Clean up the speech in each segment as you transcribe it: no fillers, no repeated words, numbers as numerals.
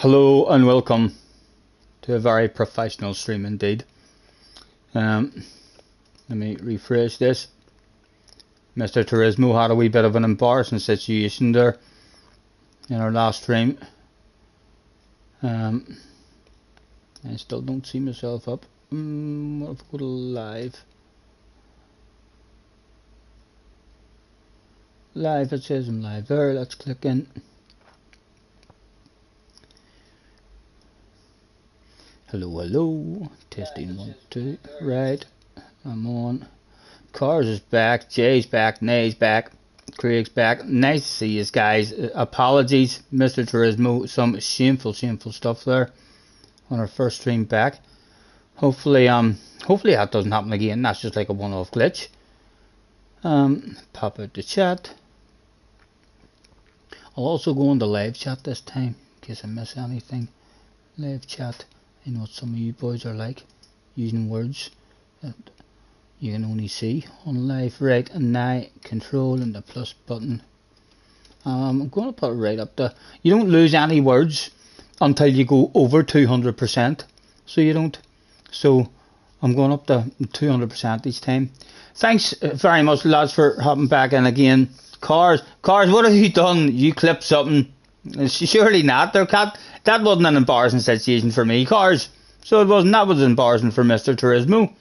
Hello and welcome to a very professional stream indeed. Let me rephrase this. Mr. Turismo had a wee bit of an embarrassing situation there in our last stream. I still don't see myself up. What if I go to live? Live, it says I'm live there. Let's click in. Hello, testing 1, 2, right, I'm on. Cars is back, Jay's back, Nay's back, Craig's back. Nice to see you guys. Apologies, Mr. Turismo, some shameful stuff there on our first stream back. Hopefully that doesn't happen again. That's just like a one-off glitch. Pop out the chat. I'll also go on the live chat this time in case I miss anything. Live chat. I know what some of you boys are like, using words that you can only see on live. Right, and now control and the plus button. I'm going to put it right up there. You don't lose any words until you go over 200%. So you don't. So I'm going up to 200% each time. Thanks very much, lads, for hopping back in again. Cars, what have you done? You clipped something? Surely not. That wasn't an embarrassing situation for me, Cars. So it wasn't. That was embarrassing for Mr. Turismo.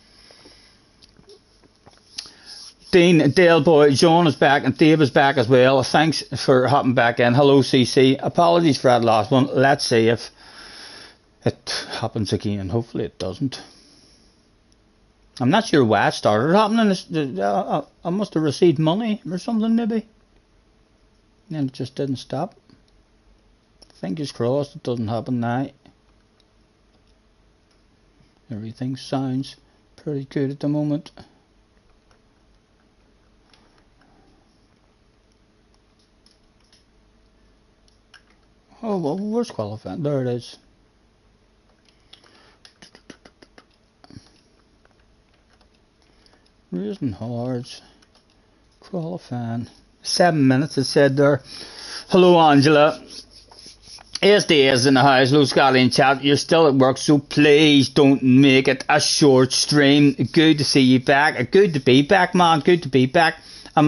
Dean, Dale Boy, John is back and Dave is back as well. Thanks for hopping back in. Hello, CC. Apologies for that last one. Let's see if it happens again. Hopefully it doesn't. I'm not sure why it started happening. I must have received money or something maybe. And it just didn't stop. Fingers crossed it doesn't happen now. Everything sounds pretty good at the moment. Oh well, where's qualifying? There it is. Racing hards. Qualifying. 7 minutes it said there. Hello Angela. SDS in the house, Low Scotty in chat. You're still at work, so please don't make it a short stream. Good to see you back. Good to be back, man. Good to be back. I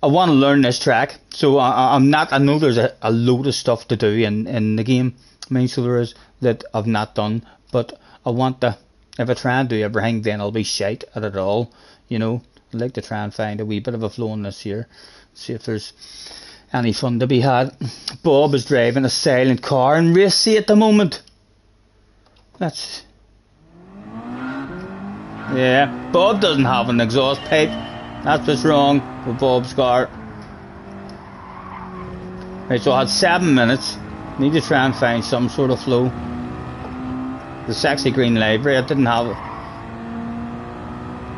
want to learn this track, so I'm not. I know there's a load of stuff to do in the game. I mean, so there is that I've not done, but I want to. If I try and do everything, then I'll be shite at it all. You know, I'd like to try and find a wee bit of a flow in this here. See if there's any fun to be had. Bob is driving a silent car in race C at the moment. That's... yeah, Bob doesn't have an exhaust pipe. That's what's wrong with Bob's car. Right, so I had 7 minutes. Need to try and find some sort of flow. The sexy green library, I didn't have it.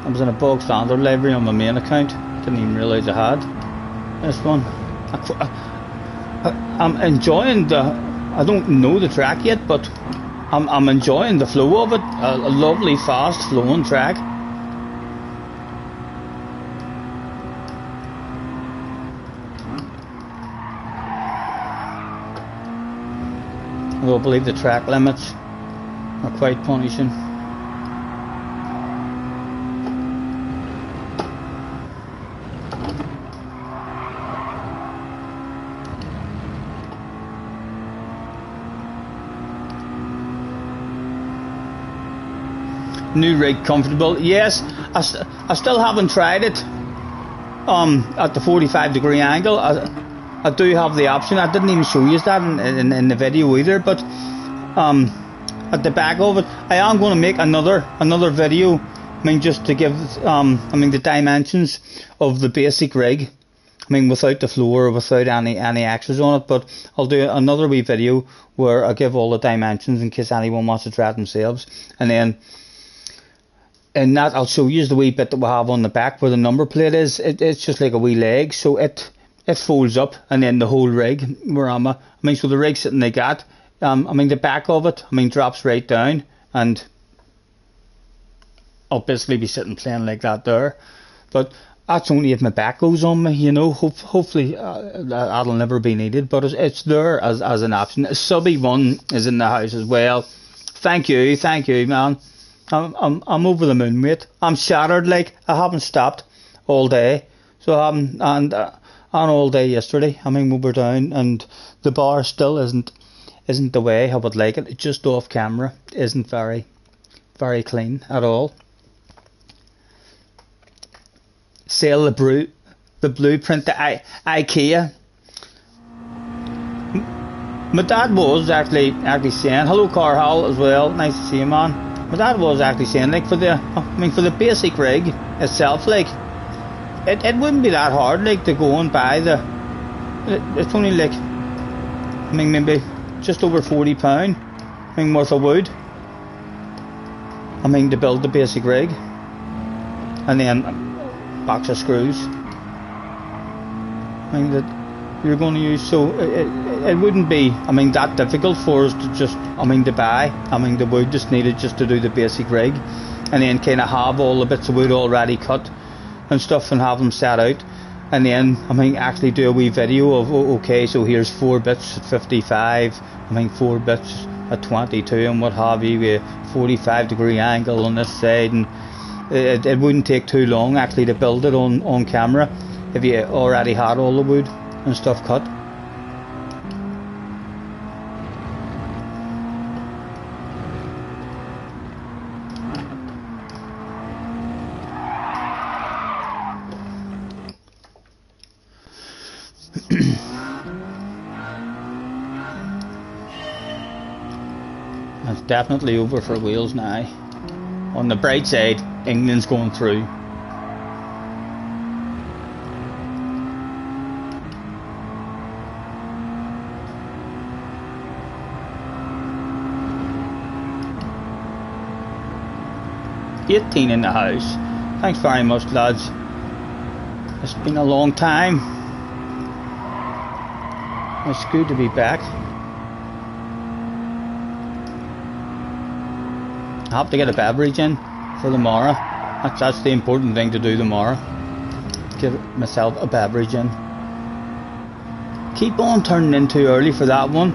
I was in a bog standard library on my main account. Didn't even realise I had this one. I'm enjoying the. I don't know the track yet, but I'm enjoying the flow of it. A lovely, fast flowing track. I don't believe the track limits are quite punishing. New rig comfortable? Yes, I still haven't tried it at the 45-degree angle. I do have the option. I didn't even show you that in the video either, but at the back of it, I am going to make another video. I mean, just to give the dimensions of the basic rig. I mean, without the floor, without any extras on it, but I'll do another wee video where I give all the dimensions in case anyone wants to try it themselves, and then in that I'll show you the wee bit that we have on the back where the number plate is. It's just like a wee leg, so it folds up, and then the whole rig where so the rig's sitting like that. The back of it, drops right down, and I'll basically be sitting playing like that there. But that's only if my back goes on me, you know. Hopefully that'll never be needed, but it's there as an option. Subby one is in the house as well. Thank you, man. I'm over the moon, mate. I'm shattered, like I haven't stopped all day, so I haven't, and all day yesterday. I mean, we were down, and the bar still isn't the way I would like it. It's just off camera, isn't very clean at all. Sell the blueprint to IKEA. My dad was actually saying, hello Carl as well, nice to see you, man. My dad was actually saying, like, for the basic rig itself, like it wouldn't be that hard, like, to go and buy it's only like, I mean, maybe just over £40, I mean, worth of wood, I mean, to build the basic rig, and then box of screws, I mean, that you're going to use. So it wouldn't be, I mean, that difficult for us to just, I mean, to buy, I mean, the wood just needed just to do the basic rig, and then kind of have all the bits of wood already cut and stuff and have them set out, and then, I mean, actually do a wee video of, okay, so here's 4 bits at 55, I mean, 4 bits at 22 and what have you, with 45-degree angle on this side, and it wouldn't take too long actually to build it on camera if you already had all the wood and stuff cut. It's definitely over for Wales now. On the bright side, England's going through. $18 in the house. Thanks very much, lads. It's been a long time. It's good to be back. I have to get a beverage in for tomorrow. That's the important thing to do tomorrow. Give myself a beverage in. Keep on turning in too early for that one.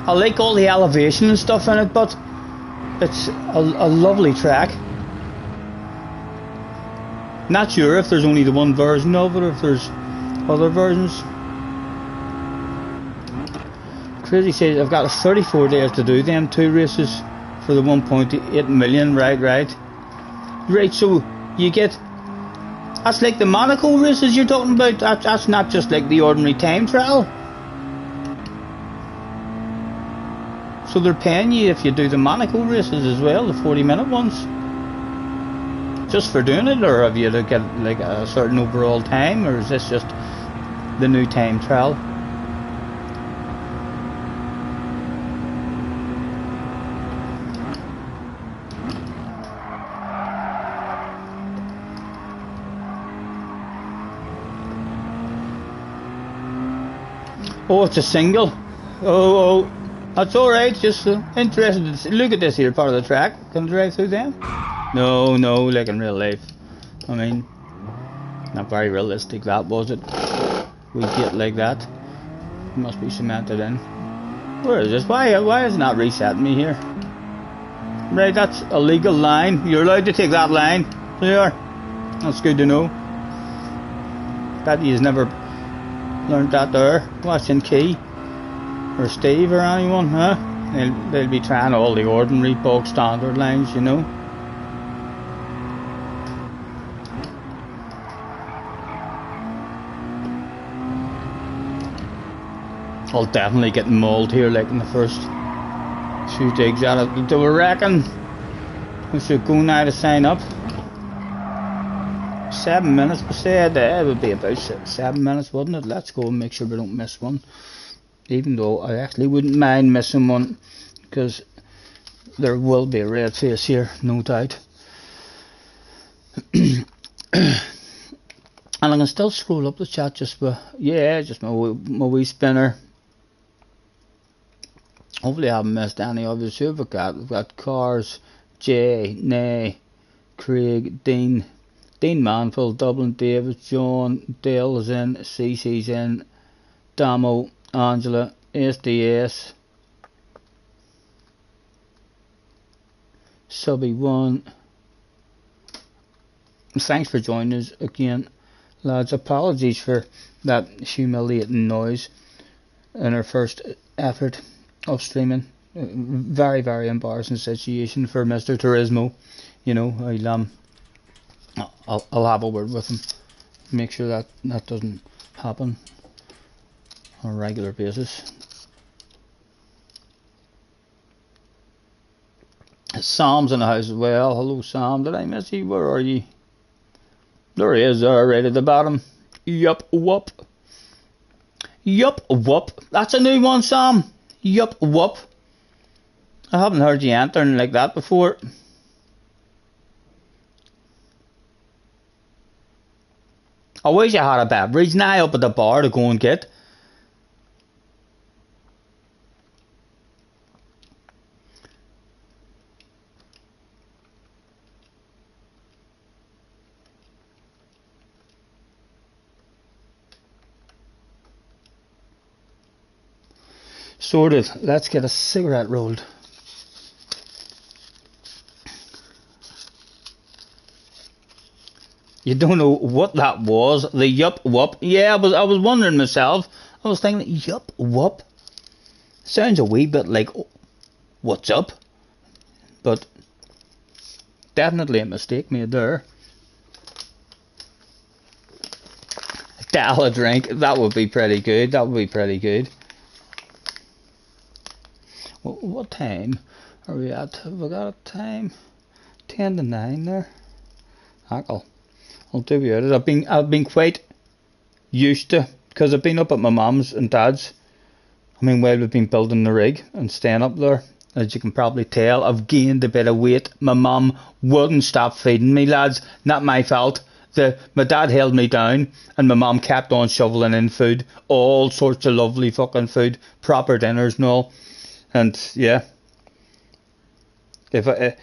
I like all the elevation and stuff in it, but it's a lovely track. Not sure if there's only the one version of it or if there's other versions. Crazy says I've got 34 days to do them 2 races for the 1.8 million. Right, so you get, that's like the Monaco races you're talking about. That's not just like the ordinary time trial. So they're paying you if you do the Monaco races as well, the 40-minute ones, just for doing it, or have you to get like a certain overall time, or is this just the new time trial? Oh, it's a single. Oh, that's alright, just interested to see. Look at this here part of the track. Can I drive through them? No, like in real life. I mean, not very realistic that, was it? We get like that. It must be cemented in. Where is this? Why is it not resetting me here? Right, that's a legal line. You're allowed to take that line. There you are. That's good to know. Bet you've never learned that there. Watching Key or Steve or anyone, huh? They'll be trying all the ordinary bog standard lines, you know. I'll definitely get mauled here, like in the first few digs at it. Do we reckon we should go now to sign up? 7 minutes, we said. It would be about 7 minutes, wouldn't it? Let's go and make sure we don't miss one. Even though I actually wouldn't mind missing one, because there will be a red face here, no doubt. And I can still scroll up the chat just for, yeah, just my wee spinner. Hopefully I haven't missed any others here. We've got Cars, Jay, Nay, Craig, Dean Dean Manfield, Dublin, David, John, Dale is in, CC's in, Damo, Angela, SDS, Subby1. Thanks for joining us again, lads. Apologies for that humiliating noise in our first effort of streaming. Very, very embarrassing situation for Mr. Turismo. You know, I'll have a word with him, make sure that that doesn't happen on a regular basis. Sam's in the house as well. Hello, Sam. Did I miss you? Where are you? There he is there, right at the bottom. Yup, whoop. Yup, whoop. That's a new one, Sam. Yup, whoop. I haven't heard you answering like that before. I wish I had a beverage now up at the bar to go and get. Sorted. Let's get a cigarette rolled. You don't know what that was? The yup whoop. Yeah, I was wondering myself. I was thinking, yup whoop. Sounds a wee bit like what's up, but definitely a mistake made there. A drink. That would be pretty good. That would be pretty good. What time are we at? Have we got a time? 10 to 9 there. I'll do it. I've been quite used to, because I've been up at my mum's and dad's. I mean, while we've been building the rig and staying up there, as you can probably tell, I've gained a bit of weight. My mum wouldn't stop feeding me, lads. Not my fault. My dad held me down, and my mum kept on shoveling in food, all sorts of lovely fucking food, proper dinners and all. And yeah, if I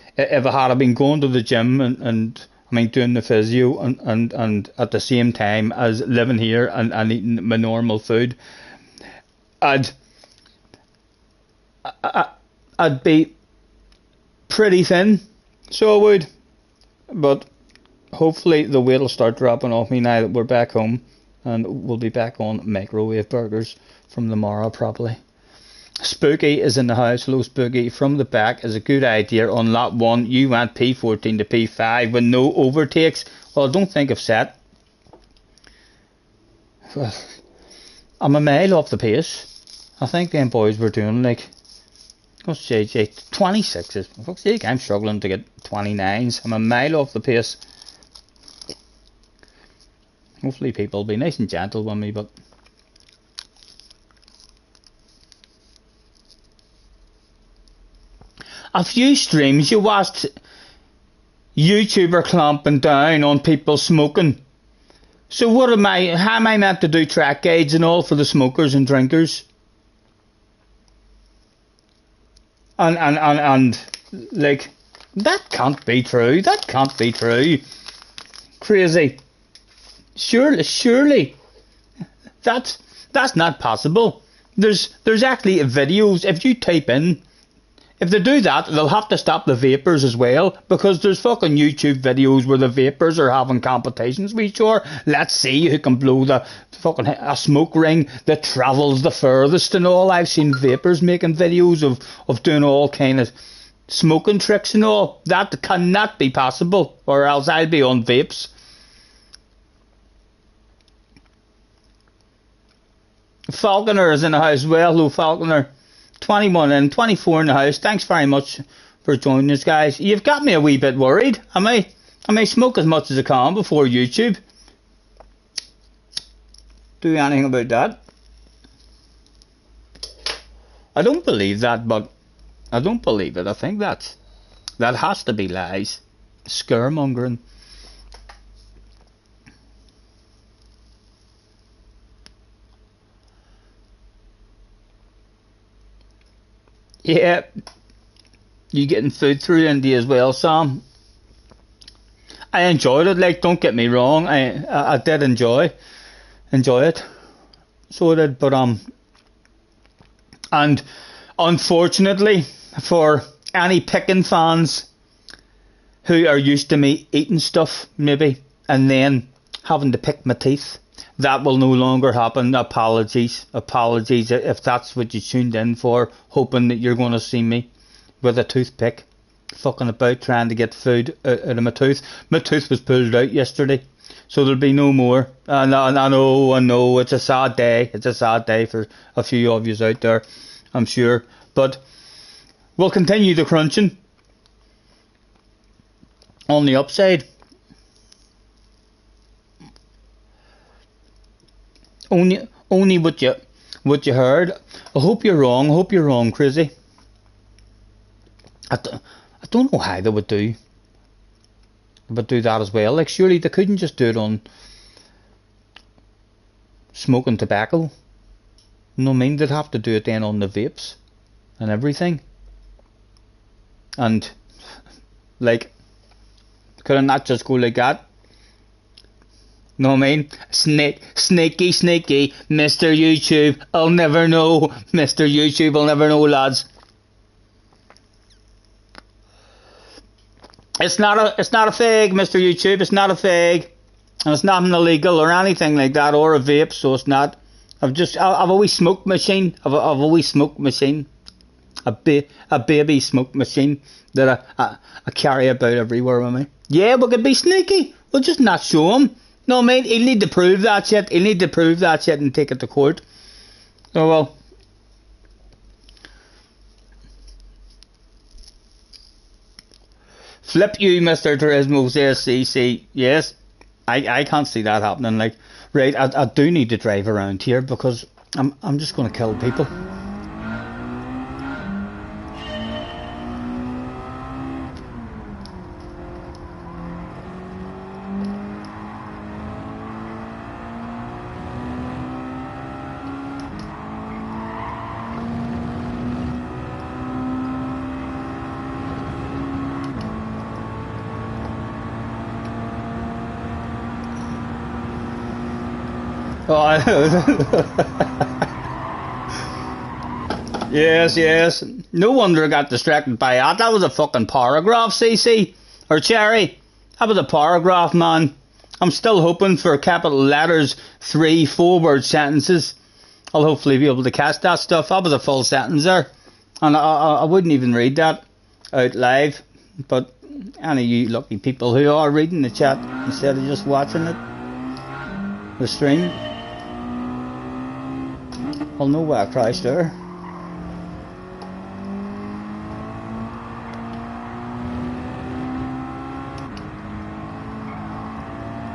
had been going to the gym and I mean doing the physio and at the same time as living here and eating my normal food, I'd be pretty thin, so I would. But hopefully the weight will start dropping off me now that we're back home, and we'll be back on microwave burgers from tomorrow probably. Spooky is in the house. Hello, Spooky. From the back is a good idea. On lap 1, you went P14 to P5 with no overtakes. Well, I don't think I've set. Well, I'm a mile off the pace. I think them boys were doing like, what's JJ? 26s. For fuck's sake, I'm struggling to get 29s. I'm a mile off the pace. Hopefully people will be nice and gentle with me, but a few streams you watched YouTuber clamping down on people smoking. So how am I meant to do track guides and all for the smokers and drinkers? And like, that can't be true. That can't be true. Crazy. Surely. That's not possible. There's actually videos. If you type in, if they do that, they'll have to stop the vapors as well, because there's fucking YouTube videos where the vapors are having competitions. We sure, let's see who can blow the fucking a smoke ring that travels the furthest and all. I've seen vapors making videos of doing all kind of smoking tricks and all. That cannot be possible, or else I'll be on vapes. Falconer is in the house. Well, hello, Falconer. 21 and 24 in the house. Thanks very much for joining us, guys. You've got me a wee bit worried. I may smoke as much as I can before YouTube. Do anything about that? I don't believe that, but I don't believe it. I think that has to be lies. Scaremongering. Yeah, you getting food through India as well, Sam? I enjoyed it. Like, don't get me wrong, I did enjoy it. So I did, but and unfortunately for any picking fans who are used to me eating stuff maybe and then having to pick my teeth, that will no longer happen. Apologies if that's what you tuned in for, hoping that you're going to see me with a toothpick fucking about trying to get food out of my tooth. My tooth was pulled out yesterday, so there'll be no more. I know, it's a sad day. It's a sad day for a few of you out there, I'm sure. But we'll continue the crunching. On the upside, only what you heard. I hope you're wrong, Crazy. I don't know how they would do that as well. Like, surely they couldn't just do it on smoking tobacco. You know what I mean? They'd have to do it then on the vapes and everything. And like, could I not just go like that? Know what I mean? Sneaky, Mr. YouTube. I'll never know. Mr. YouTube, I'll never know, lads. It's not a fake, Mr. YouTube. It's not a fake, and it's not illegal or anything like that, or a vape. So it's not. I've always smoked machine. I've always smoked machine. A baby smoke machine that I carry about everywhere with me. Yeah, we could be sneaky. We'll just not show him. No, mate. He'll need to prove that shit. He'll need to prove that shit and take it to court. Oh well. Flip you, Mr. Turismo, says CC. Yes, I can't see that happening. Like, right, I do need to drive around here because I'm just going to kill people. Yes. No wonder I got distracted by that. That was a fucking paragraph, CC. Or Cherry. That was a paragraph, man. I'm still hoping for capital letters, 3 4-word sentences. I'll hopefully be able to catch that stuff. That was a full sentence there. And I wouldn't even read that out live. But any of you lucky people who are reading the chat instead of just watching it, the stream, I'll know why I crashed there.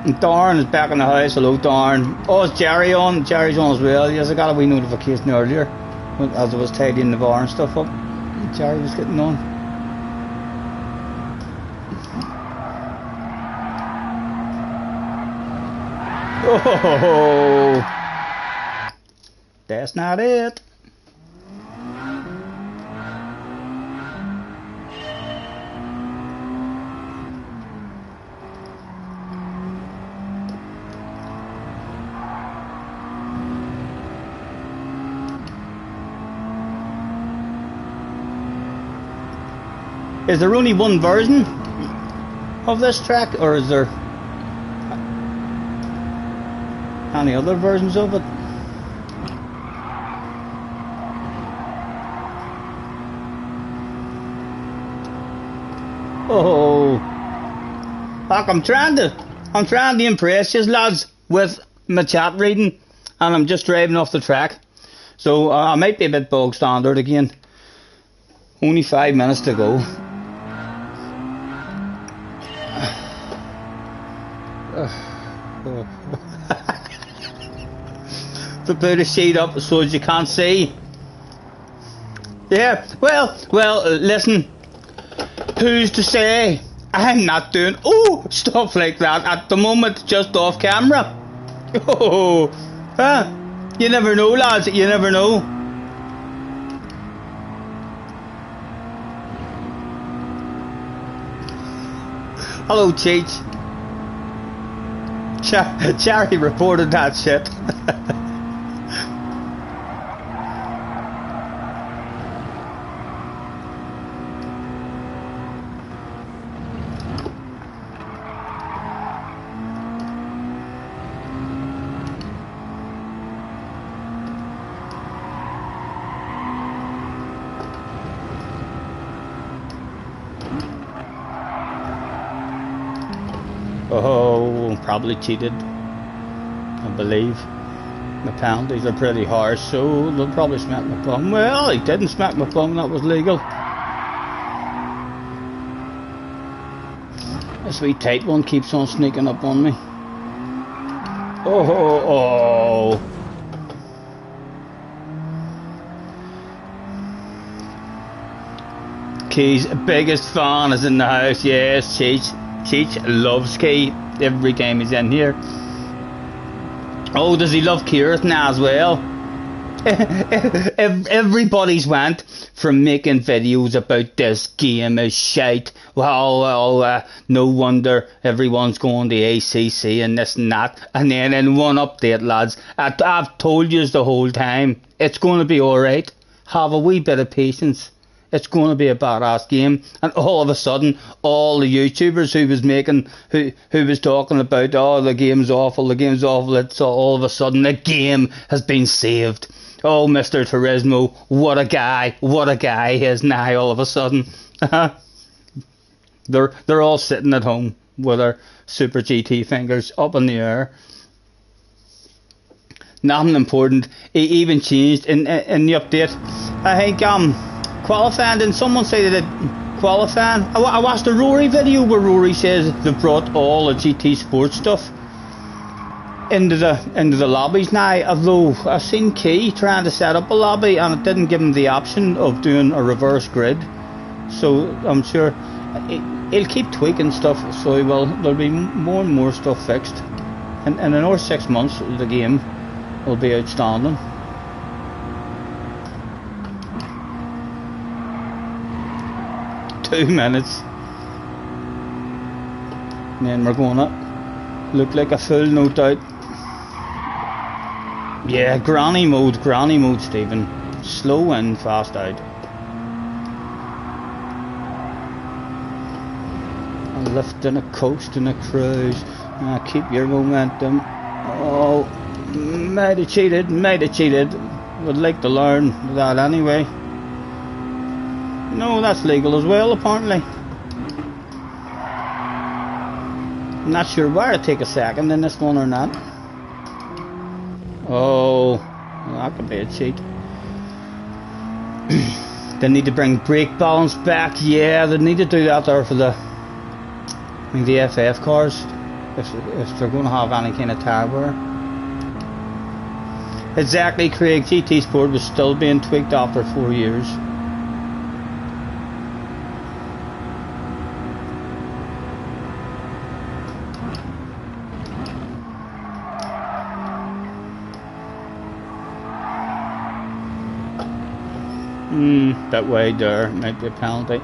And Darren is back in the house. Hello, Darren. Oh, is Jerry on? Jerry's on as well. Yes, I got a wee notification earlier as I was tidying the bar and stuff up. Jerry was getting on. Oh, that's not it. Is there only one version of this track, or is there any other versions of it? Oh, fuck! I'm trying to impress you lads with my chat reading, and I'm just driving off the track, so I might be a bit bog standard again. Only 5 minutes to go. To put a sheet up so as you can't see. Yeah, well, listen. Who's to say I'm not doing stuff like that at the moment, just off camera? Oh, huh? You never know, lads. You never know. Hello, Cheech. Charlie reported that shit. Oh, probably cheated, I believe. The penalties are pretty harsh, so they'll probably smack my plum. Well, he didn't smack my plum, that was legal. This wee tight one keeps on sneaking up on me. Oh. Key's biggest fan is in the house, yes, Cheech loves Key every game he's in here. Oh, does he love Kieran now as well? Everybody's went from making videos about this game is shite. Well, no wonder everyone's going to ACC and this and that. And then in one update, lads, I've told you the whole time, it's going to be alright. Have a wee bit of patience. It's going to be a badass game, and all of a sudden, all the YouTubers who was talking about, oh, the game's awful, it's all of a sudden the game has been saved. Oh, Mr. Turismo, what a guy he is now. All of a sudden, they're all sitting at home with their Super GT fingers up in the air. Nothing important. He even changed in the update. I think qualifying, didn't someone say that qualifying? I watched a Rory video where Rory says they've brought all the GT Sports stuff into the lobbies now, although I've seen Key trying to set up a lobby and it didn't give him the option of doing a reverse grid, so I'm sure he'll keep tweaking stuff, so there'll be more and more stuff fixed, and in another 6 months the game will be outstanding. Two minutes, and then we're gonna look like a fool, no doubt. Yeah, granny mode, Stephen. Slow in, fast out. A lift and a coast and a cruise. Keep your momentum. Oh, might have cheated. Would like to learn that anyway. No, that's legal as well, apparently. I'm not sure where to take a second in this one or not. Oh, that could be a cheat. They need to bring brake balance back. Yeah, they need to do that there for the FF cars, if they're going to have any kind of tire wear. Exactly, Craig. GT Sport was still being tweaked after 4 years. That way there might be a penalty.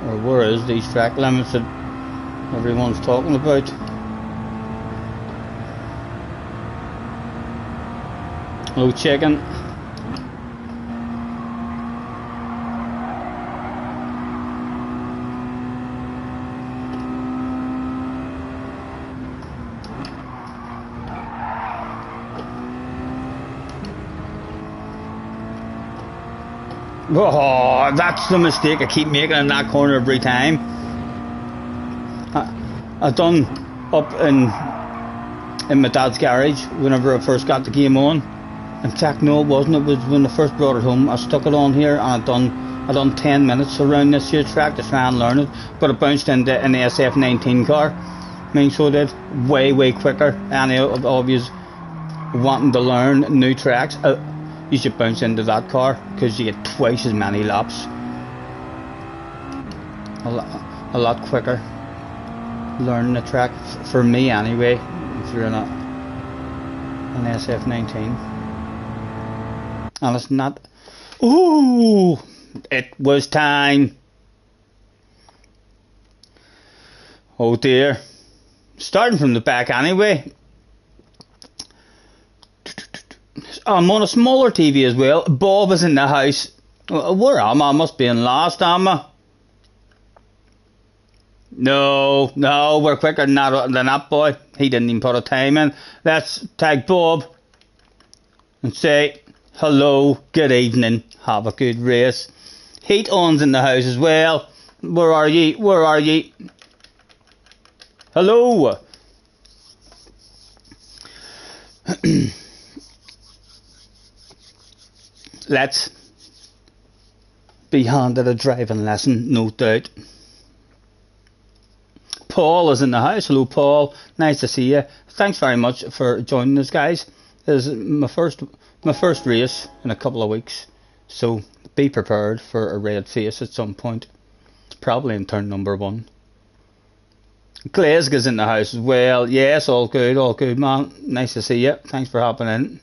Or where is these track limits that everyone's talking about? Hello, chicken. Oh, that's the mistake I keep making in that corner every time. I done up in my dad's garage whenever I first got the game on. In fact, no, it wasn't. It was when I first brought it home. I stuck it on here and I done 10 minutes around this here track to try and learn it. But it bounced into an SF19 car. I mean, so it did way quicker. Any of you wanting to learn new tracks, you should bounce into that car because you get twice as many laps. A lot quicker learning the track, for me anyway, if you're in an SF19. And it's not. Ooh, it was time. Oh dear. starting from the back anyway. I'm on a smaller TV as well. Bob is in the house. Where am I? I must be in last, am I? No, we're quicker than that boy. He didn't even put a time in. Let's tag Bob and say, hello, good evening, have a good race. Heat on's in the house as well. Where are ye? Where are ye? Hello. Let's be handed a driving lesson, no doubt. Paul is in the house. Hello, Paul. Nice to see you. Thanks very much for joining us, guys. This is my first race in a couple of weeks, so be prepared for a red face at some point. Probably in turn number 1. Glasgow's in the house as well. Yes, all good, man. Nice to see you. Thanks for hopping in.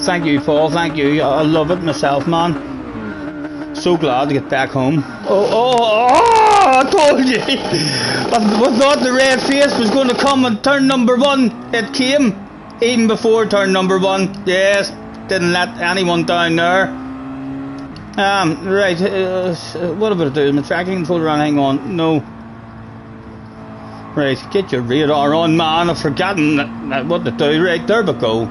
Thank you, Paul. Thank you. I love it myself, man. So glad to get back home. I told you. I thought the red face was going to come in turn number 1. It came even before turn number 1. Yes, didn't let anyone down there. Right. What about it? My tracking controller on. Hang on. No. Right. Get your radar on, man. I've forgotten what to do. Right. There we go.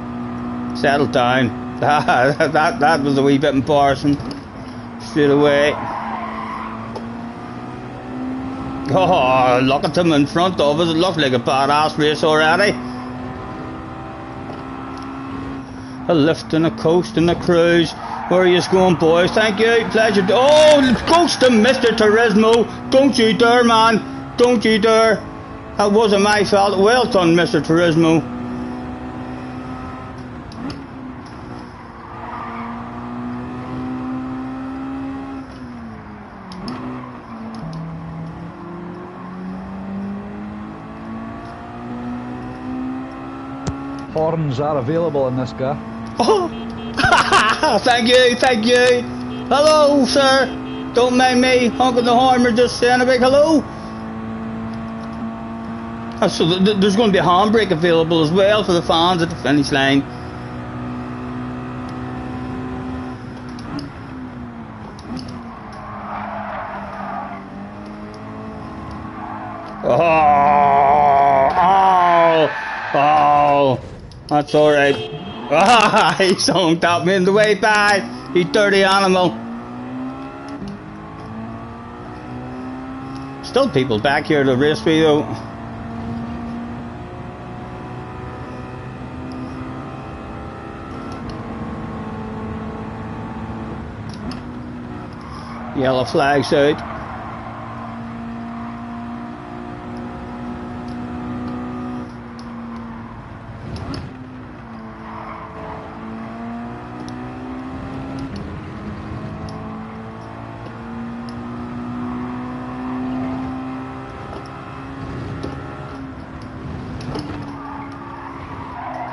Settle down. That was a wee bit embarrassing. Straight away. Oh, look at him in front of us. It looked like a badass race already. A lift and a coast and a cruise. Where are you going, boys? Thank you. Pleasure. Oh, coast to Mr. Turismo. Don't you dare, man. Don't you dare. That wasn't my fault. Well done, Mr. Turismo. Horns are available in this car. Oh, thank you. Hello, sir. Don't mind me honking the horn. We're just saying a big hello. So there's going to be a handbrake available as well for the fans at the finish line. Oh. That's alright. He honked at me in the way by. You dirty animal. Still people back here to race me though. Yellow flags out.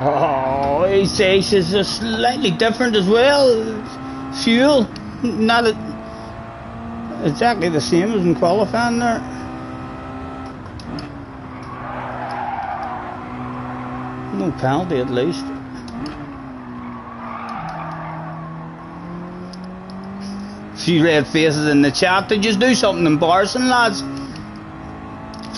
Oh, his ace is just slightly different as well. Fuel, not exactly the same as in qualifying there. No penalty at least. Few red faces in the chat. They just do something embarrassing, lads.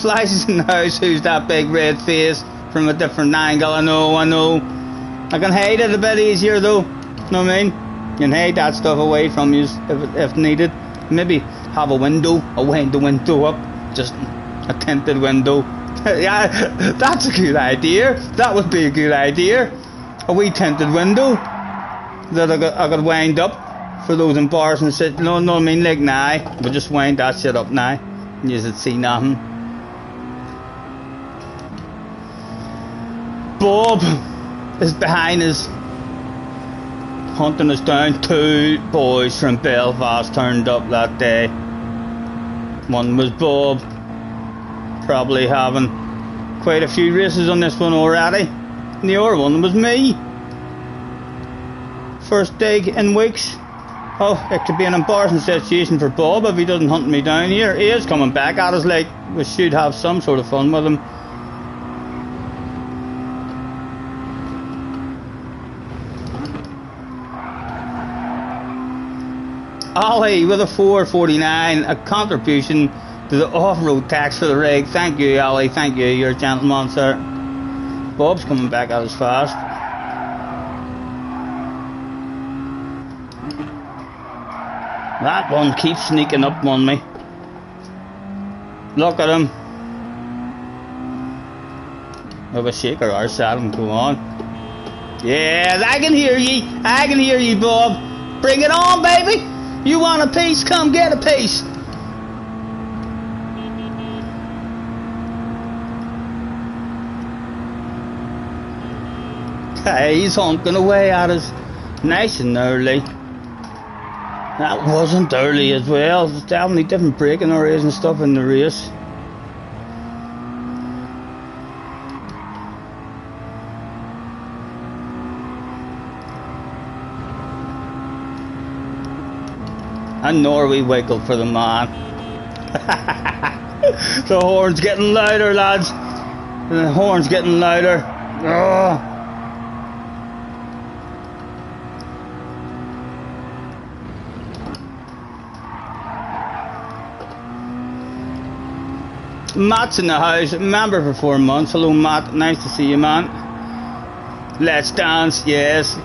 Flies in the house. Who's that big red face? From a different angle, I know. I can hide it a bit easier though, know what I mean? You can hide that stuff away from you if needed. Maybe have a window, wind the window up, just a tinted window. Yeah, that's a good idea. That would be a good idea. A wee tinted window that I could wind up for those embarrassing shit. No, I mean like now. We'll just wind that shit up now. You should see nothing. Bob is behind us, hunting us down. 2 boys from Belfast turned up that day. One was Bob, probably having quite a few races on this one already. And the other one was me. First dig in weeks. Oh, it could be an embarrassing situation for Bob if he doesn't hunt me down here. He is coming back at us like we should have some sort of fun with him. Ollie with a 449, a contribution to the off-road tax for the rig. Thank you, Ollie. Thank you. You're a gentleman, sir. Bob's coming back at us fast. That one keeps sneaking up on me. Look at him. Have a shake our arse at him. Go on. Yes, I can hear ye. I can hear ye, Bob. Bring it on, baby. You want a piece? Come get a piece. Hey, he's honking away at us. Nice and early. That wasn't early as well. There's definitely different braking areas and stuff in the race. And Norway wiggled for the man. The horn's getting louder, lads. The horn's getting louder. Oh. Matt's in the house, member for 4 months. Hello, Matt. Nice to see you, man. Let's dance, yes.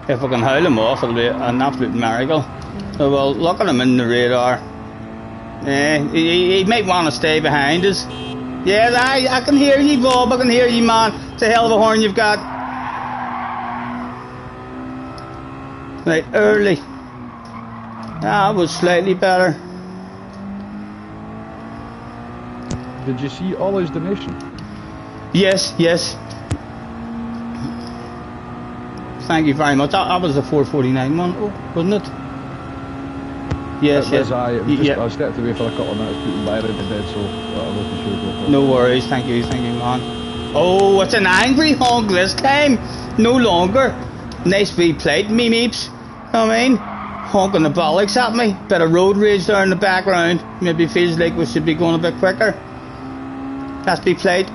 If I can howl him off, it'll be an absolute miracle. So we'll look at him in the radar. He might want to stay behind us. Yes, I can hear you, Bob. I can hear you, man. It's a hell of a horn you've got. Right, early. That was slightly better. Did you see Ollie's donation? Yes, yes. Thank you very much. That was the 449 one, wasn't it? Yes, yes. I stepped away for a couple of minutes, putting by in the bed, so I wasn't sure to go. No worries, thank you, man. Oh, it's an angry honk this time. No longer. Nice wee plate, me meeps. I mean, honking the bollocks at me. Bit of road rage there in the background. Maybe feels like we should be going a bit quicker. That's be played.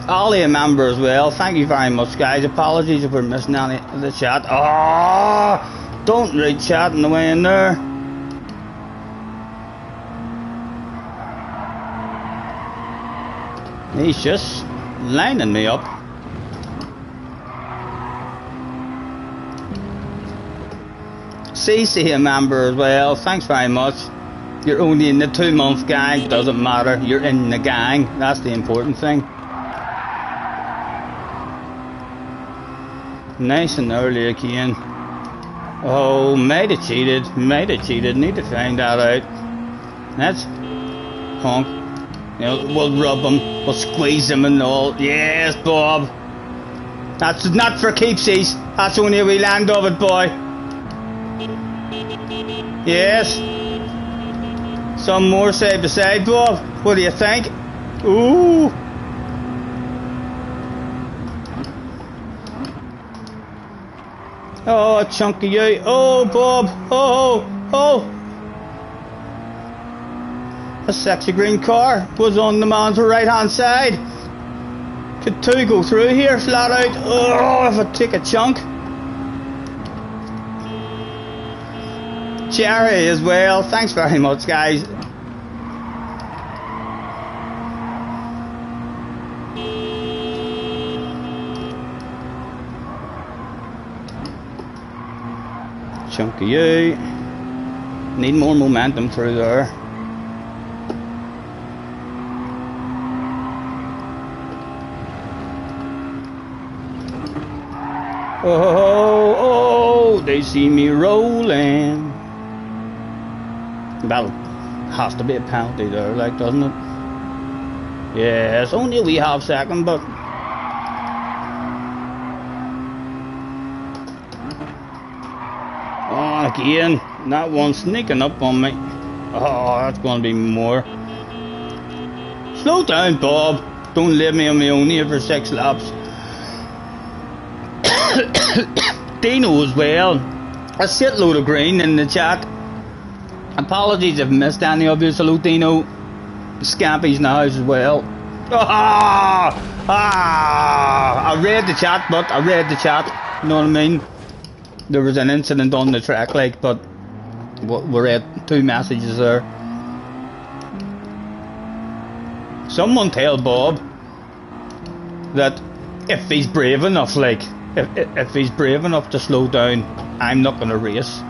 Ollie a member as well. Thank you very much, guys. Apologies if we're missing any of the chat. Oh, don't read chatting away in there. He's just lining me up. CC a member as well. Thanks very much. You're only in the 2-month gang. Doesn't matter. You're in the gang. That's the important thing. Nice and early again. Oh, might have cheated. Might have cheated. Need to find that out. Let's honk. You know, we'll rub him. We'll squeeze him and all. Yes, Bob. That's not for keepsies. That's only a wee land of it, boy. Yes. Some more side by side, Bob. What do you think? Ooh. Oh, a chunk of you. Oh, Bob. Oh, oh. A sexy green car was on the man's right hand side. Could two go through here flat out? Oh, if I take a chunk. Jerry as well. Thanks very much, guys. Chunk of you. Need more momentum through there. Oh, they see me rolling. That has to be a penalty there, like, doesn't it? Yeah, it's only a wee half second, but again. That one sneaking up on me. Oh, that's going to be more. Slow down, Bob. Don't leave me on my own here for 6 laps. Dino as well. A shitload of green in the chat. Apologies if I missed any of you. Hello, Dino. Scampy's in the house as well. I read the chat, but I read the chat. You know what I mean? There was an incident on the track, like, but we read 2 messages there. Someone tell Bob that if he's brave enough, like, if he's brave enough to slow down, I'm not gonna race. You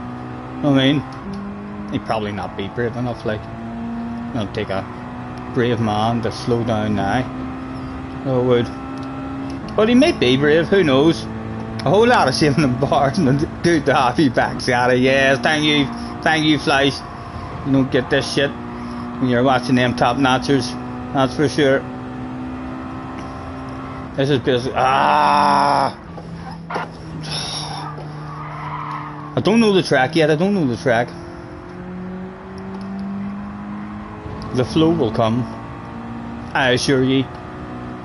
know what I mean? He'd probably not be brave enough, like, it'll take a brave man to slow down now. Oh, it would. But he might be brave, who knows? A whole lot of shaving and bars and a good happy backs out of. Yes, thank you, Fleisch. You don't get this shit when you're watching them top notchers, that's for sure. This is basically I don't know the track yet. I don't know the track. The flow will come, I assure ye.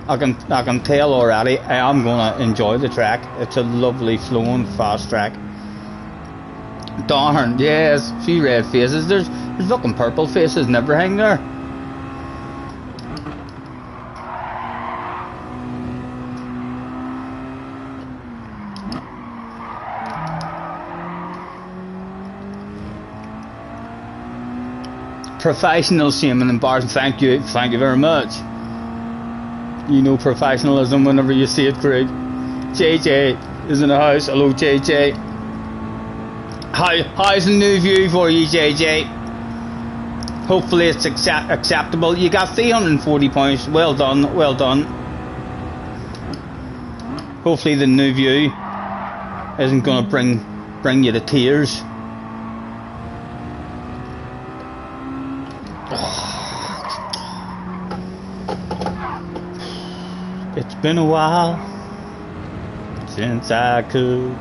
I can tell already. I am gonna enjoy the track. It's a lovely flowing fast track. Darn, yes, a few red faces. There's fucking purple faces and everything there. Professional shaming and bars. Thank you very much. You know professionalism whenever you see it, Craig. JJ is in the house. Hello, JJ. How's the new view for you, JJ? Hopefully it's acceptable. You got 340 points. Well done, well done. Hopefully the new view isn't gonna bring you to tears. It's been a while since I could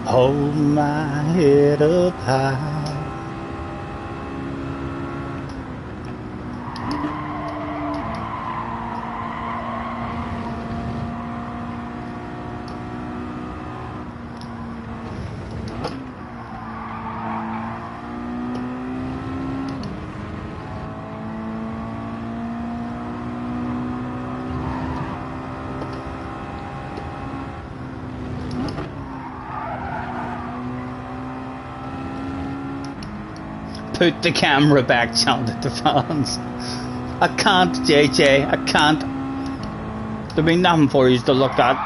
hold my head up high. Put the camera back, chanted the fans. I can't, JJ, I can't. There'll be nothing for you to look at.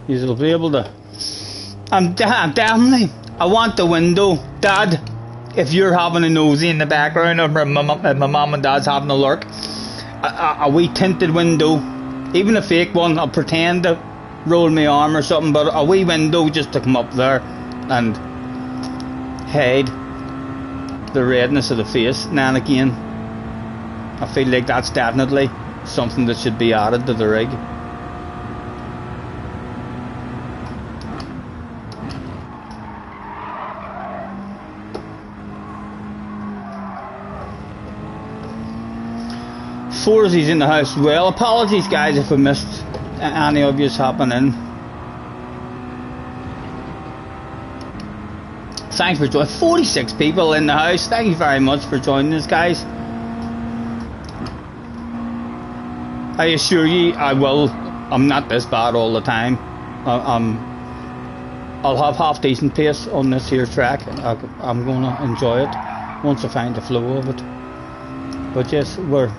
You'll be able to. I'm definitely. I want the window, Dad. If you're having a nosy in the background, or my mom and dad's having a lurk, a wee tinted window, even a fake one. I'll pretend to roll my arm or something, but a wee window just to come up there and hide the redness of the face now and again. I feel like that's definitely something that should be added to the rig. Forzy's in the house as well. Apologies guys if I missed any of yous hopping in. Thanks for joining. 46 people in the house. Thank you very much for joining us, guys. I assure you, I will. I'm not this bad all the time. I'll have half decent pace on this here track. I'm gonna enjoy it once I find the flow of it. But yes, we're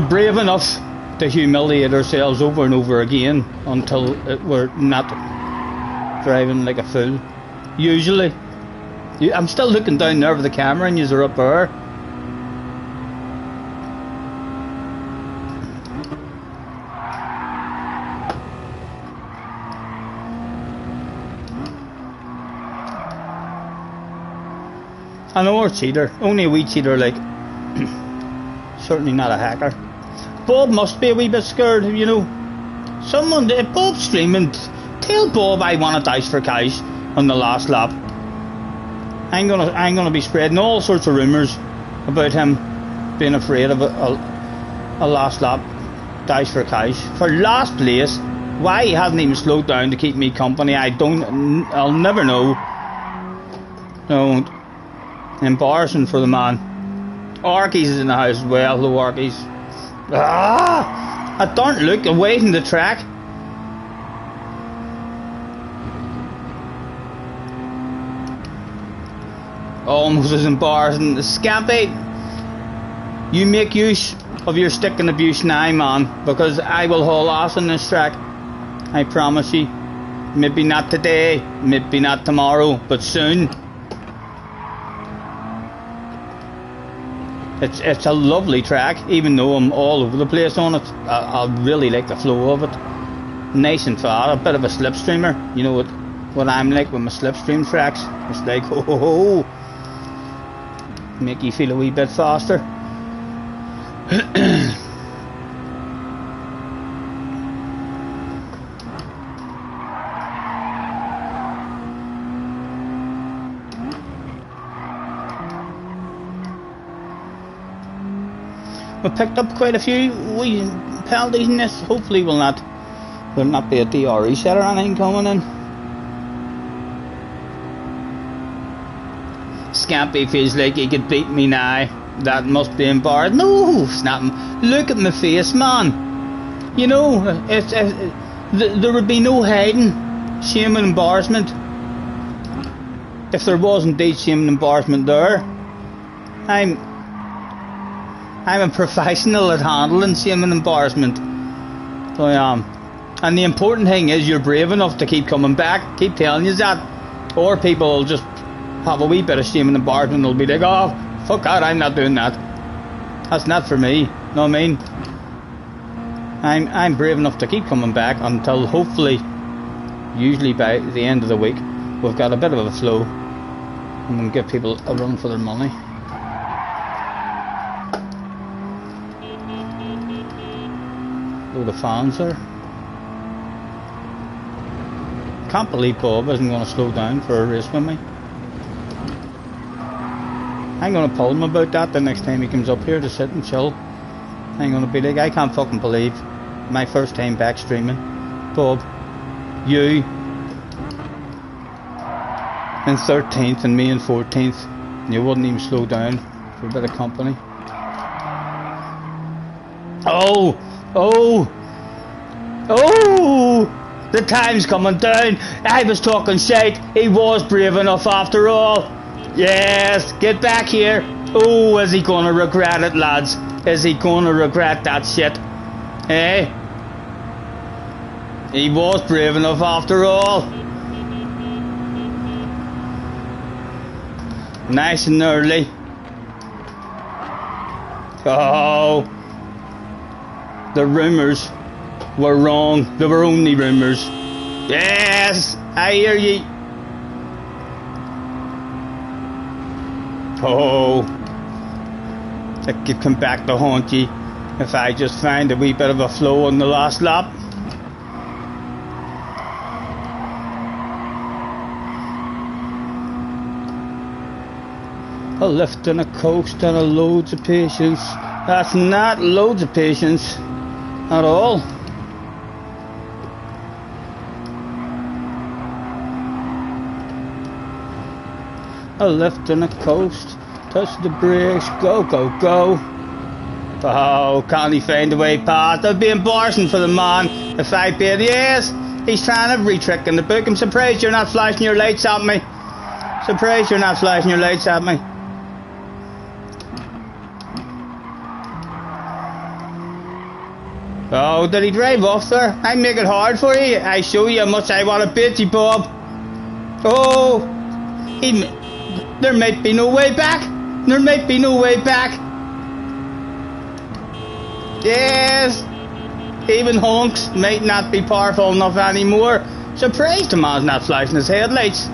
brave enough to humiliate ourselves over and over again until we're not driving like a fool. Usually. I'm still looking down there with the camera and you're up there. I know we're cheater. Only a wee cheater like certainly not a hacker. Bob must be a wee bit scared, you know. Someone, if Bob's streaming, tell Bob I want to dice for cash on the last lap. I'm gonna be spreading all sorts of rumours about him being afraid of a last lap dice for cash. For last place, why he hasn't even slowed down to keep me company, I'll never know. No, embarrassing for the man. Arkies is in the house as well. Hello, Arkies. I don't look away from the track. Almost as embarrassing. Scampy, you make use of your stick and abuse now, man, because I will haul ass on this track. I promise you. Maybe not today, maybe not tomorrow, but soon. It's a lovely track, even though I'm all over the place on it. I really like the flow of it. Nice and flat, a bit of a slipstreamer. You know what I'm like with my slipstream tracks. It's like, ho ho ho. Make you feel a wee bit faster. We picked up quite a few wee penalties in this. Hopefully there'll not be a DRE set or anything coming in. Scampy feels like he could beat me now. That must be embarrassing. No, snapping. Look at my face, man. You know, there would be no hiding shame and embarrassment if there was indeed shame and embarrassment there. I'm a professional at handling shame and embarrassment. So I am. And the important thing is you're brave enough to keep coming back. Keep telling you that. Or people will just have a wee bit of shame and embarrassment. They'll be like, oh, fuck that, I'm not doing that. That's not for me. Know what I mean? I'm brave enough to keep coming back until hopefully, usually by the end of the week, we've got a bit of a flow and we can give people a run for their money. Load of fans there. Can't believe Bob isn't going to slow down for a race with me. I'm going to pull him about that the next time he comes up here to sit and chill. I'm going to be like, I can't fucking believe my first time back streaming. Bob, you in 13th and me in 14th, and you wouldn't even slow down for a bit of company. Oh! The time's coming down. I was talking shite. He was brave enough after all. Yes, get back here. Oh, is he gonna regret it, lads? Is he gonna regret that shit? Eh? He was brave enough after all. Nice and early. Oh. The rumours were wrong. They were only rumours. Yes, I hear ye. Oh, it could come back to haunt ye if I just find a wee bit of a flow on the last lap. A lift and a coast and a loads of patience. That's not loads of patience at all. A lift and a coast, touch the brakes, go, go, go. Oh, can't he find a way past? That'd be embarrassing for the man if I paid. Yes, he's trying every trick in the book. I'm surprised you're not flashing your lights at me. Surprised you're not flashing your lights at me. Oh, did he drive off there? I make it hard for you. I show you how much I want to beat you, Bob. Oh, there might be no way back. There might be no way back. Yes. Even honks might not be powerful enough anymore. Surprised the man's not flashing his headlights.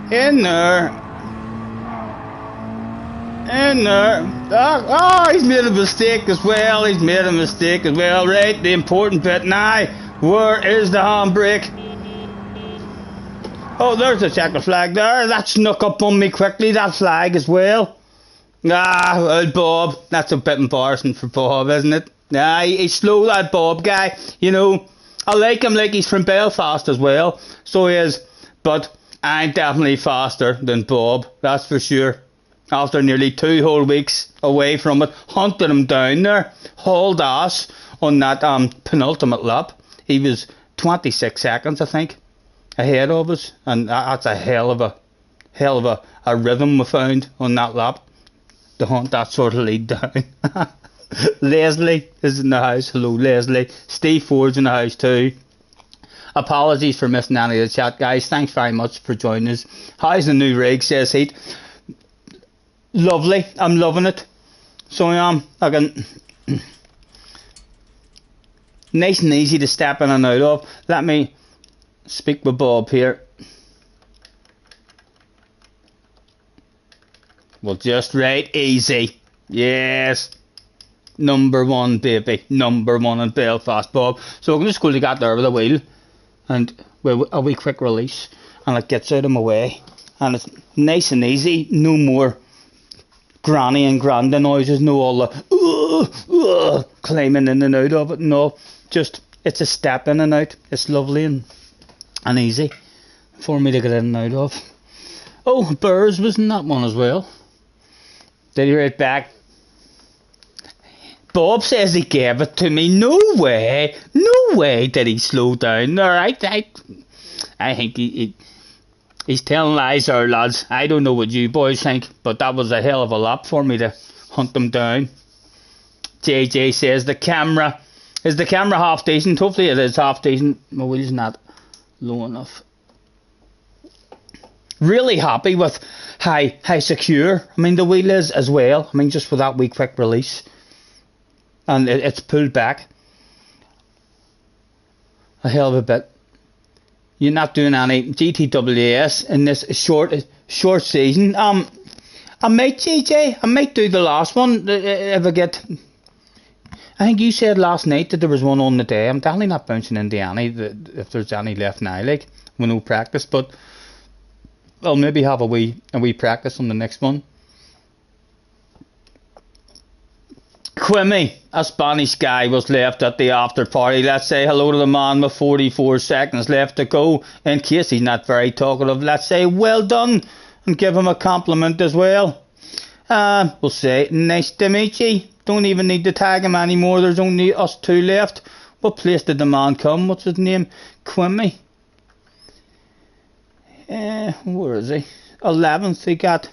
In there. In there. Oh, he's made a mistake as well. He's made a mistake as well. Right, the important bit now. Where is the handbrake? Oh, there's the checker flag there. That snuck up on me quickly, that flag as well. Ah, well, Bob. That's a bit embarrassing for Bob, isn't it? Ah, he's slow, that Bob guy. You know, I like him like he's from Belfast as well. So he is. But I'm definitely faster than Bob, that's for sure. After nearly 2 whole weeks away from it, hunted him down there, hauled ass on that penultimate lap. He was 26 seconds, I think, ahead of us, and that's a hell of a rhythm we found on that lap to hunt that sort of lead down. Leslie is in the house. Hello, Leslie. Steve Ford's in the house too. Apologies for missing any of the chat, guys. Thanks very much for joining us. How's the new rig, says Heat. Lovely. I'm loving it. So I am. I can nice and easy to step in and out of. Let me speak with Bob here. Well, just right easy. Yes. Number 1, baby. Number 1 in Belfast, Bob. So we're just going to get there with a wheel. And a wee quick release. And it gets out of my way. And it's nice and easy. No more granny and granda noises. No all the climbing in and out of it. No. Just, it's a step in and out. It's lovely and easy for me to get in and out of. Oh, Burrs was in that one as well. Did he right back? Bob says he gave it to me. No way. No way did he slow down there. I think he's telling lies there, lads. I don't know what you boys think, but that was a hell of a lap for me to hunt them down. JJ says the camera. Is the camera half decent? Hopefully it is half decent. My wheel's not low enough. Really happy with how secure, I mean, the wheel is as well. I mean, just for that wee quick release. And it's pulled back a hell of a bit. You're not doing any GTWS in this short season. I might, JJ, I might do the last one if I get. I think you said last night that there was one on the day. I'm definitely not bouncing into any if there's any left now, like with no practice. But I'll maybe have a wee practice on the next one. Quimmy, a Spanish guy, was left at the after party. Let's say hello to the man with 44 seconds left to go. In case he's not very talkative, let's say well done and give him a compliment as well. We'll say nice to meet you. Don't even need to tag him anymore. There's only us 2 left. What place did the man come? What's his name? Quimmy. Where is he? 11th he got.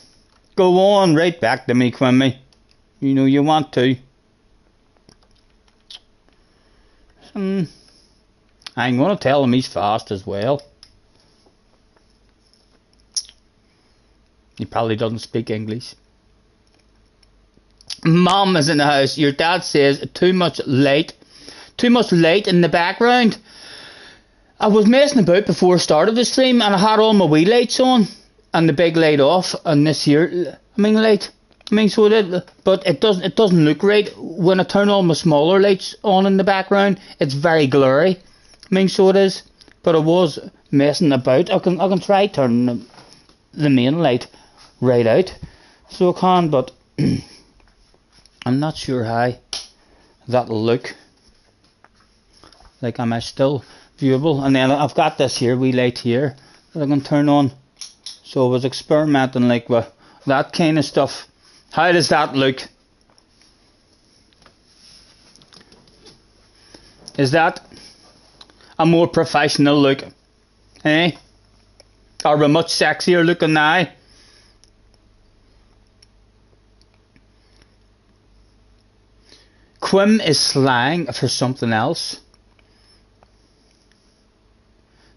Go on, right back to me, Quimmy. You know you want to. I'm going to tell him he's fast as well. He probably doesn't speak English. Mom is in the house. Your dad says too much light in the background. I was messing about before I started the stream and I had all my wee lights on and the big light off, and this here, light. So but it doesn't look right when I turn all my smaller lights on in the background. It's very glary. So it is. But I was messing about. I can try turning the main light right out, so I can. But I'm not sure how that'll look. Like, am I still viewable? And then I've got this here wee light here that I can turn on. So I was experimenting like with that kind of stuff. How does that look? Is that a more professional look? Eh? Are we much sexier looking now? Quim is slang for something else.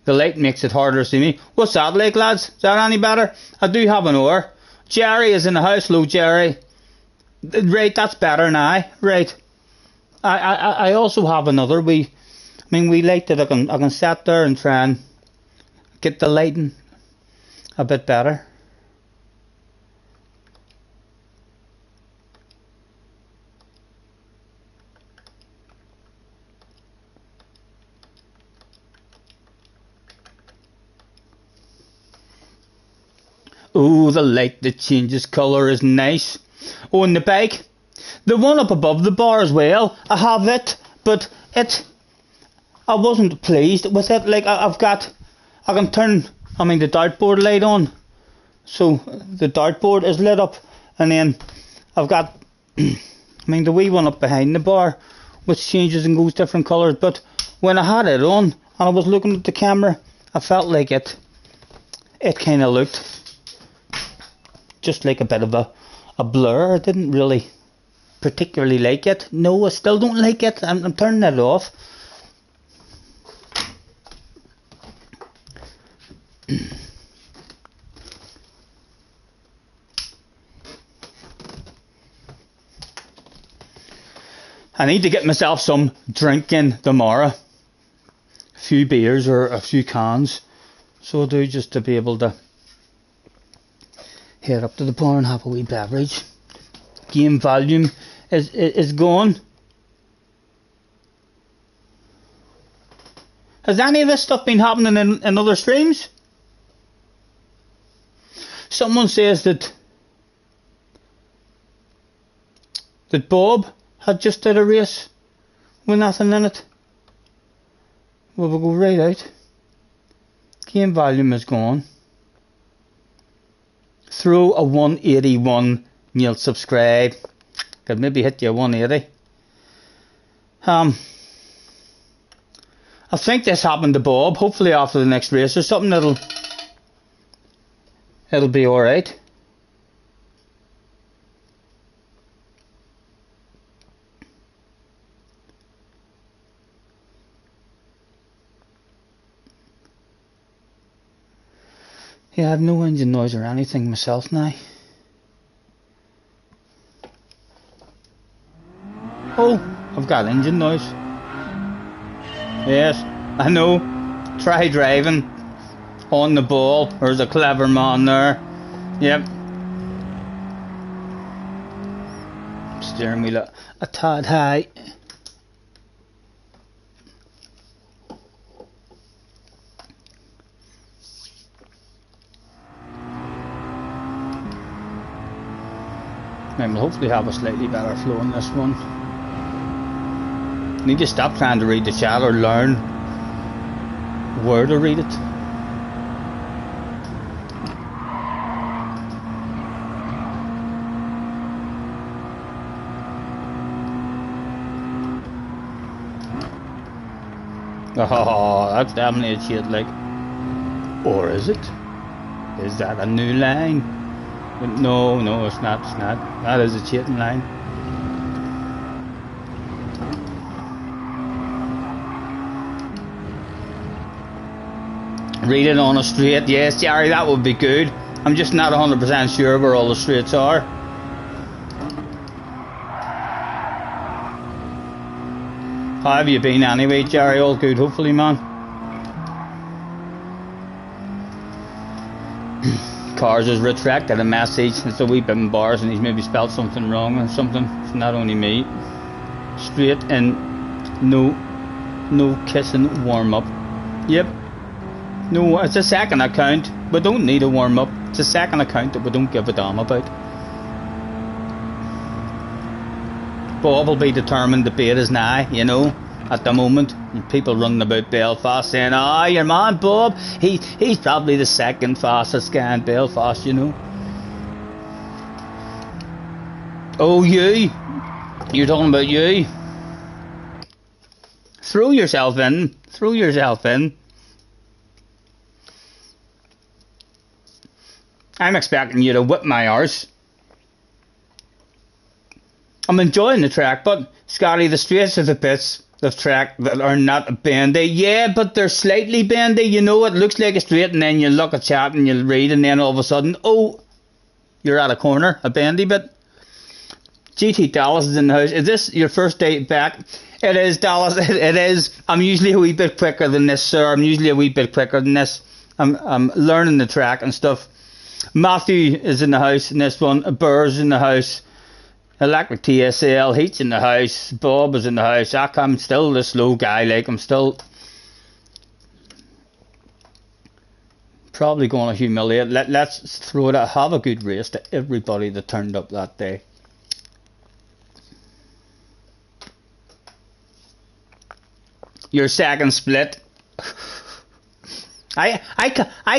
The light makes it harder to see me. What's that like, lads? Is that any better? I do have an oar. Jerry is in the house. Hello, Jerry. Right, that's better now. Right. I also have another wee light that I can set there and try and get the lighting a bit better. Oh, the light that changes colour is nice. Oh, and the bike, the one up above the bar as well, I have it, but I wasn't pleased with it. Like, I can turn, the dartboard light on, so the dartboard is lit up, and then I've got, the wee one up behind the bar, which changes and goes different colours, but when I had it on, and I was looking at the camera, I felt like it kind of looked just like a bit of a blur. I didn't really particularly like it. No, I still don't like it. I'm turning it off. I need to get myself some drinking tomorrow. A few beers or a few cans. So I do, just to be able to head up to the bar and have a wee beverage. Game volume is gone. Has any of this stuff been happening in other streams? Someone says that Bob had just did a race with nothing in it. Well, we'll go right out. Game volume is gone. Throw a 181, you'll subscribe. Could maybe hit you a 180. I think this happened to Bob. Hopefully after the next race or something it'll be alright. Yeah, I have no engine noise or anything myself now. Oh, I've got engine noise. Yes, I know. Try driving on the ball. There's a clever man there. Yep. Steering wheel a tad high. And we'll hopefully have a slightly better flow in this one. Need to stop trying to read the chat or learn where to read it. Oh, that's definitely a cheat, like. Or is it? Is that a new line? No, it's not, That is a cheating line. Read it on a straight. Yes, Jerry, that would be good. I'm just not 100% sure where all the straights are. How have you been anyway, Jerry? All good, hopefully, man. Cars has retracted a message. It's a wee bit embarrassed and he's maybe spelled something wrong or something. It's not only me. Straight in, no kissing warm up. Yep. No, it's a second account. We don't need a warm up. It's a second account that we don't give a damn about. Bob will be determined the bait is nigh, you know. At the moment, people running about Belfast saying, your man Bob, he's probably the second fastest guy in Belfast, you know. Oh, you're talking about you. Throw yourself in. I'm expecting you to whip my arse. I'm enjoying the track, but Scotty, the straights of the bits of track that are not bendy. Yeah, but they're slightly bendy, you know. It looks like a straight, and then you look at chat and you read, and then all of a sudden, oh, you're at a corner, a bendy bit. GT Dallas is in the house. Is this your first day back? It is, Dallas. It is. I'm usually a wee bit quicker than this, sir. I'm usually a wee bit quicker than this. I'm learning the track and stuff. Matthew is in the house in this one. Burr's in the house. Electric TSL, Heat's in the house. Bob is in the house. I'm still the slow guy. Like, I'm still probably going to humiliate. Let's throw it out. Have a good race to everybody that turned up that day. Your second split. I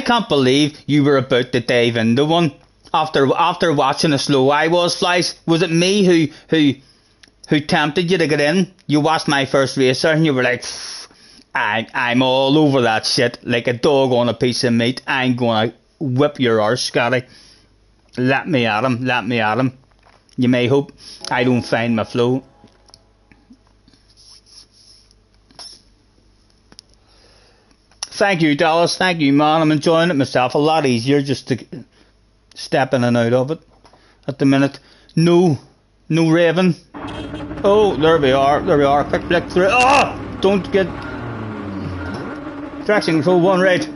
can't believe you were about to dive into one after watching a slow I was flies. Was it me who tempted you to get in? You watched my first racer and you were like, I'm all over that shit like a dog on a piece of meat. I'm gonna whip your arse, Scotty. Let me at him. Let me at him. You may hope I don't find my flow. Thank you, Dallas. Thank you, man. I'm enjoying it myself. A lot easier just to step in and out of it at the minute. No Raven. Oh, there we are. There we are. Quick flick through. Oh! Don't get traction control one right.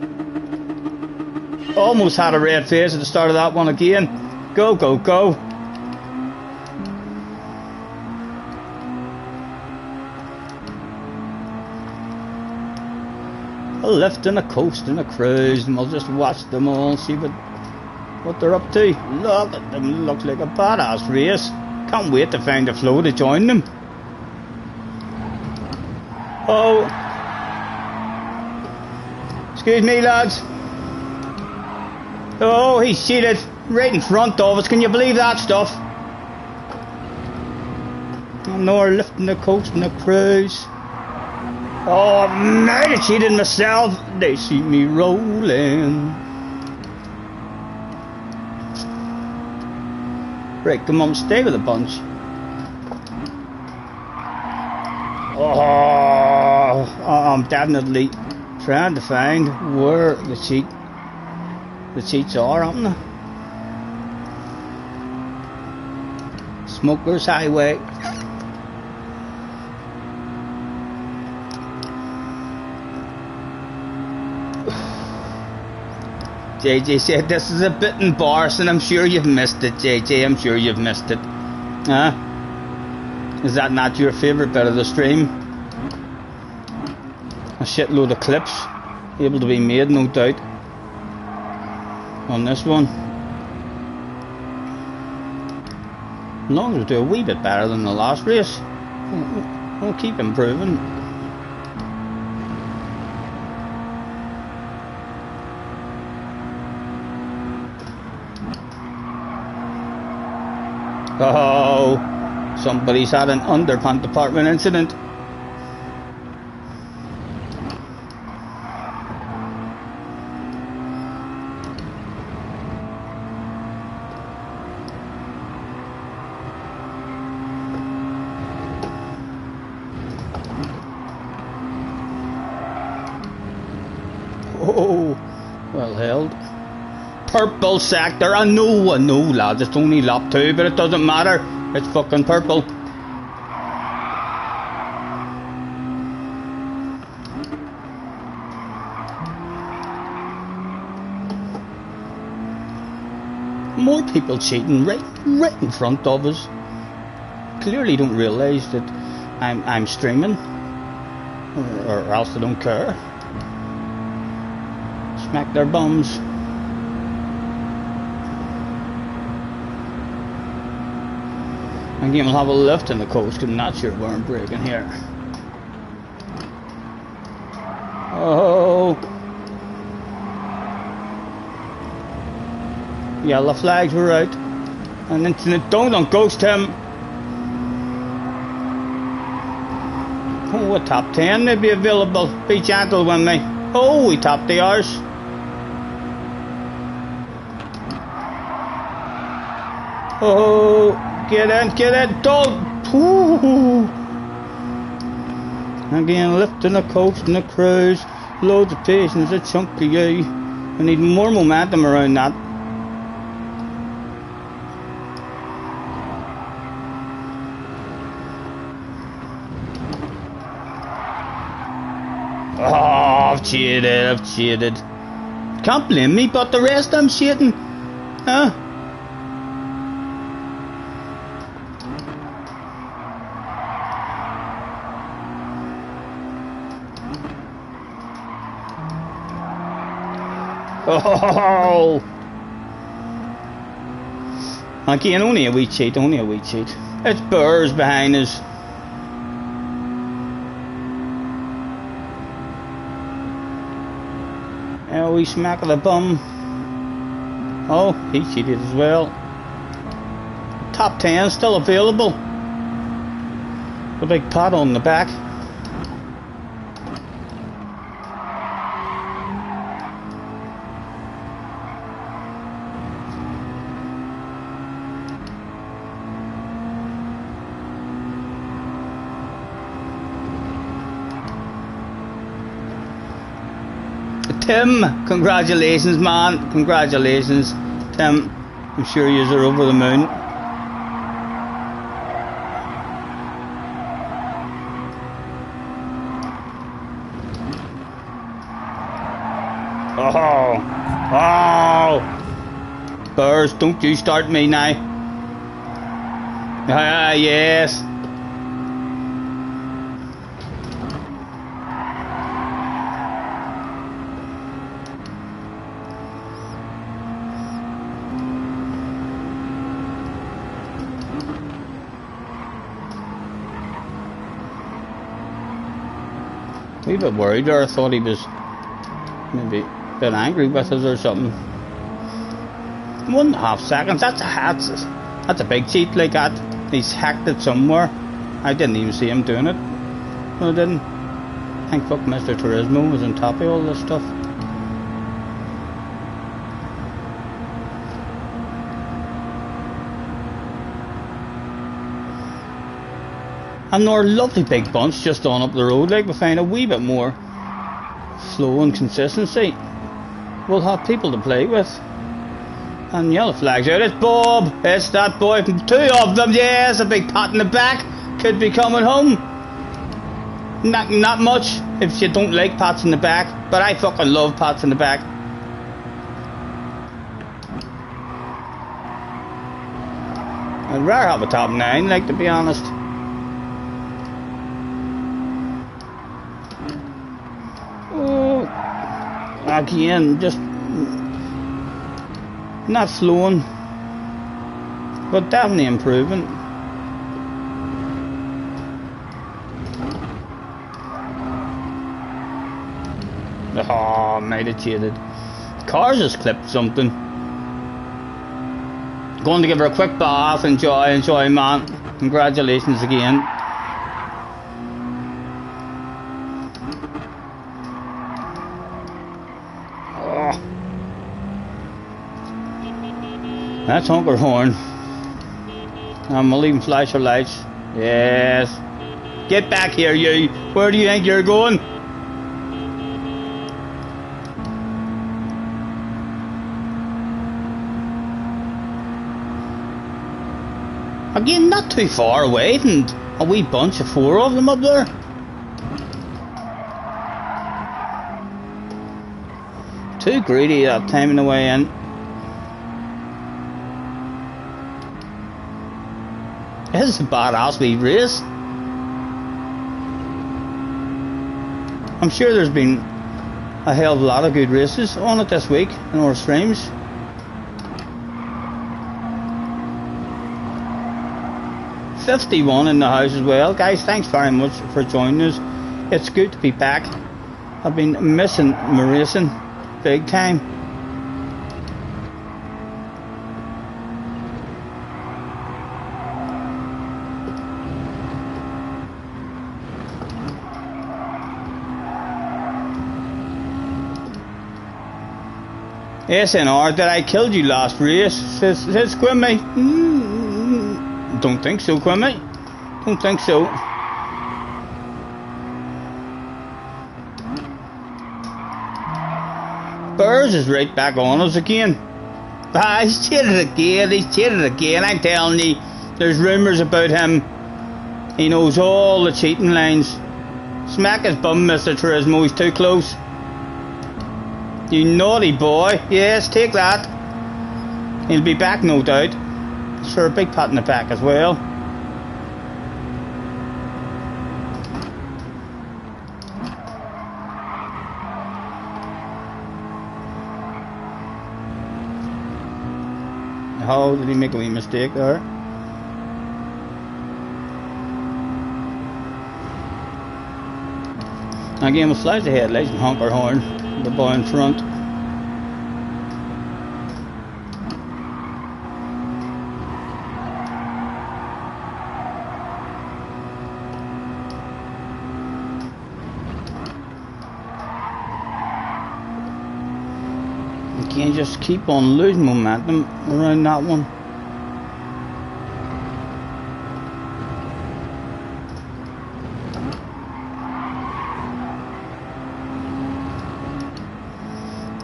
Almost had a red face at the start of that one again. Go, go, go. A lift and a coast and a cruise, and we'll just watch them all and see what they're up to. Look at them, looks like a badass race. Can't wait to find a flow to join them. Oh, excuse me, lads. Oh, he's cheated right in front of us. Can you believe that stuff? No, we're lifting the coast and the cruise. Oh, I might have cheated myself. They see me rolling. Right, come on, stay with the bunch. Oh, I'm definitely trying to find where the cheats are, aren't they? Smokers Highway. JJ said this is a bit embarrassing. I'm sure you've missed it, JJ. I'm sure you've missed it. Huh? Is that not your favourite bit of the stream? A shitload of clips able to be made, no doubt, on this one. As long as we do a wee bit better than the last race, we'll keep improving. Oh, somebody's had an underpant department incident. Oh, well held. Purple sector. I know, lads. It's only lap 2, but it doesn't matter. It's fucking purple. More people cheating right in front of us. Clearly don't realise that I'm streaming, or else they don't care. Smack their bums. Again, we'll have a lift in the coast, and not sure where I'm breaking here. Oh, yellow flags were out. An incident, don't ghost him. Oh, a top 10 may be available. Be gentle with me. Oh, we topped the arse. Oh. Get in, don't! Ooh. Again, lifting the coast and the cruise, loads of patience, a chunky guy. I need more momentum around that. Oh, I've cheated. Can't blame me, but the rest I'm shitting. Huh? Oh! Again, only a wee cheat, only a wee cheat. It's Burrs behind us. A wee smack of the bum. Oh, he cheated as well. Top 10 still available. The big pat on the back. Tim, congratulations, man. Congratulations, Tim. I'm sure you are over the moon. Oh, oh, Burrs, don't you start me now. Ah, yes. A wee bit worried there. I thought he was maybe a bit angry with us or something. 1.5 seconds. That's a big cheat like that. He's hacked it somewhere. I didn't even see him doing it. No, I didn't. Thank fuck Mr. Turismo was on top of all this stuff. And our lovely big bunch just on up the road, like we find a wee bit more flow and consistency. We'll have people to play with. And yellow flags out. It's Bob. It's that boy. 2 of them. Yes, a big pat in the back. Could be coming home. Not much if you don't like pats in the back, but I fucking love pats in the back. I'd rather have a top 9, like, to be honest. Again, just not flowing, but definitely improving. Oh, might have cheated. Cars has clipped something. Going to give her a quick bath. Enjoy, man. Congratulations again. That's Hunker Horn. We'll even flash her lights. Yes. Get back here, you. Where do you think you're going? Again, not too far away, and a wee bunch of 4 of them up there. Too greedy that time in the way in. This is a badass wee race. I'm sure there's been a hell of a lot of good races on it this week in our streams. '51 in the house as well. Guys, thanks very much for joining us. It's good to be back. I've been missing my racing big time. SNR, did I kill you last race? Says Quimmy. Don't think so, Quimmy. Don't think so. Burrs is right back on us again. Ah, he's cheated again, I'm telling you. There's rumours about him. He knows all the cheating lines. Smack his bum, Mr. Turismo, he's too close. You naughty boy. Yes, take that. He'll be back, no doubt. Sure, a big pat in the back as well. How did he make a wee mistake there? Again, we'll flash the headlights and honk our horn. The boy in front. Again, just keep on losing momentum around that one.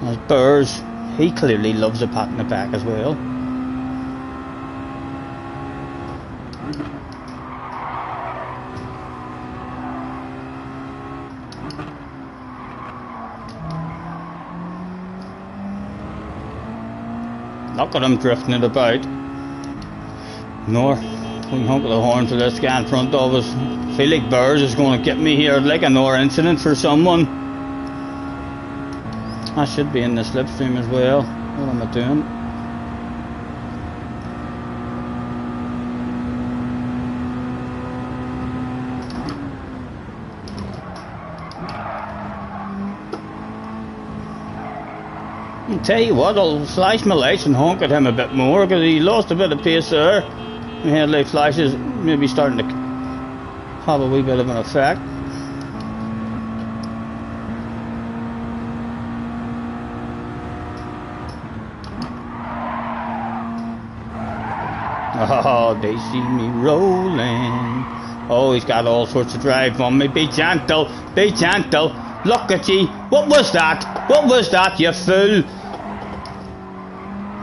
As Burrs, he clearly loves a pat in the back as well. Look at him drifting it about. Nor we honk of the horn for this guy in front of us. Feel like Burrs is going to get me here like a Nor incident for someone. I should be in the slipstream as well. What am I doing? I'll tell you what, I'll flash my lights and honk at him a bit more because he lost a bit of pace there. My headlight flashes maybe starting to have a wee bit of an effect. Oh, they see me rolling. Oh, he's got all sorts of drive on me. Be gentle, be gentle. Look at you. What was that? What was that, you fool?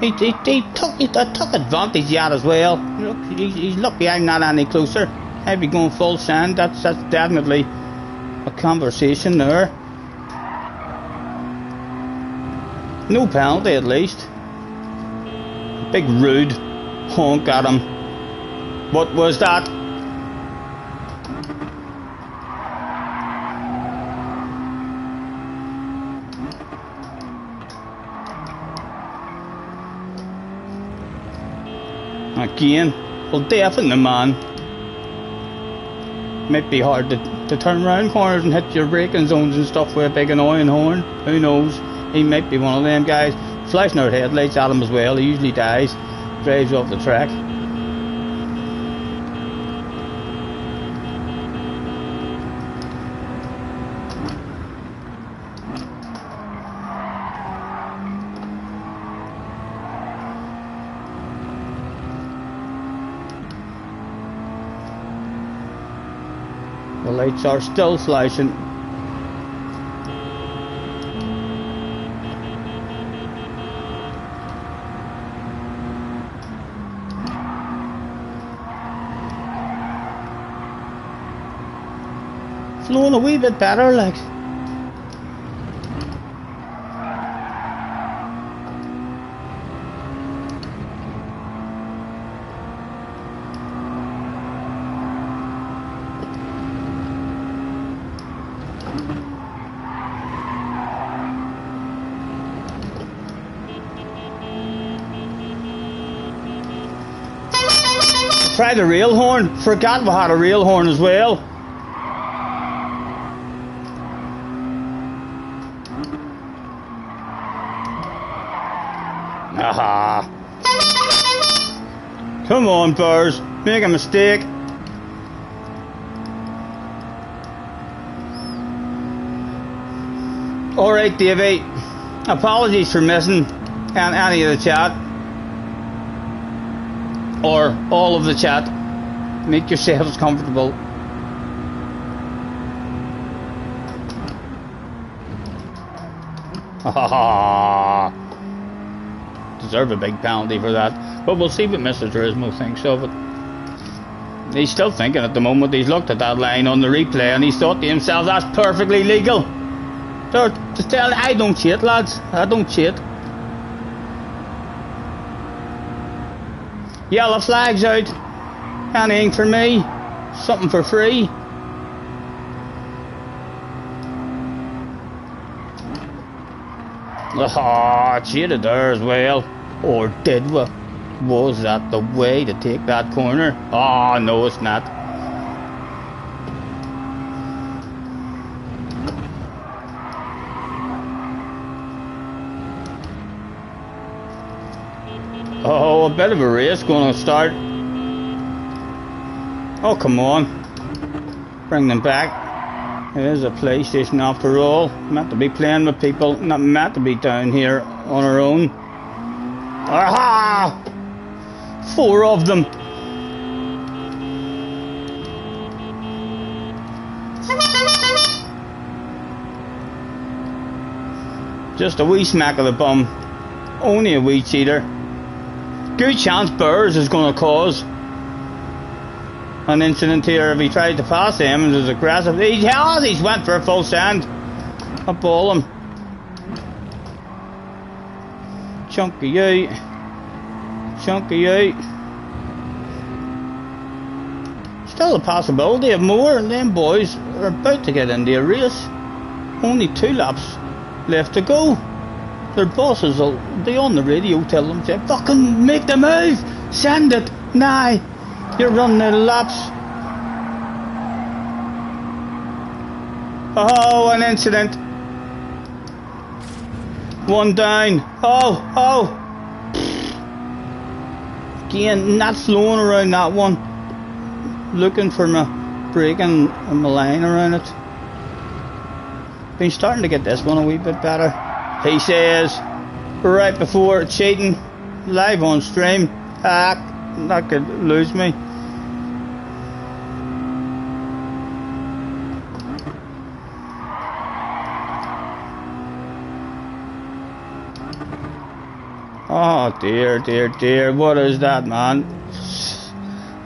He took advantage of that as well. Look, he's lucky I'm not any closer. I'd be going full send. That's definitely a conversation there. No penalty at least. Big rude honk at him. What was that? Again, well, definitely, man. Might be hard to turn around corners and hit your braking zones and stuff with a big annoying horn. Who knows? He might be one of them guys. Flashing our headlights at him as well. He usually dies. Drives off the track. The lights are still flashing. Flowing a wee bit better, like. Try the real horn. Forgot we had a real horn as well. Aha. Come on, Burrs. Make a mistake. Alright, Davey. Apologies for missing any of the chat. Or all of the chat. Make yourselves comfortable. Ha deserve a big penalty for that. But we'll see what Mr. Turismo thinks of it. He's still thinking at the moment. He's looked at that line on the replay and he's thought to himself, that's perfectly legal. They're just telling I don't cheat, lads. I don't cheat. Yellow flags out. Anything for me. Something for free. Ah, cheated there as well. Or did we? Was that the way to take that corner? Ah, no, it's not. Oh, a bit of a race going to start. Oh, come on. Bring them back. It is a PlayStation after all. Meant to be playing with people, not meant to be down here on our own. Aha! 4 of them. Just a wee smack of the bum. Only a wee cheater. Good chance Burrs is going to cause an incident here if he tried to pass him and is aggressive. He's went for a full send. I ball him. Chunky out. Chunky out. Still a possibility of more, and them boys are about to get into a race. Only 2 laps left to go. Their bosses will be on the radio, tell them to fucking make the move. Send it now. You're running out of laps. Oh, an incident. 1 down. Oh. Again, not slowing around that one. Looking for my braking and my line around it. Been starting to get this one a wee bit better. He says, right before cheating, live on stream. That could lose me. Oh dear, what is that, man?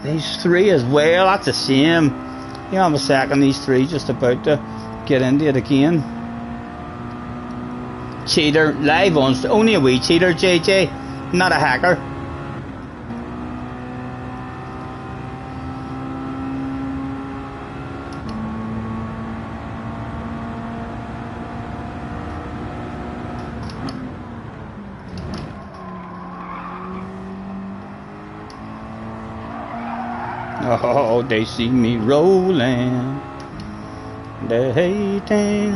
These 3 as well, that's the same. You have a second, these 3 just about to get into it again. Cheater, live on, only a wee cheater, JJ, not a hacker. Oh, they see me rolling. They're hating.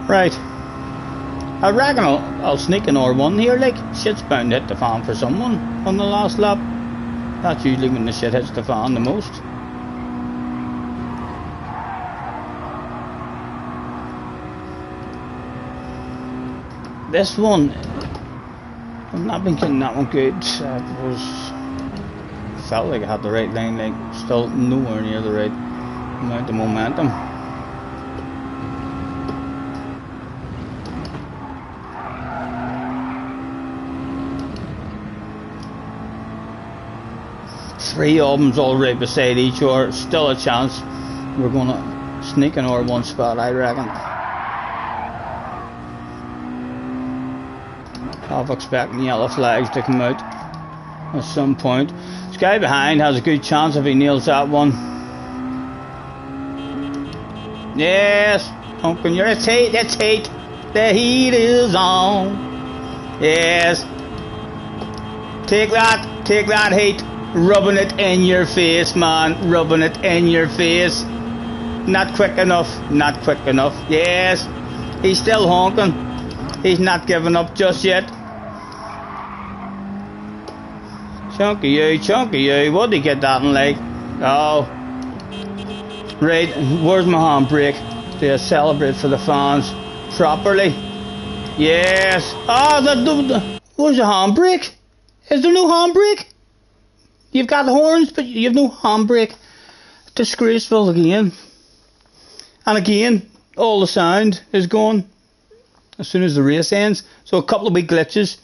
Right. I reckon I'll sneak an R1 here, like. Shit's bound to hit the fan for someone on the last lap. That's usually when the shit hits the fan the most. This one, I've not been getting that one good. Felt like I had the right line, like still nowhere near the right amount of momentum. Three of them's all right beside each other. Still a chance we're gonna sneak an R1 spot, I reckon. I'm expecting yellow flags to come out at some point. This guy behind has a good chance if he nails that one. Yes, pumpkin, it's heat, it's heat. The heat is on. Yes. Take that heat. Rubbing it in your face, man. Rubbing it in your face. Not quick enough. Not quick enough. Yes. He's still honking. He's not giving up just yet. Chunky you, what did he get that in like? Oh. Right, where's my handbrake? To celebrate for the fans properly. Yes. Ah, where's the handbrake? Is there no handbrake? You've got horns, but you've no handbrake. Disgraceful again. And again, all the sound is gone as soon as the race ends. So a couple of wee glitches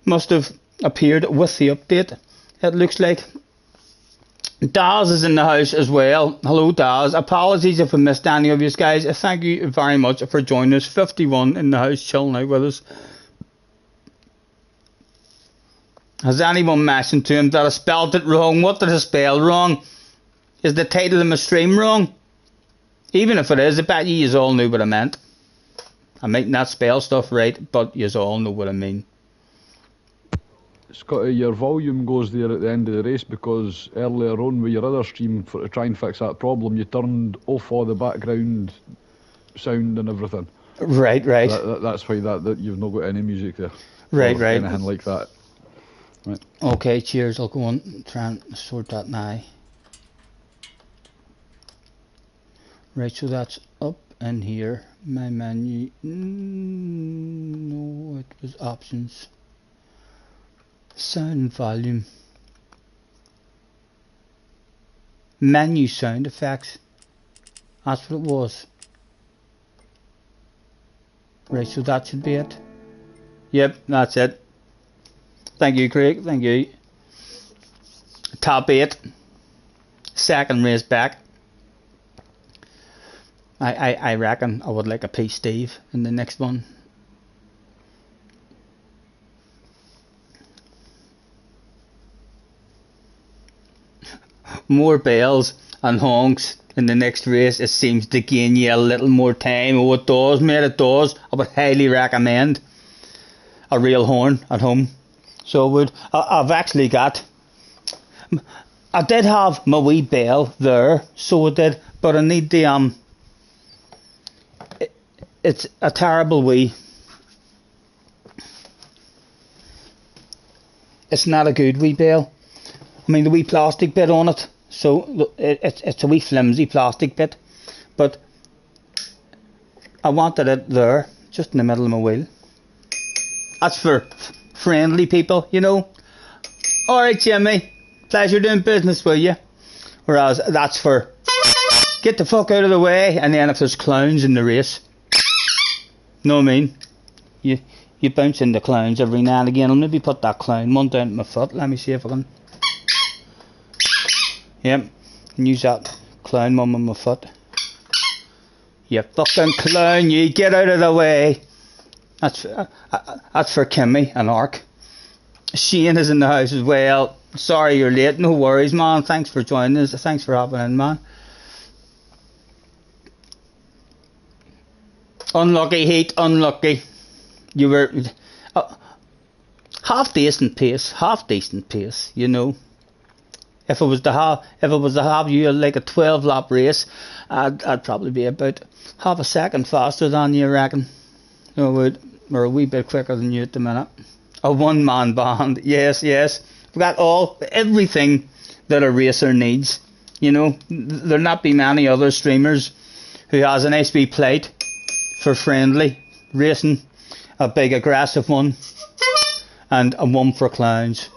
must have appeared with the update. It looks like Daz is in the house as well. Hello, Daz. Apologies if I missed any of you guys. Thank you very much for joining us. 51 in the house, chilling out with us. Has anyone mentioned to him that I spelled it wrong? What did I spell wrong? Is the title of my stream wrong? Even if it is, I bet you all knew what I meant. I might not spell stuff right, but you all know what I mean. Scotty, your volume goes there at the end of the race because earlier on with your other stream, to try and fix that problem, you turned off all the background sound and everything. Right. That's why that you've not got any music there. Right. Anything like that. Right. Okay, cheers. I'll go on and try and sort that now. Right, so that's up in here. My menu. No, it was options. Sound and volume. Menu sound effects. That's what it was. Right, so that should be it. Yep, that's it. Thank you, Craig. Thank you. Top 8. Second race back. I reckon I would like a P. Steve in the next one. More bells and honks in the next race. It seems to gain you a little more time. Oh, it does, mate, it does. I would highly recommend a real horn at home. So I would. I've actually got. I did have my wee bell there, so I did, but I need the It's a terrible wee. It's not a good wee bell. I mean, the wee plastic bit on it. So it's a wee flimsy plastic bit, but I wanted it there, just in the middle of my wheel. That's for friendly people, you know. Alright, Jimmy, pleasure doing business with you. Whereas that's for get the fuck out of the way, and then if there's clowns in the race, know what I mean? You bounce into clowns every now and again. I'll maybe put that clown one down at my foot. Let me see if I can. Yep, and use that clown one on my foot. You fucking clown, you get out of the way. That's for Kimmy and Ark. Shane is in the house as well. Sorry you're late, no worries, man. Thanks for joining us. Thanks for hopping in, man. Unlucky, Heat, unlucky. You were half decent pace, you know. If it was to have you like a 12-lap race, I'd probably be about half a second faster than you, I reckon. I would, or a wee bit quicker than you at the minute. A one-man band, yes. We've got everything that a racer needs. You know, there'll not be many other streamers who has an SB plate for friendly racing, a big aggressive one, and a one for clowns.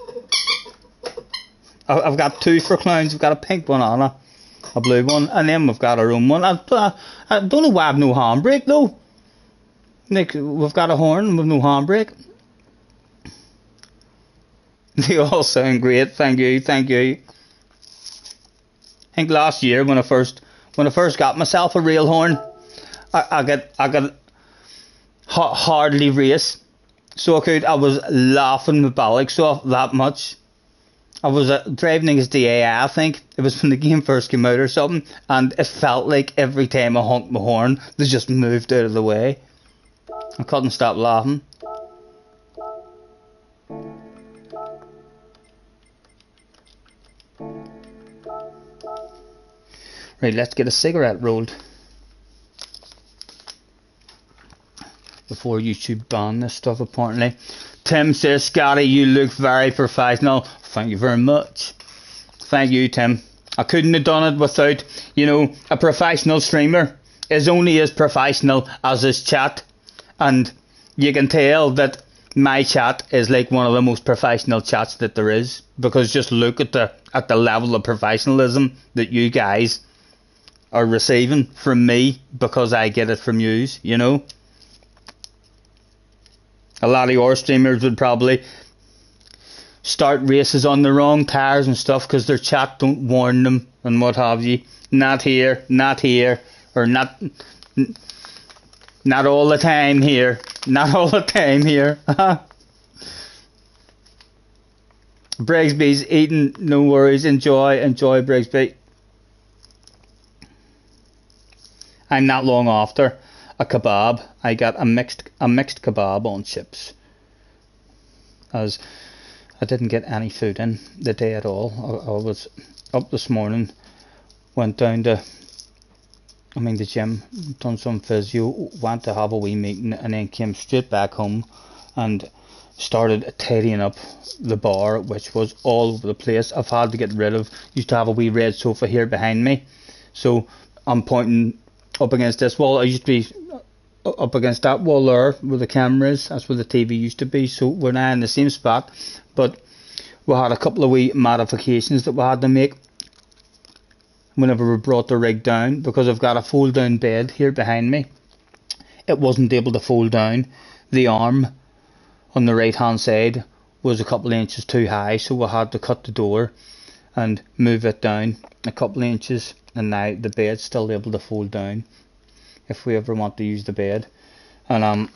I've got 2 for clowns. We've got a pink one and a blue one, and then we've got our own one. I don't know why I've no handbrake though. Like, we've got a horn with no handbrake. They all sound great. Thank you. I think last year when I first got myself a real horn, I got hardly race, so I was laughing my bollocks off that much. I was driving against the AI, I think. It was when the game first came out or something, and it felt like every time I honked my horn, they just moved out of the way. I couldn't stop laughing. Right, let's get a cigarette rolled before YouTube ban this stuff, apparently. Tim says, Scotty, you look very professional. Thank you very much. Thank you, Tim. I couldn't have done it without, you know, a professional streamer is only as professional as his chat. And you can tell that my chat is like one of the most professional chats that there is. Because just look at the level of professionalism that you guys are receiving from me because I get it from yous, you know. A lot of your streamers would probably start races on the wrong tyres and stuff because their chat don't warn them and what have you. Not here, or not all the time here, not all the time here. Brigsby's eating, no worries, enjoy Brigsby. I'm not long after a kebab. I got a mixed kebab on chips, as I didn't get any food in the day at all. I was up this morning, went down to the gym, done some physio, went to have a wee meeting, and then came straight back home and started tidying up the bar, which was all over the place. I've had to get rid of, used to have a wee red sofa here behind me, so I'm pointing up against this wall. I used to be up against that wall there where the camera is. That's where the TV used to be, so we're now in the same spot, but we had a couple of wee modifications that we had to make whenever we brought the rig down, because I've got a fold down bed here behind me. It wasn't able to fold down. The arm on the right hand side was a couple of inches too high, so we had to cut the door and move it down a couple of inches, and now the bed's still able to fold down if we ever want to use the bed. And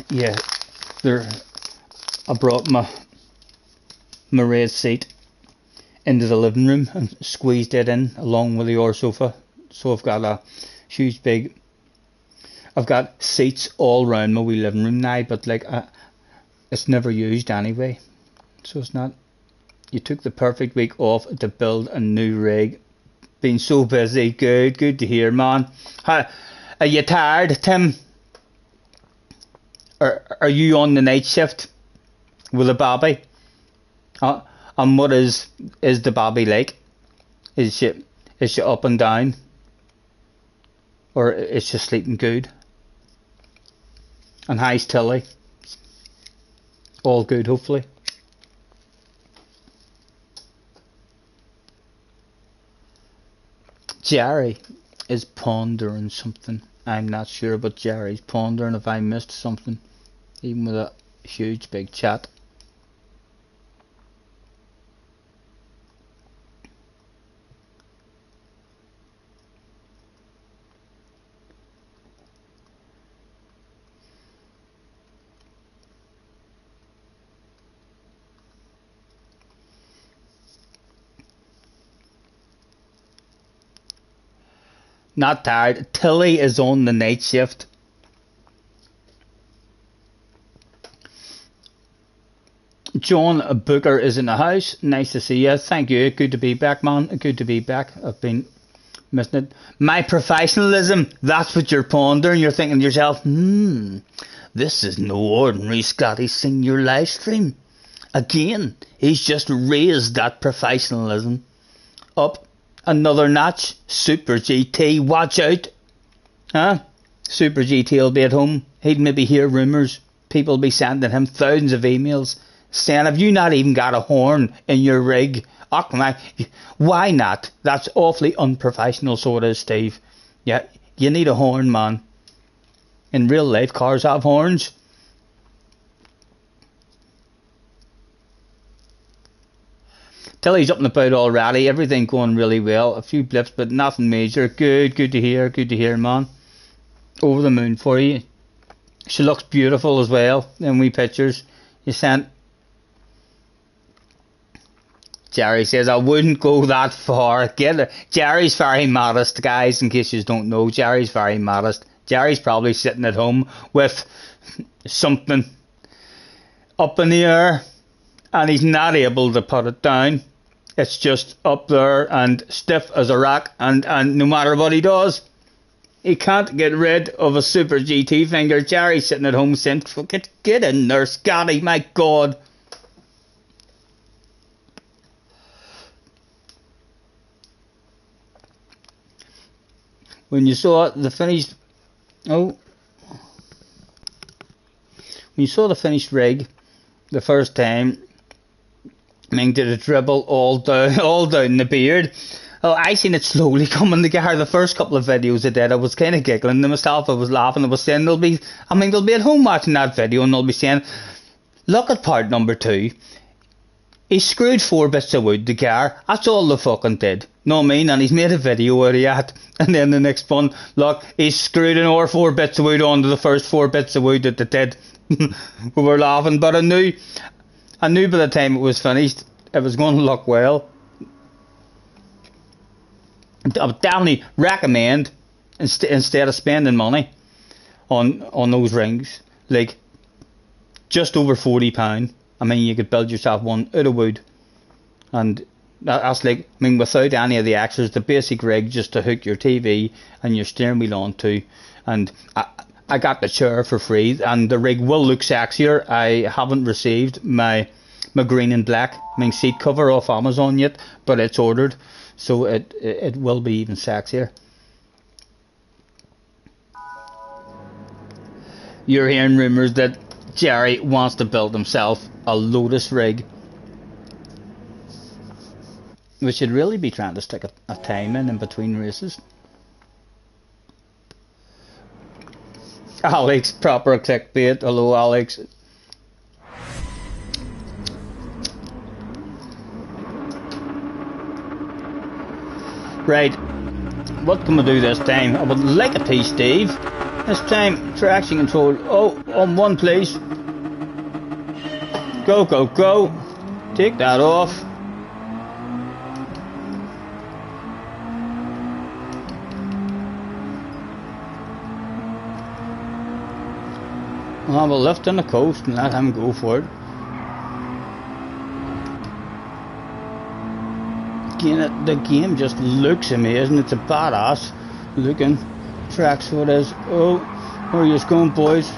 yeah, I brought my red seat into the living room and squeezed it in along with the other sofa, so I've got a huge big, I've got seats all around my wee living room now, but like it's never used anyway, so it's not. You took the perfect week off to build a new rig. Been so busy. Good to hear, man. Are you tired, Tim? Are you on the night shift with a Bobby? And what is the Bobby like? Is she up and down, or is she sleeping good? And how's Tilly? All good, hopefully. Jerry is pondering something. I'm not sure, but Jerry's pondering if I missed something, even with a huge big chat. Not tired. Tilly is on the night shift. John Booker is in the house. Nice to see you. Thank you. Good to be back, man. Good to be back. I've been missing it. My professionalism. That's what you're pondering. You're thinking to yourself, this is no ordinary Scotty Senior live stream. Again, he's just raised that professionalism up another notch. Super GT, watch out. Super GT will be at home. He'd maybe hear rumours. People will be sending him thousands of emails saying, have you not even got a horn in your rig? Why not? That's awfully unprofessional, so it is, Steve. Yeah, you need a horn, man. In real life, cars have horns. Tilly's up and about already. Everything going really well. A few blips, but nothing major. Good to hear, man. Over the moon for you. She looks beautiful as well in wee pictures you sent. Jerry says, I wouldn't go that far. Get her. Jerry's very modest, guys, in case you don't know. Jerry's very modest. Jerry's probably sitting at home with something up in the air, and he's not able to put it down. It's just up there and stiff as a rock, and no matter what he does, he can't get rid of a Super GT finger. Jerry's sitting at home saying, get in there, Scotty, my God. When you saw the finished, when you saw the finished rig the first time, did it dribble all down the beard? Oh, I seen it slowly coming together. The first couple of videos I did, I was kind of giggling to myself. I was laughing. I was saying they'll be at home watching that video, and they'll be saying, Look at part number 2. He screwed 4 bits of wood together. That's all they fucking did. Know what I mean? And he's made a video out of that. And then the next one, look, he's screwed another 4 bits of wood onto the first 4 bits of wood that they did. We were laughing, but I knew by the time it was finished, it was going to look well. I would definitely recommend, instead of spending money on those rings, like just over £40. I mean, you could build yourself one out of wood, and that's like, I mean, without any of the extras, the basic rig just to hook your TV and your steering wheel onto, and I got the chair for free, and the rig will look sexier. I haven't received my green and black, seat cover off Amazon yet, but it's ordered, so it will be even sexier. You're hearing rumours that Jerry wants to build himself a Lotus rig. We should really be trying to stick a time in between races. Alex, proper clickbait. Hello, Alex. Right, what can we do this time? I would like a piece, Steve. This time, traction control. Oh, on one, please. Go, go, go. Take that off. We'll have a lift on the coast and let him go for it. Again, the game just looks amazing. It's a badass looking track, so it is. Oh, where are you going, boys?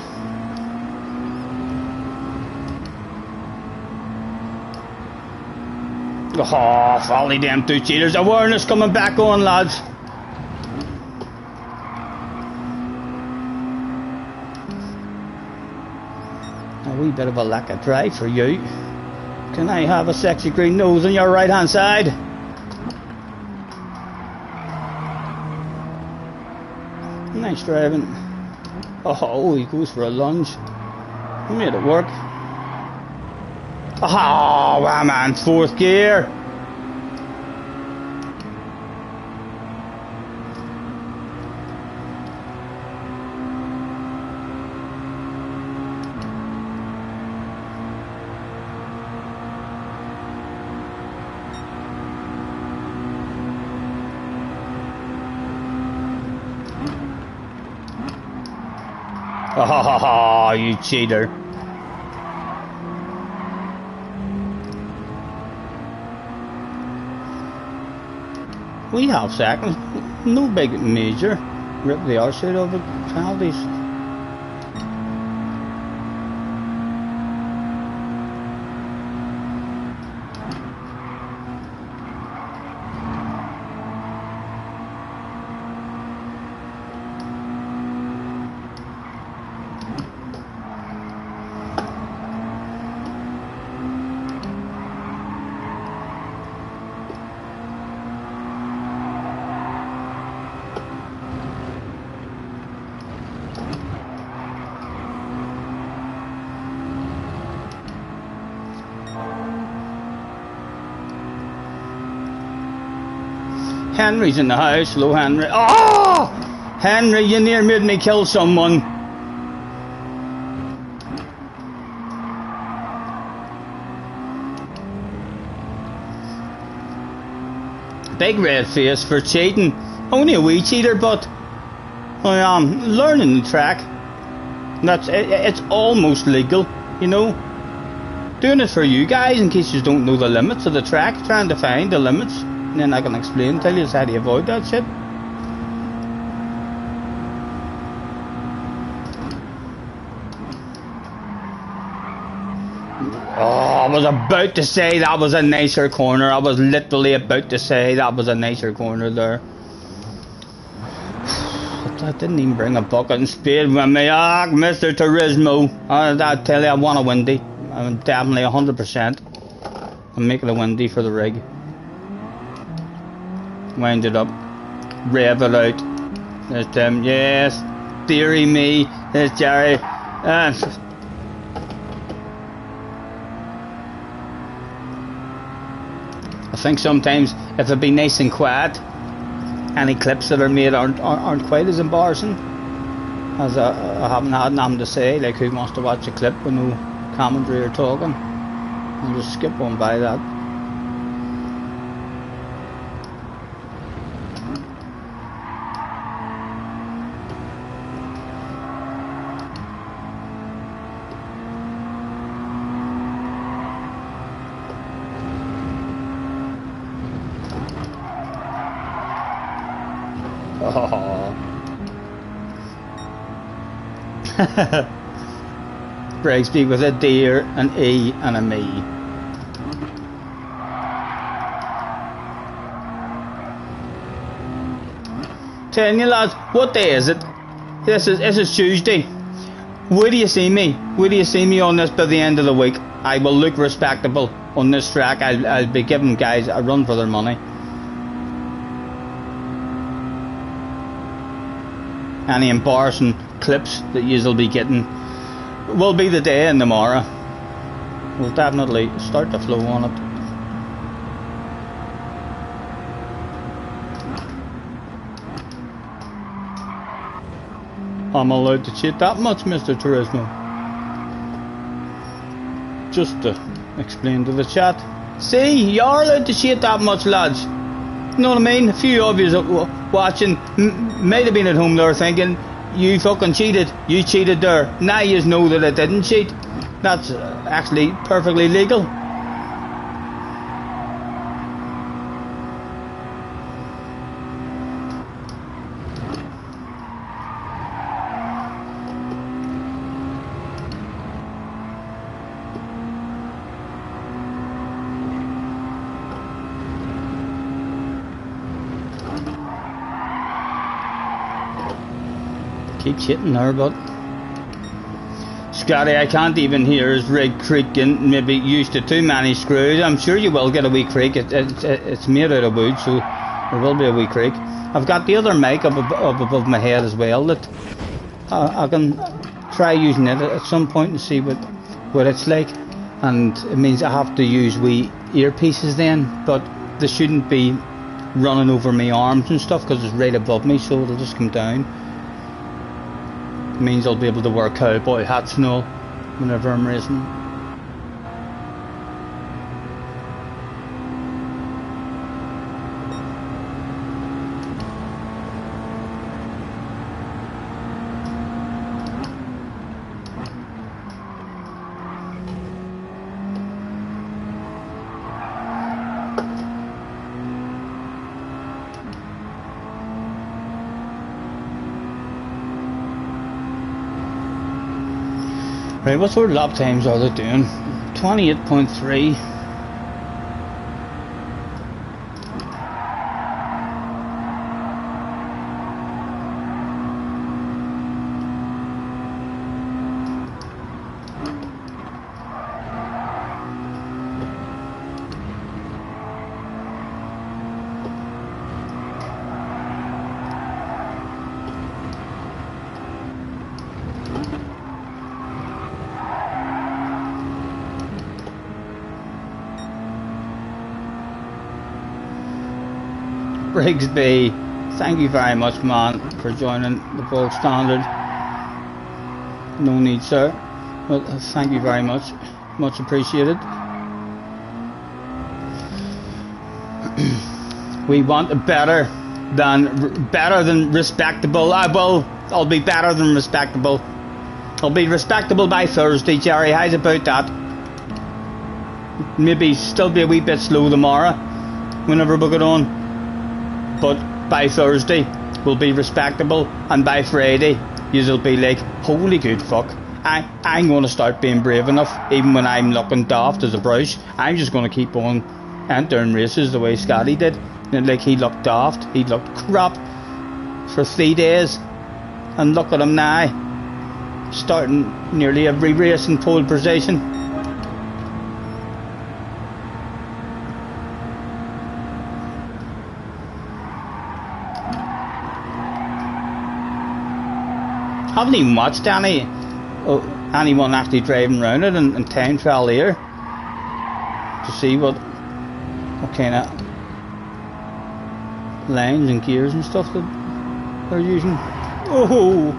Oh, folly, damn 2 cheaters. Awareness coming back on, lads. A wee bit of a lack of drive for you. Can I have a sexy green nose on your right hand side? Nice driving. Oh, he goes for a lunge. He made it work. Oh, wow, man, 4th gear. Oh, you cheater. We have seconds. No big major. Rip the arse out of it. Penalties. Henry's in the house. Hello, Henry. Oh! Henry, you near made me kill someone. Big red face for cheating. Only a wee cheater, but I am learning the track. It's almost legal, you know. Doing it for you guys in case you don't know the limits of the track, trying to find the limits. And then I can explain, tell you how to avoid that shit. Oh, I was about to say that was a nicer corner. I was literally about to say that was a nicer corner there. I didn't even bring a bucket and spade with me. Ah, Mr. Turismo. I tell you, I want a windy. I'm definitely 100%. I'm making a windy for the rig. Wind it up, rev it out. There's Tim, yes, dearie me, there's Jerry. think sometimes if it'd be nice and quiet, any clips that are made aren't quite as embarrassing, as I haven't had nothing to say, like who wants to watch a clip with no commentary or talking. I'll just skip on by that. Brigsby with a deer, an E and a me. Telling you lads, what day is it? This is Tuesday. Where do you see me? Where do you see me on this by the end of the week? I will look respectable on this track. I'll be giving guys a run for their money. Any embarrassing clips that you'll be getting will be the day and tomorrow. We'll definitely start to flow on it. I'm allowed to cheat that much, Mr. Turismo? Just to explain to the chat. See, you're allowed to cheat that much, lads. You know what I mean? A few of you watching might have been at home there thinking, you fucking cheated. You cheated there. Now you know that I didn't cheat. That's actually perfectly legal. Keep hitting there, but Scotty, I can't even hear his rig creaking. Maybe used to too many screws. I'm sure you will get a wee creak. It's made out of wood, so there will be a wee creak. I've got the other mic up above my head as well that I can try using it at some point and see what it's like. And it means I have to use wee earpieces then, but they shouldn't be running over my arms and stuff because it's right above me, so it'll just come down. It means I'll be able to wear cowboy hats and all whenever I'm racing. Right, what sort of lap times are they doing? 28.3. Brigsby, thank you very much, man, for joining the Gold Standard. No need, sir. Well, thank you very much. Much appreciated. We want better than respectable. I'll be better than respectable. I'll be respectable by Thursday, Jerry. How's about that? Maybe still be a wee bit slow tomorrow, whenever we get on. But by Thursday, we'll be respectable, and by Friday, you'll be like, holy good fuck. I'm going to start being brave enough, even when I'm looking daft as a brush. I'm just going to keep on entering races the way Scotty did. And like, he looked daft, he looked crap for 3 days. And look at him now, starting nearly every race in pole position. Haven't even watched anyone actually driving around it in time trial here to see what what kind of lines and gears and stuff that they're using. Oh!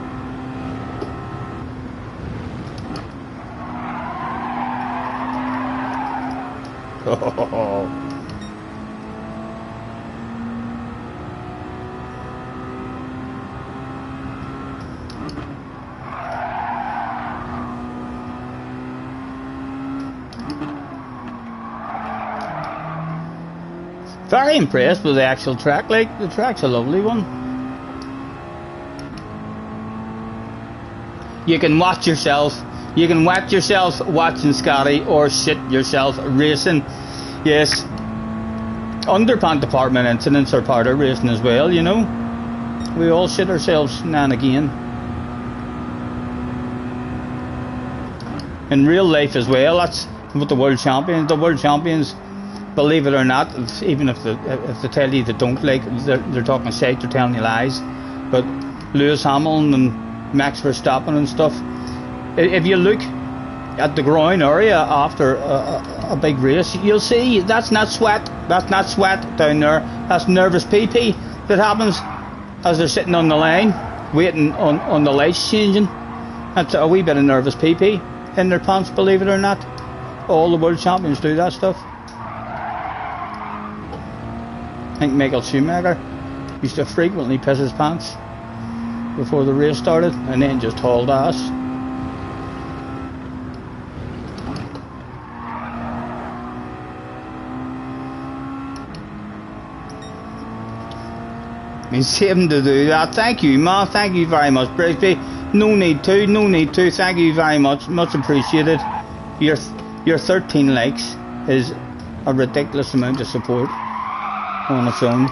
Oh! Very impressed with the actual track. Like, the track's a lovely one. You can watch yourself. You can watch yourself watching Scotty, or shit yourself racing. Yes. Underpant department incidents are part of racing as well, you know. We all shit ourselves now and again. In real life as well. That's what the world champions. The world champions, believe it or not, even if they tell you they don't, like, they're talking shit, they're telling you lies. But Lewis Hamilton and Max Verstappen and stuff, if you look at the groin area after a big race, you'll see that's not sweat. That's not sweat down there. That's nervous pee-pee that happens as they're sitting on the line waiting on the lights changing. That's a wee bit of nervous pee-pee in their pants, believe it or not. All the world champions do that stuff. I think Michael Schumacher used to frequently piss his pants before the race started and then just hauled ass. It's him to do that. Thank you, Ma. Thank you very much, Brisby. No need to. No need to. Thank you very much. Much appreciated. Your 13 likes is a ridiculous amount of support on its own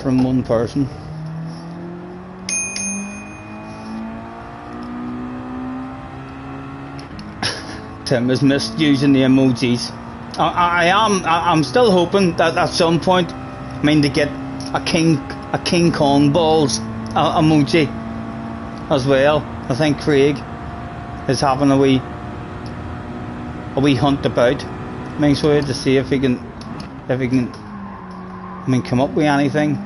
from one person. Tim is misusing the emojis. I'm still hoping that at some point, I mean, to get a King Kong balls emoji as well. I think Craig is having a wee hunt about. I mean, so to see if he can come up with anything.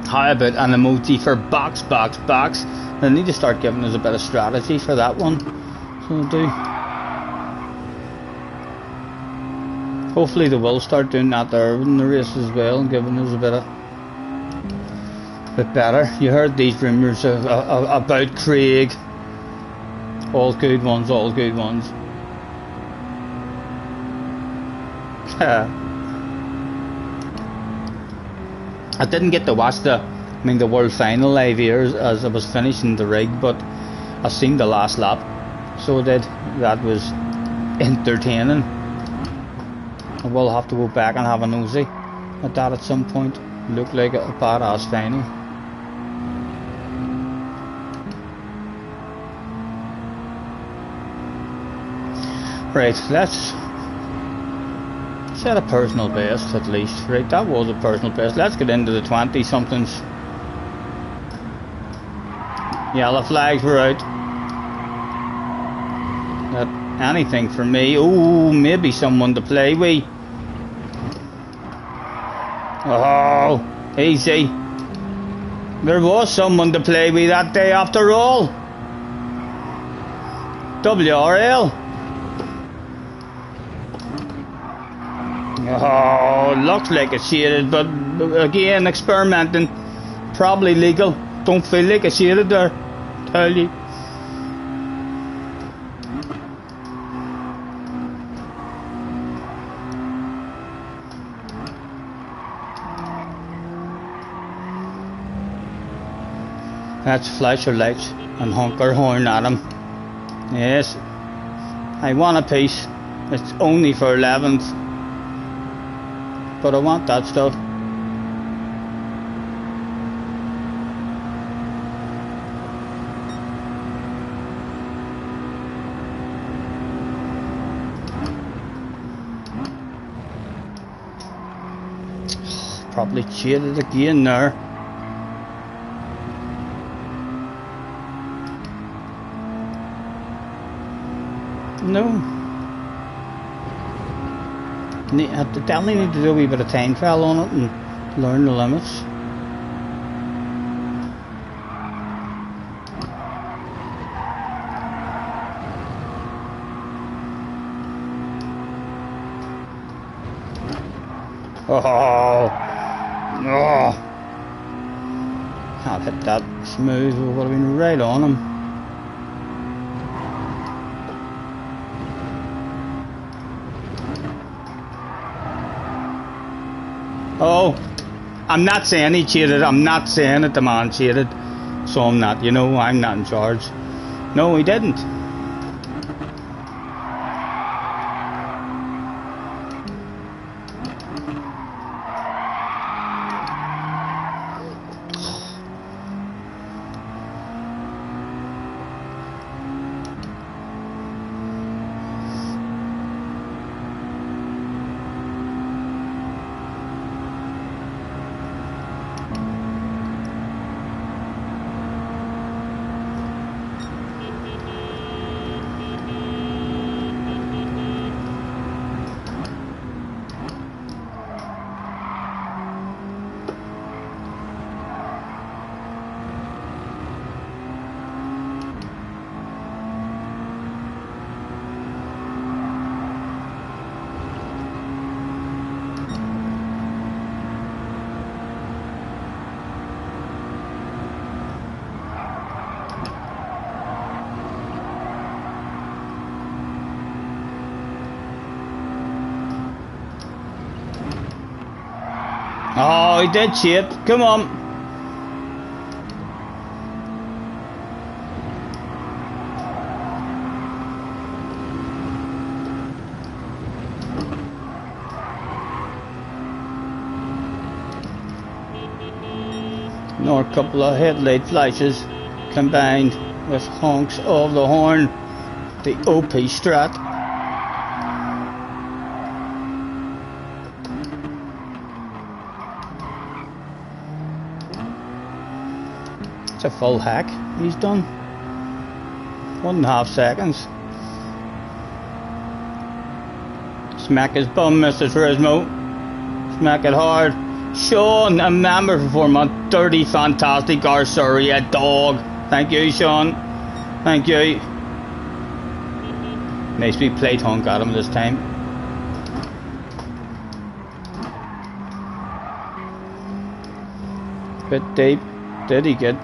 How about an emoji for box? They need to start giving us a bit of strategy for that one. So they do. Hopefully they will start doing that there in the race as well, and giving us a bit better. You heard these rumours about Craig. All good ones, all good ones. I didn't get to watch the world final live here as I was finishing the rig, but I seen the last lap, so I did. That was entertaining. I will have to go back and have a nosy at that at some point. Looked like a badass final. Right, let's set a personal best at least. Right, that was a personal best. Let's get into the 20 somethings. Yellow flags were out. Not anything for me. Oh, maybe someone to play with. Oh, easy. There was someone to play with that day after all. WRL. Oh, looks like it's shaded, but again, experimenting. Probably legal. Don't feel like it's shaded there. Tell you. Let's flash our lights and honk our horn at him. Yes. I want a piece. It's only for 11th. But I want that stuff. Probably cheated again there. No. I definitely need to do a wee bit of time trial on it and learn the limits. Oh. Oh, can't hit that smooth. We would have been right on him. Oh, I'm not saying he cheated. I'm not saying that the man cheated. So I'm not, you know, I'm not in charge. No, he didn't. Oh, he did cheat. Come on. Another couple of headlight flashes combined with honks of the horn. The OP strat. A full hack he's done. 1.5 seconds. Smack his bum, Mr. Turismo. Smack it hard. Sean, a member for 4 months. Dirty, fantastic, our sorry, a dog. Thank you, Sean. Thank you. Nicely played honk at him this time. Bit deep. Did he get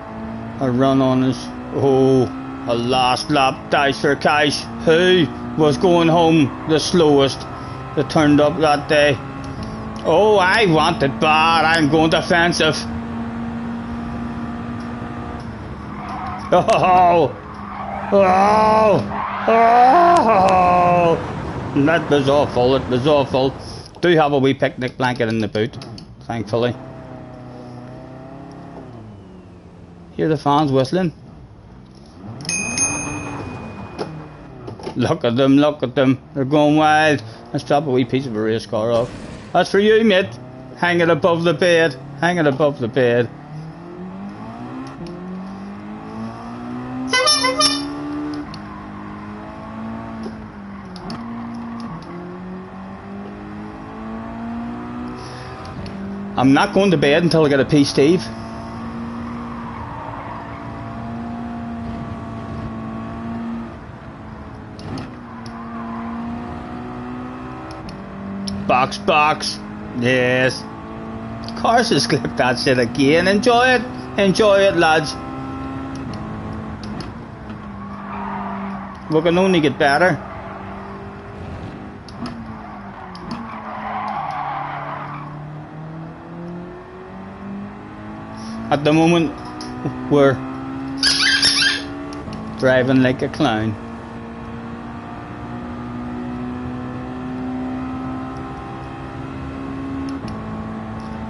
a run on us? Oh, a last lap dash for Cash, who was going home the slowest that turned up that day. Oh, I want it bad. I'm going defensive. Oh, oh, oh. That was awful. It was awful. Do have a wee picnic blanket in the boot, thankfully. Hear the fans whistling. Look at them, look at them. They're going wild. Let's drop a wee piece of a race car off. That's for you, mate. Hang it above the bed. Hang it above the bed. I'm not going to bed until I get a piece, Steve. Box, box. Yes. Of course it's clipped that shit again. Enjoy it. Enjoy it, lads. We can only get better. At the moment, we're Driving like a clown.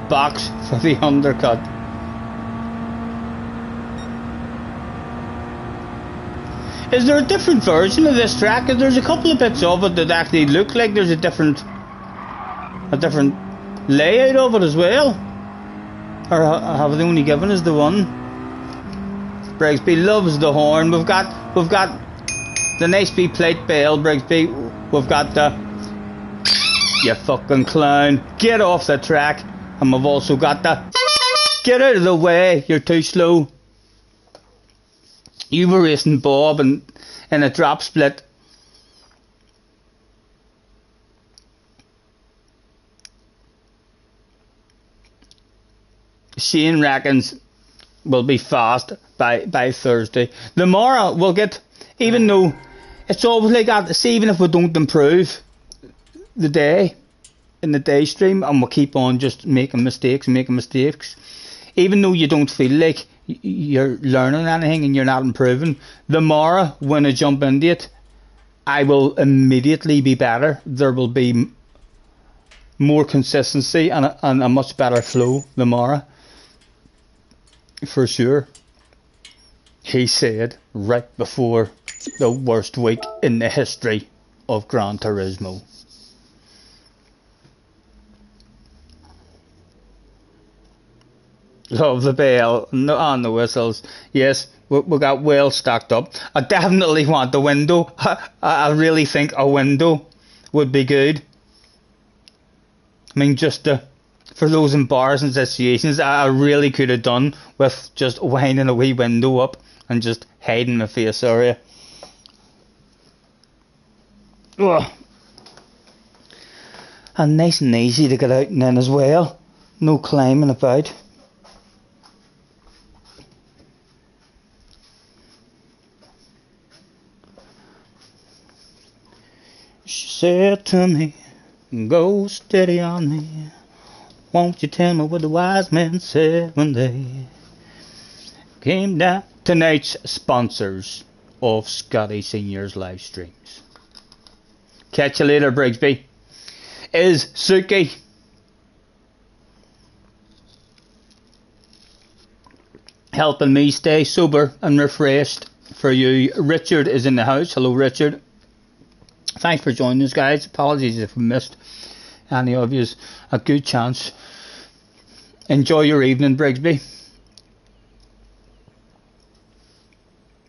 Box for the undercut. Is there a different version of this track? There's a couple of bits of it that actually look like there's a different layout of it as well. Or have they only given us the one? Brigsby loves the horn. We've got the nice wee plate bell, Brigsby. We've got the you fucking clown, get off the track. And we've also got the get out of the way, you're too slow. You were racing Bob in a drop split. Shane reckons we'll be fast by Thursday. The Mara will get, even though it's always like that, see, even if we don't improve the day, in the day stream, and we'll keep on just making mistakes, even though you don't feel like you're learning anything and you're not improving, the Mara, when I jump into it, I will immediately be better. There will be more consistency and a much better flow, the Mara, for sure. He said right before the worst week in the history of Gran Turismo. Love the bell and the whistles. Yes, we got well stacked up. I definitely want the window. I really think a window would be good. I mean, just for those embarrassing situations, I really could have done with just winding a wee window up and just hiding my face area. Ugh. And nice and easy to get out and in as well. No climbing about. She said to me, go steady on me. Won't you tell me what the wise men said when they came down? Tonight's sponsors of Scotty Senior's live streams. Catch you later, Brigsby. Is Suki. Helping me stay sober and refreshed for you. Richard is in the house. Hello, Richard. Thanks for joining us, guys. Apologies if we missed any of you. A good chance. Enjoy your evening, Brigsby.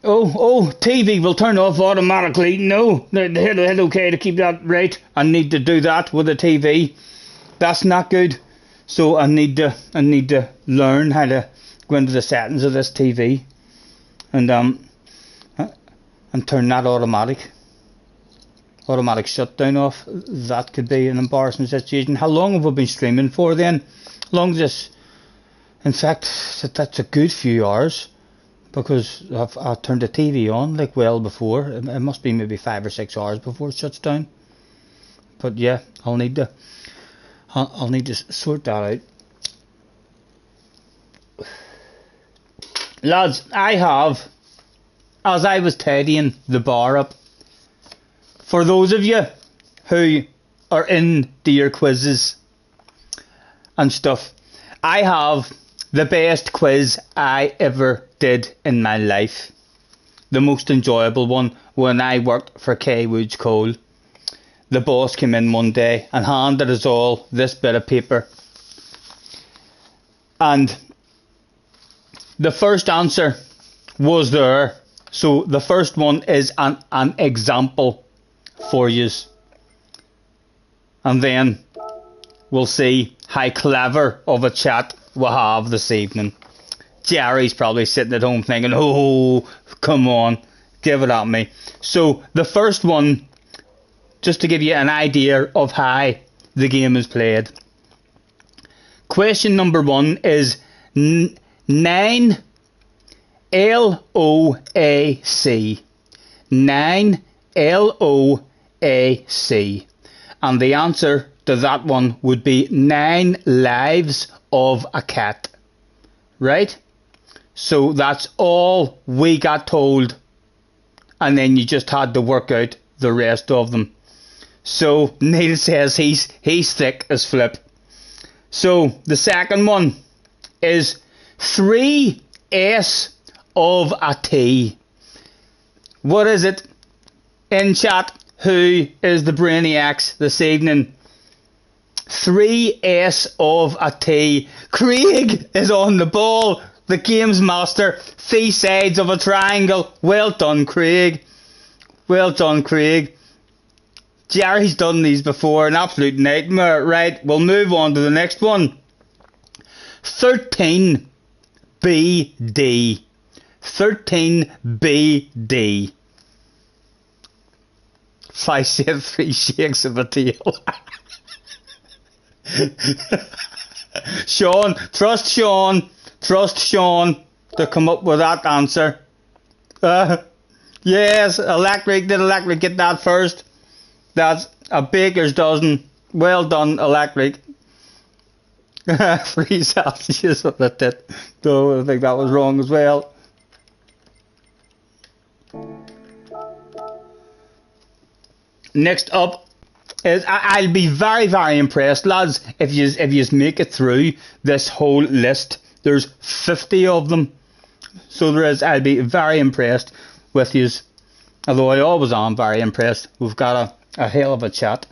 Oh, TV will turn off automatically. No, hit okay to keep that right. I need to do that with the TV. That's not good. So I need to learn how to go into the settings of this TV and turn that automatic shutdown off. That could be an embarrassing situation. How long have we been streaming for then? Long as this, in fact, that's a good few hours, because I've turned the TV on like well before. It must be maybe 5 or 6 hours before it shuts down. But yeah, I'll need to sort that out. Lads, I have, as I was tidying the bar up, for those of you who are into your quizzes and stuff, I have the best quiz I ever did in my life. The most enjoyable one when I worked for K Woods Coal. The boss came in one day and handed us all this bit of paper. And the first answer was there. So the first one is an example for yous. And then we'll see how clever of a chat we'll have this evening. Jerry's probably sitting at home thinking, oh, come on, give it at me. So the first one, just to give you an idea of how the game is played. Question number 1 is 9 LOAC. 9 LOAC. And the answer to that one would be 9 lives of a cat. Right? So that's all we got told and then you just had to work out the rest of them. So Neil says he's thick as flip. So the second one is 3s of a t. What is it? In chat, who is the brainiacs this evening? 3s of a t. Craig is on the ball. The games master. 3 sides of a triangle. Well done, Craig. Well done, Craig. Jerry's done these before. An absolute nightmare. Right, we'll move on to the next one. 13 BD. 13 BD. If I said 3 shakes of a tail. Sean, trust Sean to come up with that answer. Yes, Electric, did Electric get that first? That's a baker's dozen. Well done, Electric. 3 Celsius on the tit. So I think that was wrong as well. Next up is, I'll be very, very impressed, lads, if you make it through this whole list. There's 50 of them. So there is. I'll be very impressed with yous. Although I always am very impressed. We've got a hell of a chat.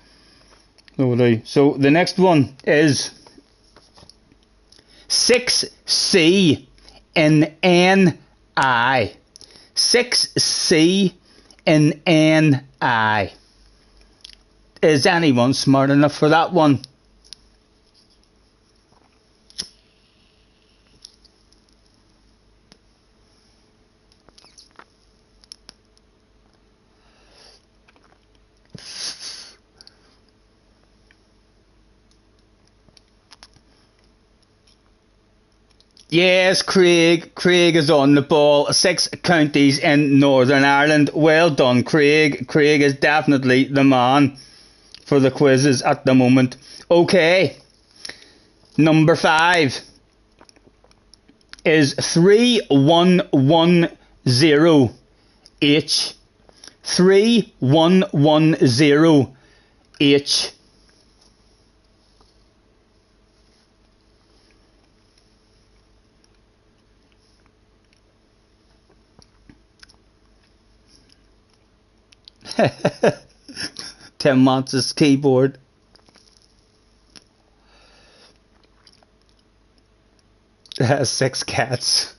So the next one is 6C in NI. 6C in NI. Is anyone smart enough for that one? Yes, Craig. Craig is on the ball. 6 counties in Northern Ireland. Well done, Craig. Craig is definitely the man for the quizzes at the moment. Okay. Number 5 is 3110H. 3110H. Tim wants his keyboard. It has 6 cats.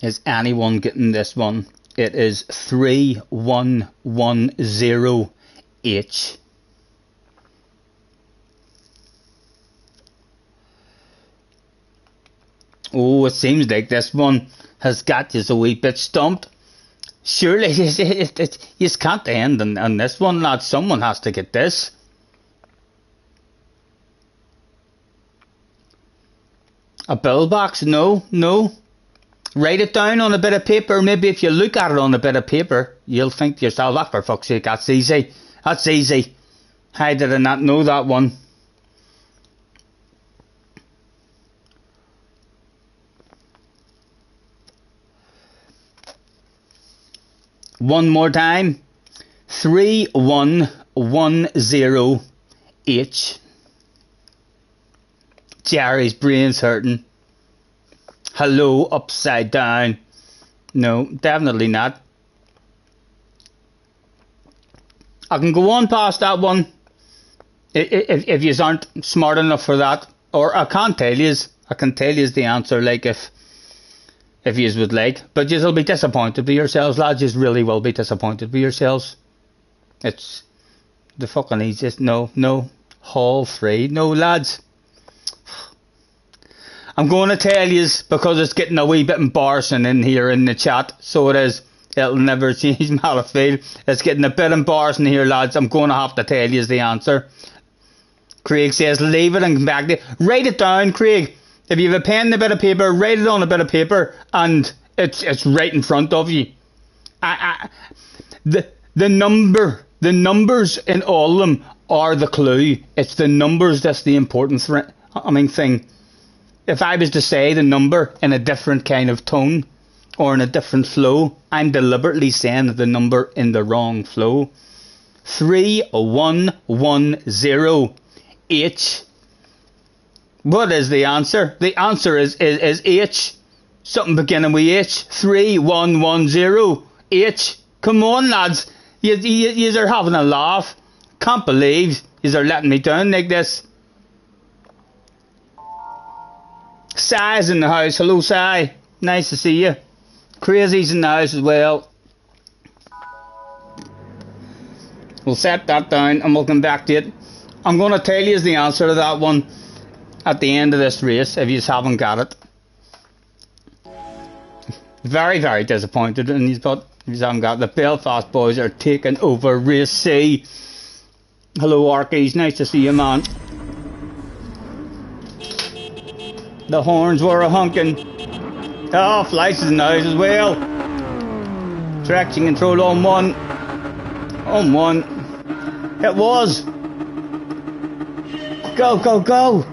Is anyone getting this one? It is 3110H. Oh, it seems like this one has got you a wee bit stumped. Surely, you can't end on this one, lad. Someone has to get this. A bill box? No. Write it down on a bit of paper. Maybe if you look at it on a bit of paper, you'll think to yourself, oh, for fuck's sake, that's easy. That's easy. How did I not know that one? One more time. 3110H. Jerry's brain's hurting. Hello, upside down. No, definitely not. I can go on past that one. If you aren't smart enough for that. Or I can't tell yous. I can tell yous the answer, like if yous would like. But yous will be disappointed with yourselves, lads. Yous really will be disappointed with yourselves. It's the fucking easiest. No. Hall 3. No, lads. I'm going to tell yous because it's getting a wee bit embarrassing in here in the chat. So it is. It'll never change my feel. It's getting a bit embarrassing here, lads. I'm going to have to tell yous the answer. Craig says, leave it and come back to it. Write it down, Craig. If you have a pen and a bit of paper, write it on a bit of paper, and it's right in front of you. The The numbers in all of them are the clue. It's the numbers that's the important thing. If I was to say the number in a different kind of tone or in a different flow, I'm deliberately saying the number in the wrong flow. 3110 H. What is the answer? The answer is H. Something beginning with H. 3110 H. Come on, lads. You are having a laugh. Can't believe you are letting me down like this. Si's in the house. Hello, Si. Nice to see you. Crazy's in the house as well. We'll set that down and we'll come back to it. I'm going to tell you the answer to that one at the end of this race if you haven't got it. Very, very disappointed in these, but if you haven't got it. The Belfast boys are taking over race C. Hello, Arkies. Nice to see you, man. The horns were a honking. Oh, Flights is in the house as well. Traction control on one. On one. It was. Go, go, go.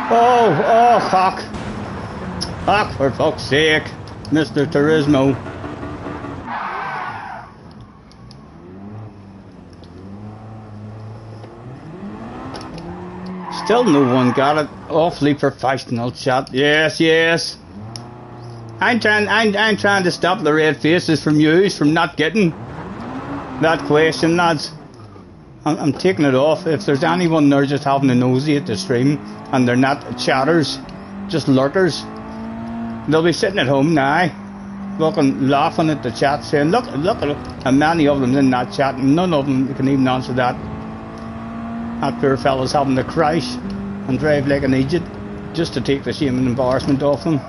Oh, fuck. Fuck, for fuck's sake. Mr. Turismo. Still no one got it. Awfully professional shot. Yes, yes. I'm trying to stop the red faces from you from not getting that question, lads. I'm taking it off. If there's anyone there just having a nosy at the stream and they're not chatters, just lurkers, they'll be sitting at home now, looking, laughing at the chat, saying, look at it. And many of them in that chat, and none of them can even answer that. That poor fella's having to crash and drive like an idiot just to take the shame and embarrassment off them.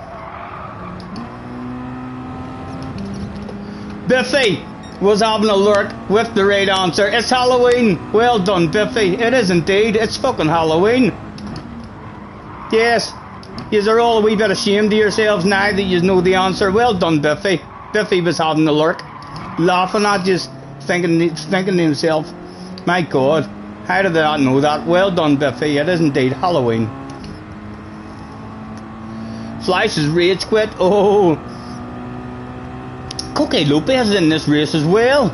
Biffy was having a lurk with the right answer. It's Halloween. Well done, Biffy. It is indeed. It's fucking Halloween. Yes. Yous are all a wee bit ashamed of yourselves now that you know the answer. Well done, Biffy. Biffy was having a lurk, laughing at you, thinking to himself, my God, how did I not know that? Well done, Biffy. It is indeed Halloween. Flash rage quit. Oh. Coque Lopez is in this race as well.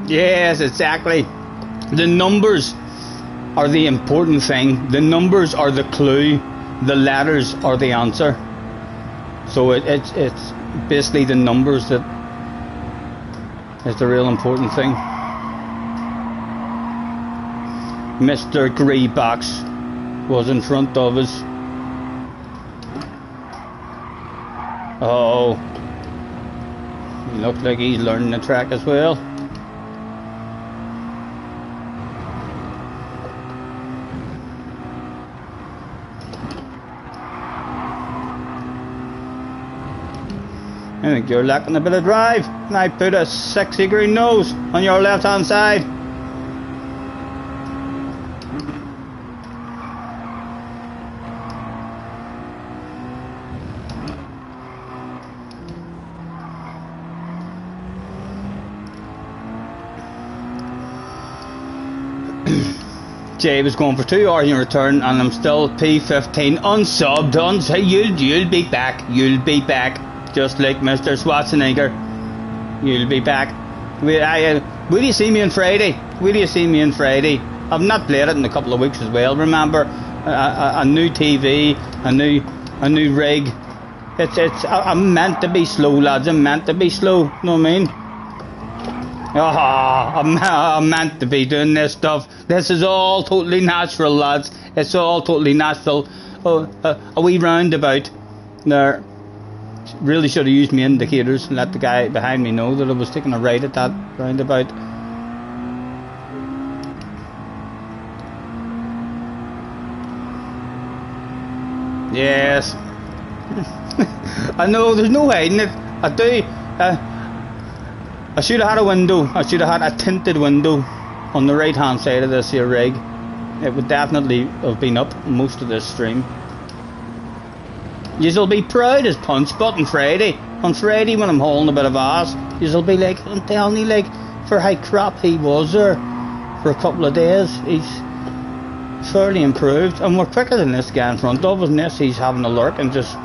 Yes, exactly. The numbers are the important thing. The numbers are the clue. The letters are the answer. So it's basically the numbers that is the real important thing. Mr. Greebox was in front of us. Oh, he looks like he's learning the track as well. I think you're lacking a bit of drive. And I put a sexy green nose on your left hand side. Jay was going for 2 hours in return and I'm still P15 unsubbed. You'll be back. You'll be back. Just like Mr. Schwarzenegger. You'll be back. Will you see me on Friday? Will you see me on Friday? I've not played it in a couple of weeks as well. Remember, a new TV, a new rig. I'm meant to be slow, lads. I'm meant to be slow. Know what I mean? I'm meant to be doing this stuff. This is all totally natural, lads. It's all totally natural. A wee roundabout there. Really should have used my indicators and let the guy behind me know that I was taking a right at that roundabout. Yes. I know, there's no hiding it. I do. I should have had a window. I should have had a tinted window on the right hand side of this here rig. It would definitely have been up most of this stream. You'll be proud as punch, but on Friday when I'm hauling a bit of ass, you'll be like, I'm telling you, like, for how crap he was there for a couple of days, he's fairly improved, and we're quicker than this guy in front of us, unless he's having a lurk and just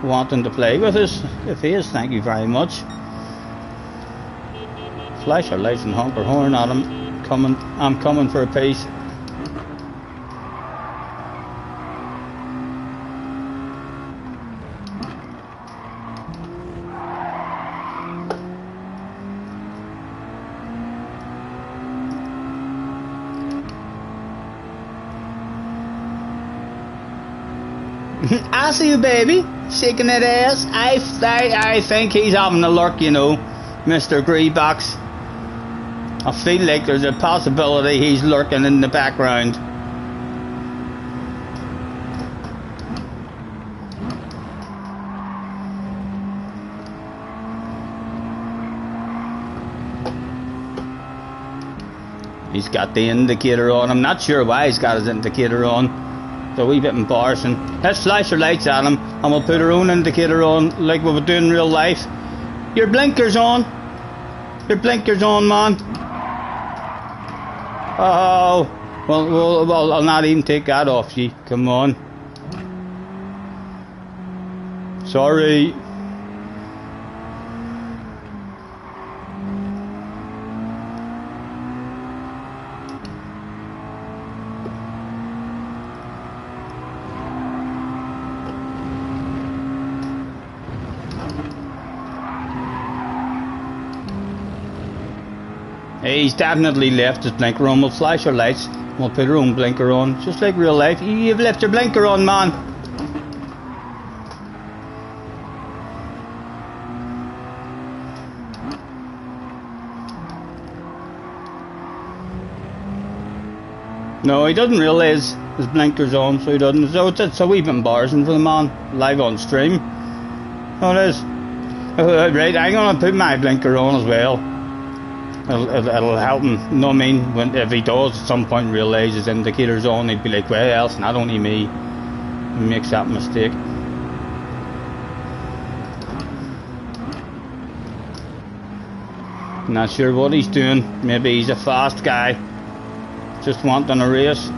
wanting to play with us. If he is, thank you very much. Flash our lights and honk our horn at him. I'm coming for a piece. I see you, baby, shaking that ass. I think he's having a lurk, you know, Mr. Greebox. I feel like there's a possibility he's lurking in the background. He's got the indicator on. I'm not sure why he's got his indicator on. It's a wee bit embarrassing. Let's flash our lights at him and we'll put our own indicator on like we would do in real life. Your blinkers on. Your blinkers on, man. Oh, well, I'll not even take that off you. Come on. Sorry. He's definitely left his blinker on. We'll flash our lights. We'll put our own blinker on. Just like real life. You've left your blinker on, man. No, he doesn't realise his blinker's on, so he doesn't. So it's a wee bit embarrassing for the man. Live on stream. Oh, it is. Right, I'm going to put my blinker on as well. It'll help him, you know what I mean? If he does at some point realise his indicator's on, he'd be like, well, it's not only me who makes that mistake. Not sure what he's doing. Maybe he's a fast guy, just wanting a race.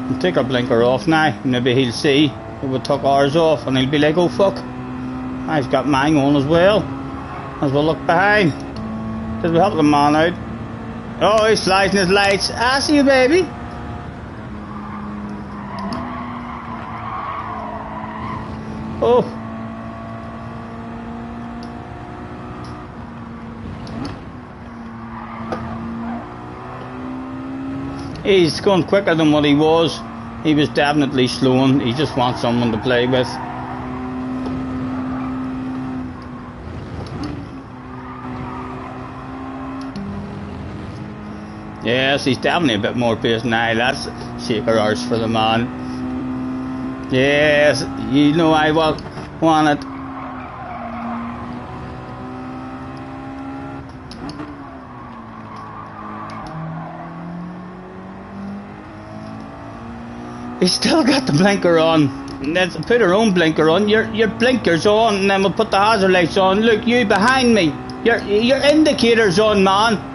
We'll take our blinker off now. Maybe he'll see that we took ours off and he'll be like, oh fuck, I've got mine on as well. As we'll look behind. Did we help the man out? Oh, he's flashing his lights. I see you, baby. Oh. He's going quicker than what he was. He was definitely slowing. He just wants someone to play with. Yes, he's definitely a bit more patient now. That's shaker arse for the man. Yes, you know I want it. He's still got the blinker on. Let's put our own blinker on. Your blinker's on, and then we'll put the hazard lights on. Look, you behind me. Your indicator's on, man.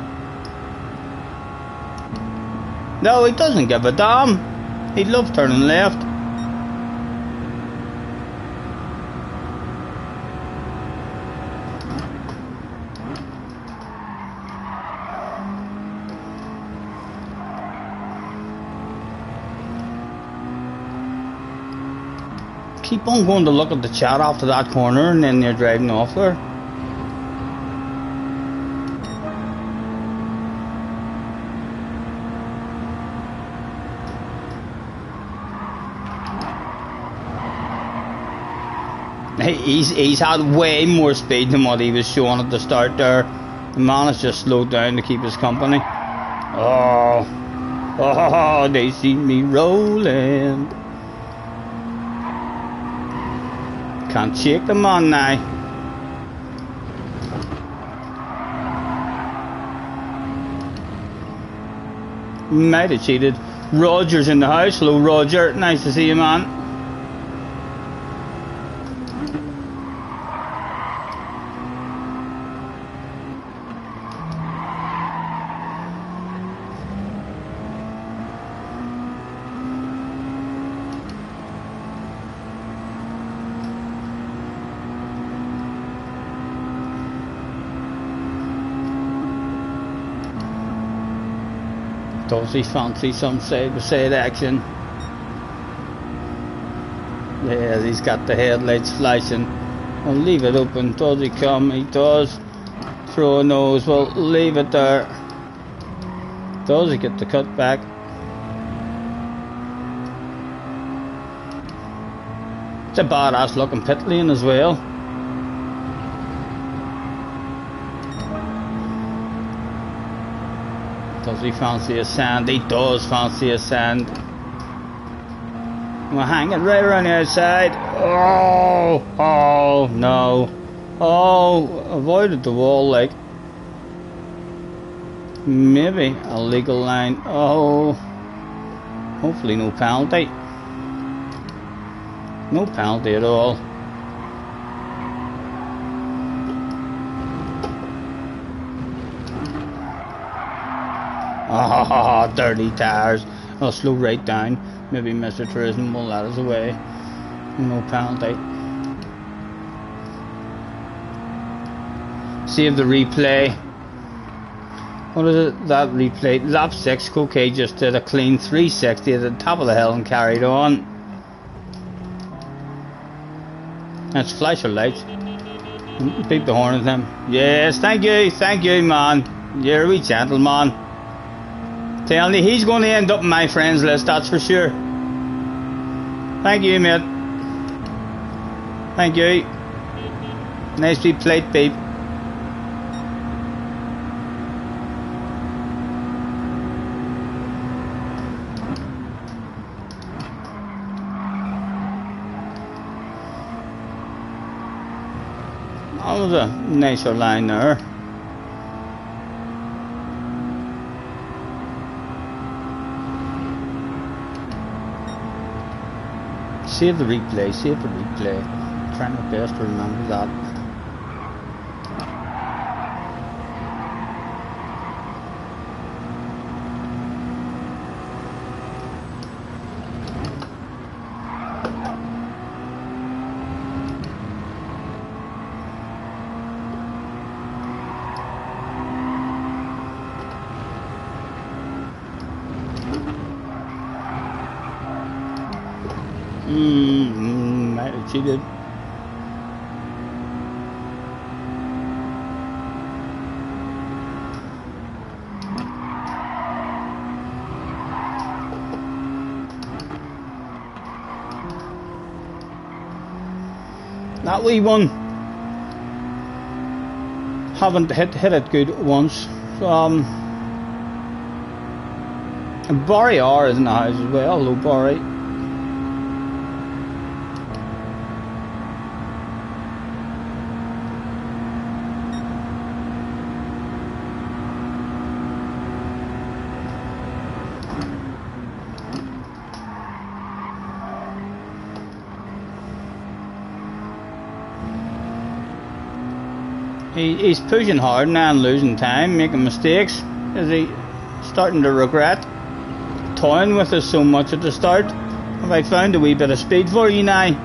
No, he doesn't give a damn. He'd love turning left. Keep on going to look at the chat after that corner and then you're driving off there. He's had way more speed than what he was showing at the start there. The man has just slowed down to keep his company. Oh, they see me rolling. Can't shake the man now. Might have cheated. Roger's in the house. Hello, Roger. Nice to see you, man. Does he fancy some side-by-side action? Yeah, he's got the headlights flashing. I'll leave it open. Does he come? He does. Throw a nose. Well, leave it there. Does he get the cut back? It's a badass looking pit lane as well. Does he fancy a sand? He does fancy a sand. We're hanging right around the outside. Oh, no. Oh, avoided the wall like. Maybe a legal line. Oh, hopefully no penalty. No penalty at all. Ah, dirty tires. I'll slow right down. Maybe Mr. Tourism will let us away. No penalty. Save the replay. What is it? That replay. Lap 6, Coquet just did a clean 360 at the top of the hill and carried on. That's flasher lights. Beep the horn at them. Yes, thank you, man. You're a wee gentleman. Telling you, he's going to end up in my friends list, that's for sure. Thank you, mate. Thank you. Nice wee plate, babe. That was a nicer line there. Save the replay, save the replay. I'm trying my best to remember that. Might have cheated. That wee one haven't hit it good once. And Barry R is in the house as well. Hello, Barry. He's pushing hard now and losing time, making mistakes. Is he starting to regret toying with us so much at the start? Have I found a wee bit of speed for you now?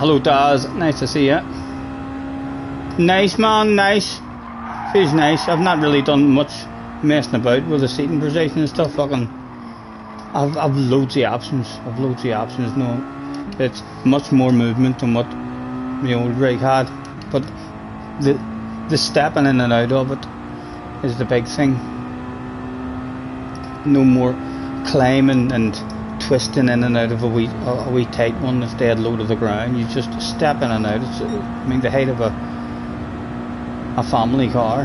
Hello Daz, nice to see you. Nice man, nice. Feels nice. I've not really done much messing about with the seating position and stuff. I've loads of options. No, it's much more movement than what my old rig had. But the stepping in and out of it is the big thing. No more climbing and twisting in and out of a wee tight one that's dead low to the ground. You just step in and out. It's, I mean, the height of a family car.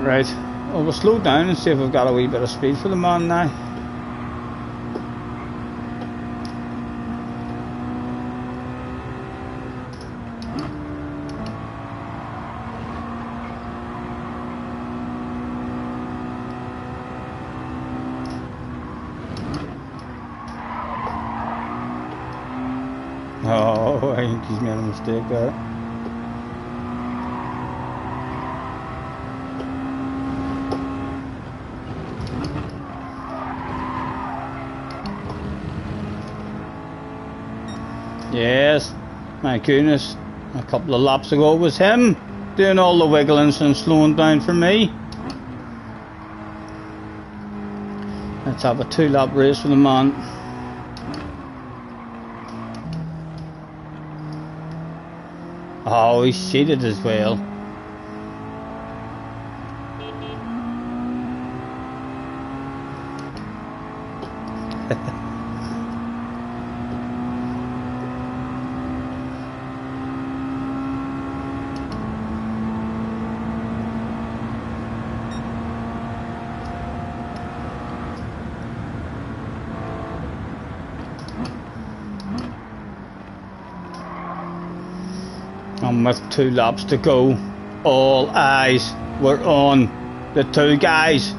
Right, well, we'll slow down and see if we've got a wee bit of speed for the man now. Oh, I think he's made a mistake there. Yes, my goodness, a couple of laps ago it was him doing all the wigglings and slowing down for me. Let's have a 2-lap race with the man. Oh, he's cheated as well. And with 2 laps to go, all eyes were on the 2 guys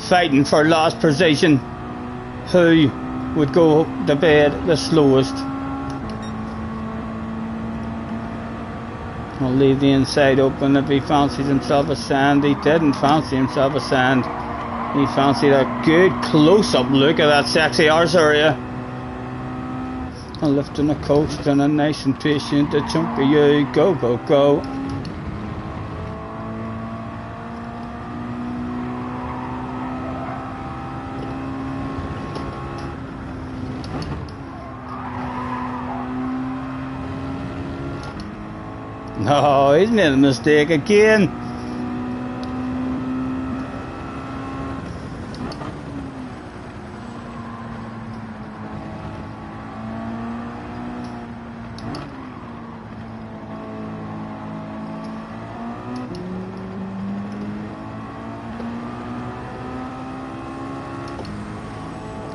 fighting for last position. Who would go to bed the slowest? I'll leave the inside open if he fancies himself a sand. He didn't fancy himself a sand. He fancied a good close-up look at that sexy arse area. A lift and a coast and a nice and patient a chunk of you. Go, go, go. No, he's made a mistake again.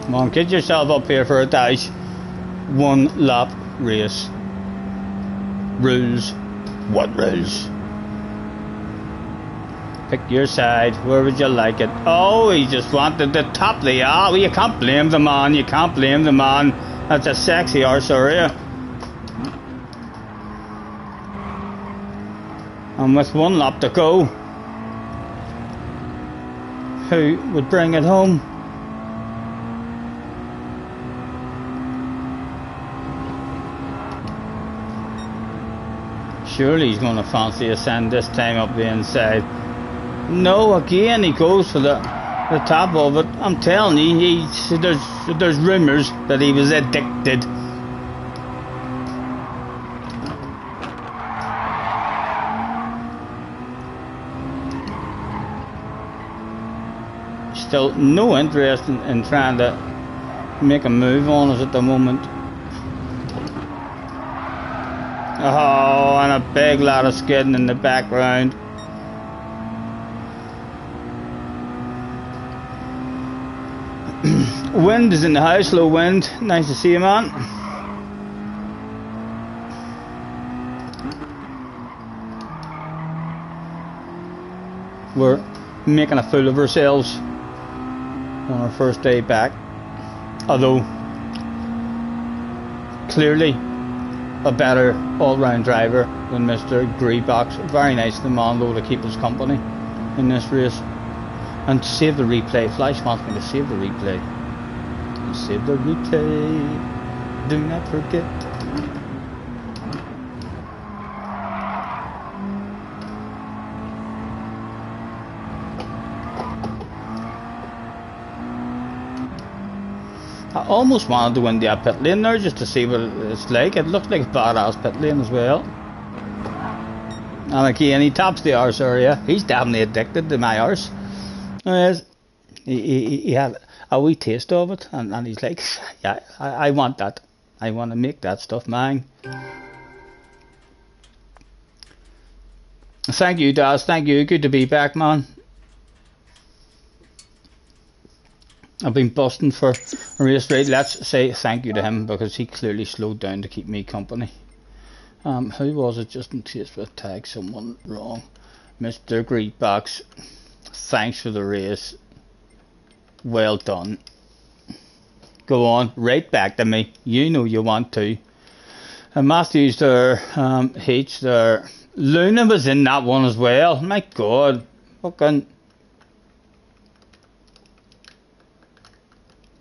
Come on, get yourself up here for a dash. 1 lap race. Rules. What rules? Pick your side. Where would you like it? Oh, he just wanted to top the well, you can't blame the man. You can't blame the man. That's a sexy arse area. And with 1 lap to go, who would bring it home? Surely he's going to fancy a sand this time up the inside. No, again he goes for the top of it. I'm telling you, there's rumours that he was addicted. Still no interest in trying to make a move on us at the moment. Oh, and a big lot of skidding in the background. Wind is in the house, low wind. Nice to see you, man. We're making a fool of ourselves on our first day back. Although, clearly, a better all-round driver than Mr. Greebox. Very nice of the man though to keep his company in this race. And save the replay. Flash wants me to save the replay. Save the replay. Do not forget. I almost wanted to win the pit lane there just to see what it's like. It looked like a badass pit lane as well. And again, he taps the arse area. He's definitely addicted to my arse. He had a wee taste of it, and he's like, yeah, I want that. I want to make that stuff mine. Thank you, Daz. Thank you. Good to be back, man. I've been busting for a race rate. Let's say thank you to him because he clearly slowed down to keep me company. Who was it? Just in case I tag someone wrong. Mr. Greetbox, thanks for the race. Well done. Go on, right back to me. You know you want to. And Matthew's there. H there. Luna was in that one as well. My God, fucking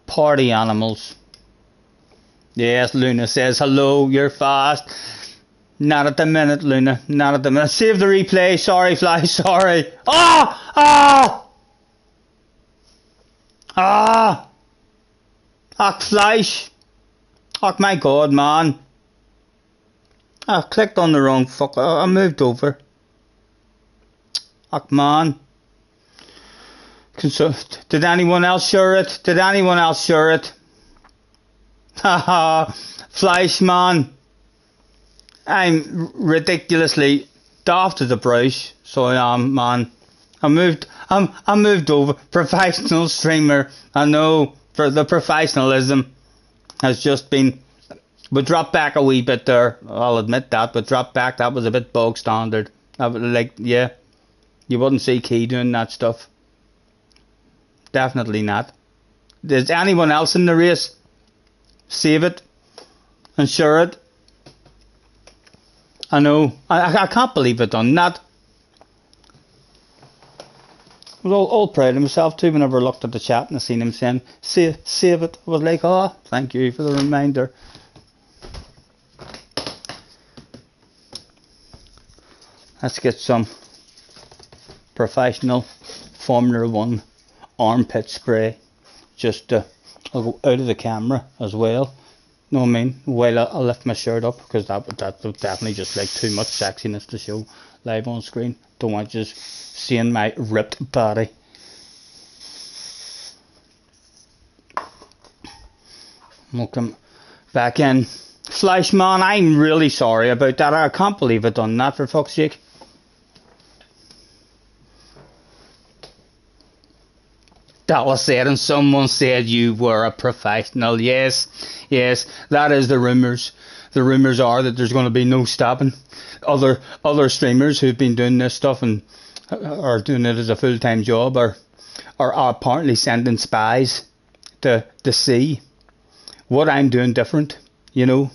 party animals. Yes, Luna says hello. You're fast. Not at the minute, Luna. Not at the minute. Save the replay. Sorry, Fly. Sorry. Ah! Ah! Ah! Ach, Fleisch. Oh my God, man. I clicked on the wrong fuck. I moved over. Ach, man. Did anyone else share it? Did anyone else share it? Haha. Fleisch, man. I'm ridiculously daft as a brush. So I am, man. I moved over. Professional streamer. I know. For the professionalism has just been. We dropped back a wee bit there. I'll admit that. But dropped back. That was a bit bog standard. I would like, yeah. You wouldn't see Key doing that stuff. Definitely not. Is anyone else in the race? Save it and share it. I know. I can't believe it done that. I was all proud of myself too whenever I looked at the chat and I seen him saying, save it. I was like, oh, thank you for the reminder. Let's get some professional Formula 1 armpit spray. Just I'll go out of the camera as well. Know what I mean? While I'll lift my shirt up because that would definitely just like too much sexiness to show live on screen. Don't want just seeing my ripped body. Welcome back in. Flashman, I'm really sorry about that. I can't believe I done that, for fuck's sake. That was said, and someone said you were a professional. Yes, yes, that is the rumours. The rumours are that there's going to be no stopping. Other streamers who've been doing this stuff and are doing it as a full-time job are apparently sending spies to see what I'm doing different. You know,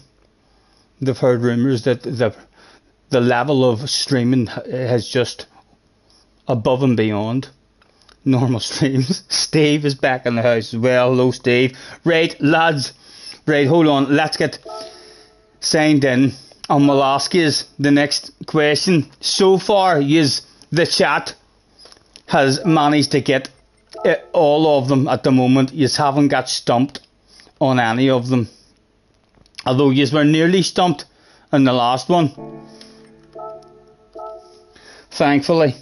they've heard rumours that the level of streaming has just above and beyond normal streams. Steve is back in the house as well. Hello, Steve. Right, lads. Right, hold on. Let's get signed in. And we'll ask you the next question. So far, the chat has managed to get all of them at the moment. You haven't got stumped on any of them. Although you were nearly stumped in the last one. Thankfully,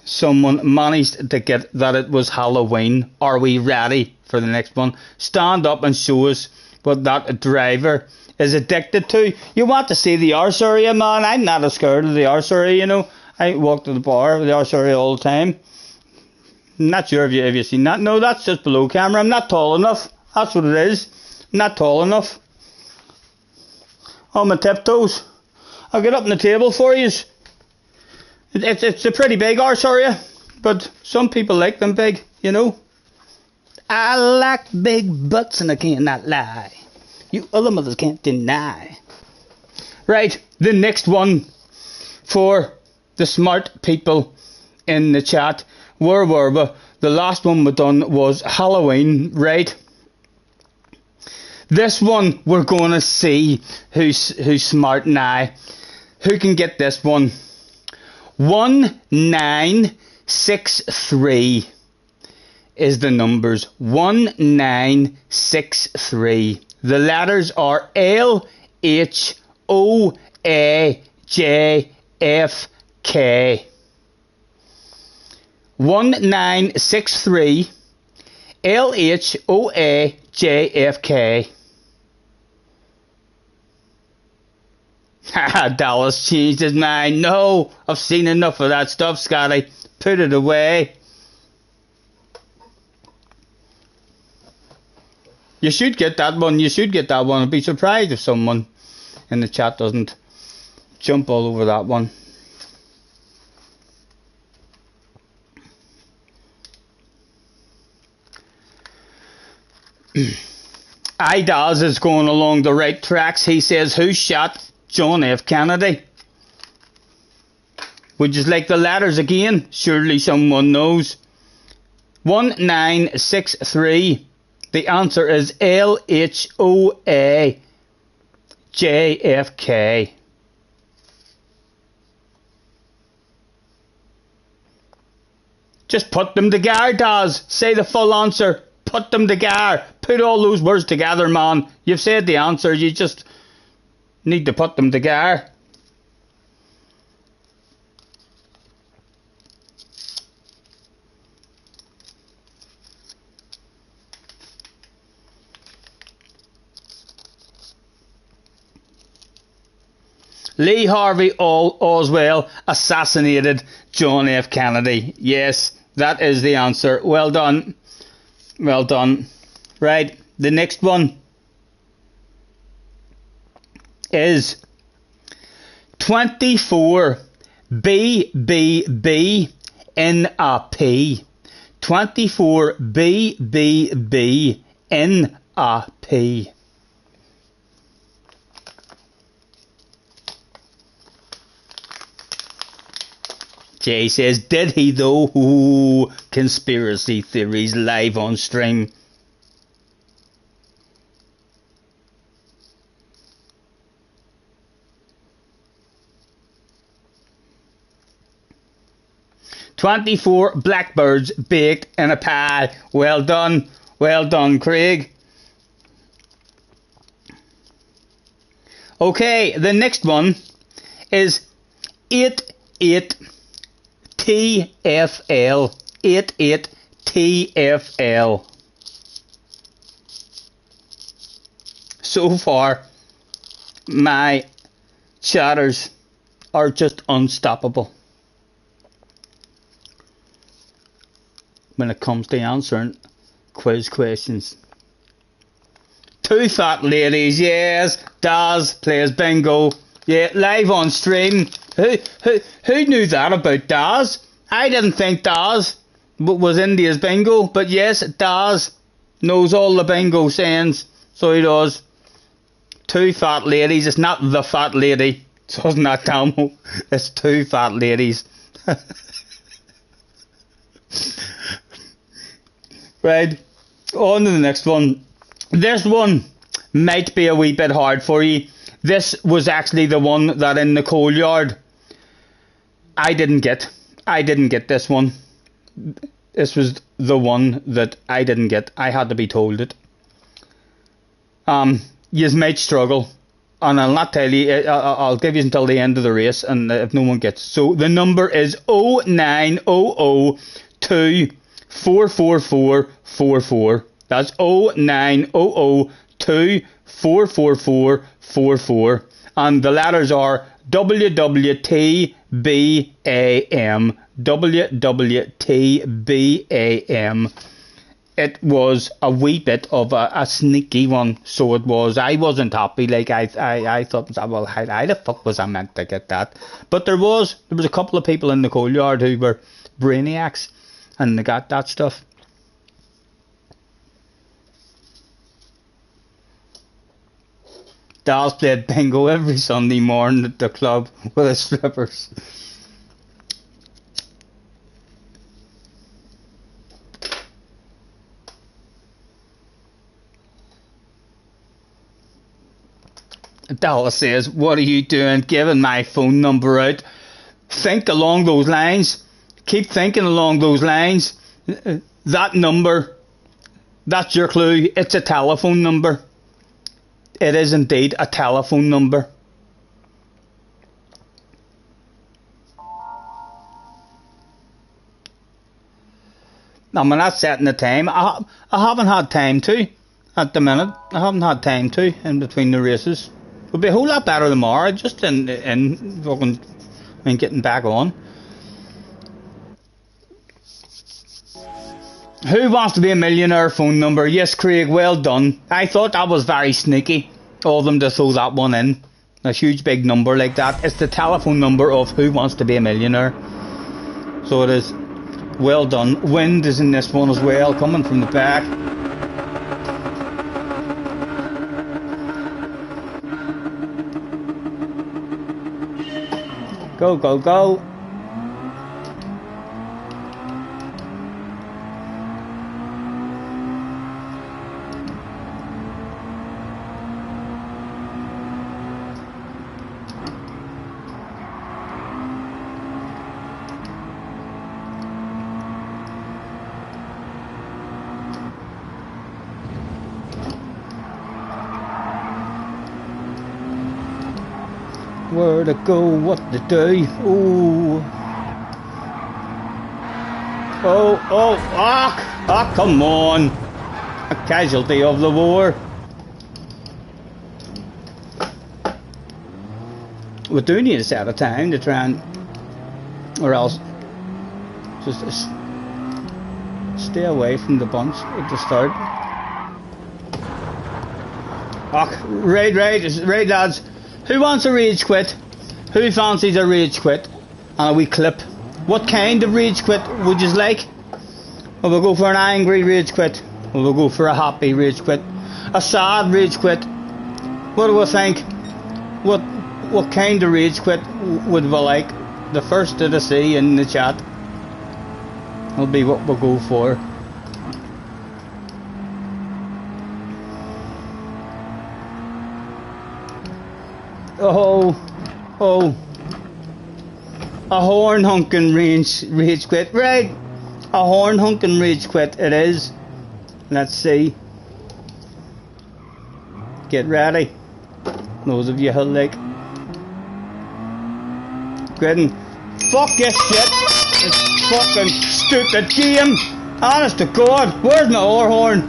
someone managed to get that it was Halloween. Are we ready for the next one? Stand up and show us what that driver is addicted to. You want to see the arse area, man? I'm not as scared of the arse area, you know. I walk to the bar with the arse area all the time. I'm not sure if you've seen that. No, that's just below camera. I'm not tall enough. That's what it is. I'm not tall enough. On my tiptoes. I'll get up on the table for you. It's a pretty big arse area, but some people like them big, you know. I like big butts and I cannot lie. You other mothers can't deny. Right, the next one for the smart people in the chat. Where were we? The last one we done was Halloween, right? This one we're going to see who's smart now. Who can get this one? 1963 is the numbers. 1963. The letters are L, H, O, A, J, F, K. 1963 L, H, O, A, J, F, K. Haha, Dallas changed his mind. No, I've seen enough of that stuff, Scotty. Put it away. You should get that one. You should get that one. I'd be surprised if someone in the chat doesn't jump all over that one. IDAS is going along the right tracks. He says, who shot John F. Kennedy? Would you like the letters again? Surely someone knows. 1963. The answer is LHOA JFK. Just put them together, Daz. Say the full answer. Put them together. Put all those words together, man. You've said the answer. You just need to put them together. Lee Harvey Oswald assassinated John F. Kennedy. Yes, that is the answer. Well done. Well done. Right, the next one is 24 BBB in a P. 24 BBB in a P. Jay says, did he though? Ooh, conspiracy theories live on stream. "24 blackbirds baked in a pie." Well done, Craig. Okay, the next one is 88 TFL. 88 TFL. So far, my chatters are just unstoppable when it comes to answering quiz questions. Two fat ladies, yes. Daz plays bingo. Yeah, live on stream. Who knew that about Daz? I didn't think Daz was India's bingo, but yes, Daz knows all the bingo sayings, so he does. Two fat ladies. It's not the fat lady, so it's not Tamil. It's two fat ladies. Right, on to the next one. This one might be a wee bit hard for you. This was actually the one that in the coal yard I didn't get. I didn't get this one. This was the one that I didn't get. I had to be told it. You might struggle, and I'll not tell you. I'll give you until the end of the race, and if no one gets. So the number is 09002444444. That's 09002444444, and the letters are WWTBAM. WWTBAM. It was a wee bit of a sneaky one, so it was. I wasn't happy. Like I thought, well, how the fuck was I meant to get that? But there was a couple of people in the coal yard who were brainiacs, and they got that stuff. Dallas played bingo every Sunday morning at the club with his flippers. Dallas says, what are you doing giving my phone number out? Think along those lines. Keep thinking along those lines. That number, that's your clue. It's a telephone number. It is indeed a telephone number. Now, I'm not setting the time. I haven't had time to at the minute. I haven't had time to in between the races. It'll be a whole lot better tomorrow, just in fucking, getting back on. Who wants to be a millionaire phone number? Yes, Craig, well done. I thought that was very sneaky of them to throw that one in. A huge big number like that. It's the telephone number of Who Wants to Be a Millionaire. So it is. Well done. Wind is in this one as well, coming from the back. Go, go, go. Where to go, what to do. Ooh. Oh, come on. A casualty of the war. We do need a set of time to try and, or else just stay away from the bunch at the start. Right lads. Who wants a rage quit? Who fancies a rage quit? And a wee clip. What kind of rage quit would you like? Will we go for an angry rage quit? Will we go for a happy rage quit? A sad rage quit? What do we think? What kind of rage quit would we like? The first to the see in the chat will be what we'll go for. Oh, a horn honking rage quit, right? A horn honking rage quit it is. Let's see. Get ready. Those of you who like gritting. Fuck this shit. This fucking stupid game. Honest to God, where's my air horn?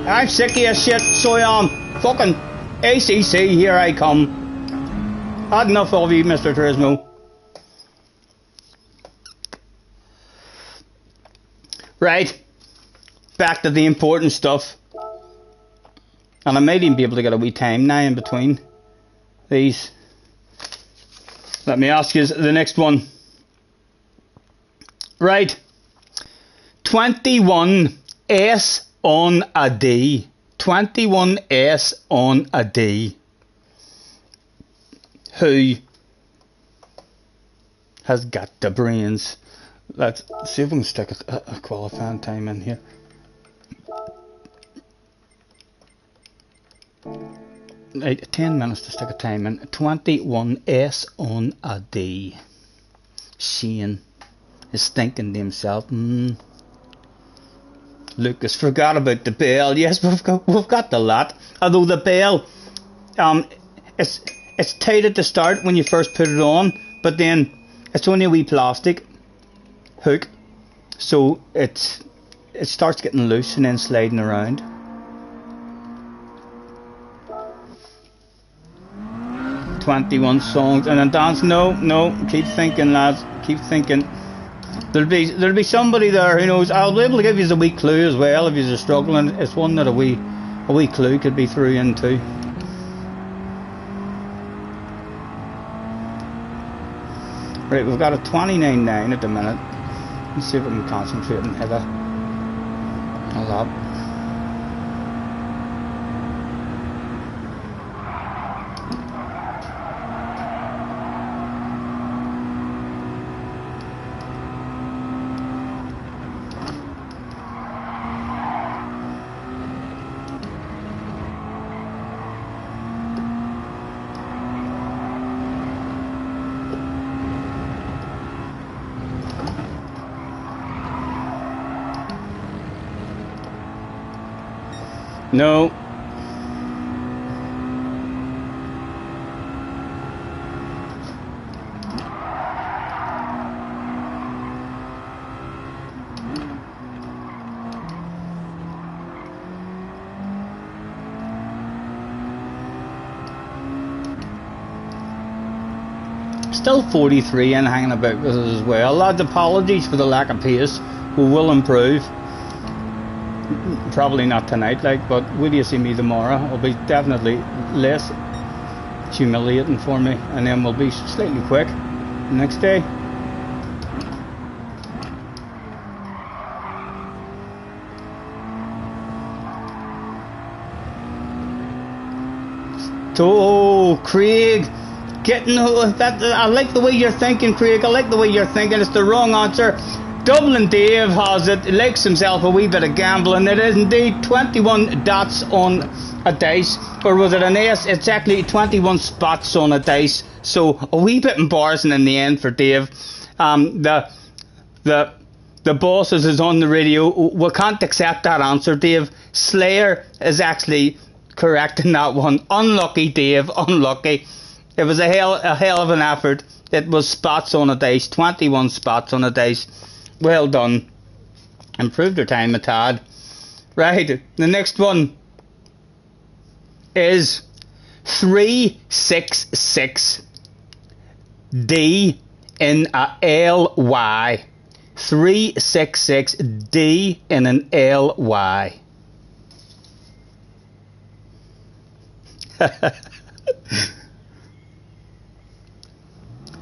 I'm sick of this shit, so I am. Fucking ACC, here I come. Had enough of you, Mr. Turismo. Right, back to the important stuff. And I might even be able to get a wee time now in between these. Let me ask you the next one. Right, 21S on a D. 21S on a D. Who has got the brains? Let's see if we can stick a qualifying time in here. Right, 10 minutes to stick a time in. 21S on a D. Shane is thinking to himself, Lucas forgot about the bell. Yes, we've got the lot. Although the bell, it's tight at the start when you first put it on, but then it's only a wee plastic hook, so it starts getting loose and then sliding around. "21 songs and a dance." No, keep thinking, lads. Keep thinking. There'll be somebody there who knows. I'll be able to give you a wee clue as well if you're struggling. It's one that a wee clue could be through into. Right, we've got a 29.9 at the minute. Let's see if we can concentrate and hit a lap. No. Still 43 and hanging about with us as well. Lads, apologies for the lack of pace. We will improve. Probably not tonight, like, but will you see me tomorrow? It'll be definitely less humiliating for me, and then we'll be slightly quick the next day. Oh, Craig, getting that. I like the way you're thinking, Craig. I like the way you're thinking. It's the wrong answer. Dublin Dave has it. He likes himself a wee bit of gambling. It is indeed 21 dots on a dice, or was it an ace? It's actually 21 spots on a dice. So a wee bit embarrassing in the end for Dave. The bosses is on the radio. We can't accept that answer, Dave. Slayer is actually correct in that one. Unlucky, Dave. Unlucky. It was a hell of an effort. It was spots on a dice. 21 spots on a dice. Well done. Improved your time a tad. Right. The next one is 366 D in a LY. 366 D in an LY.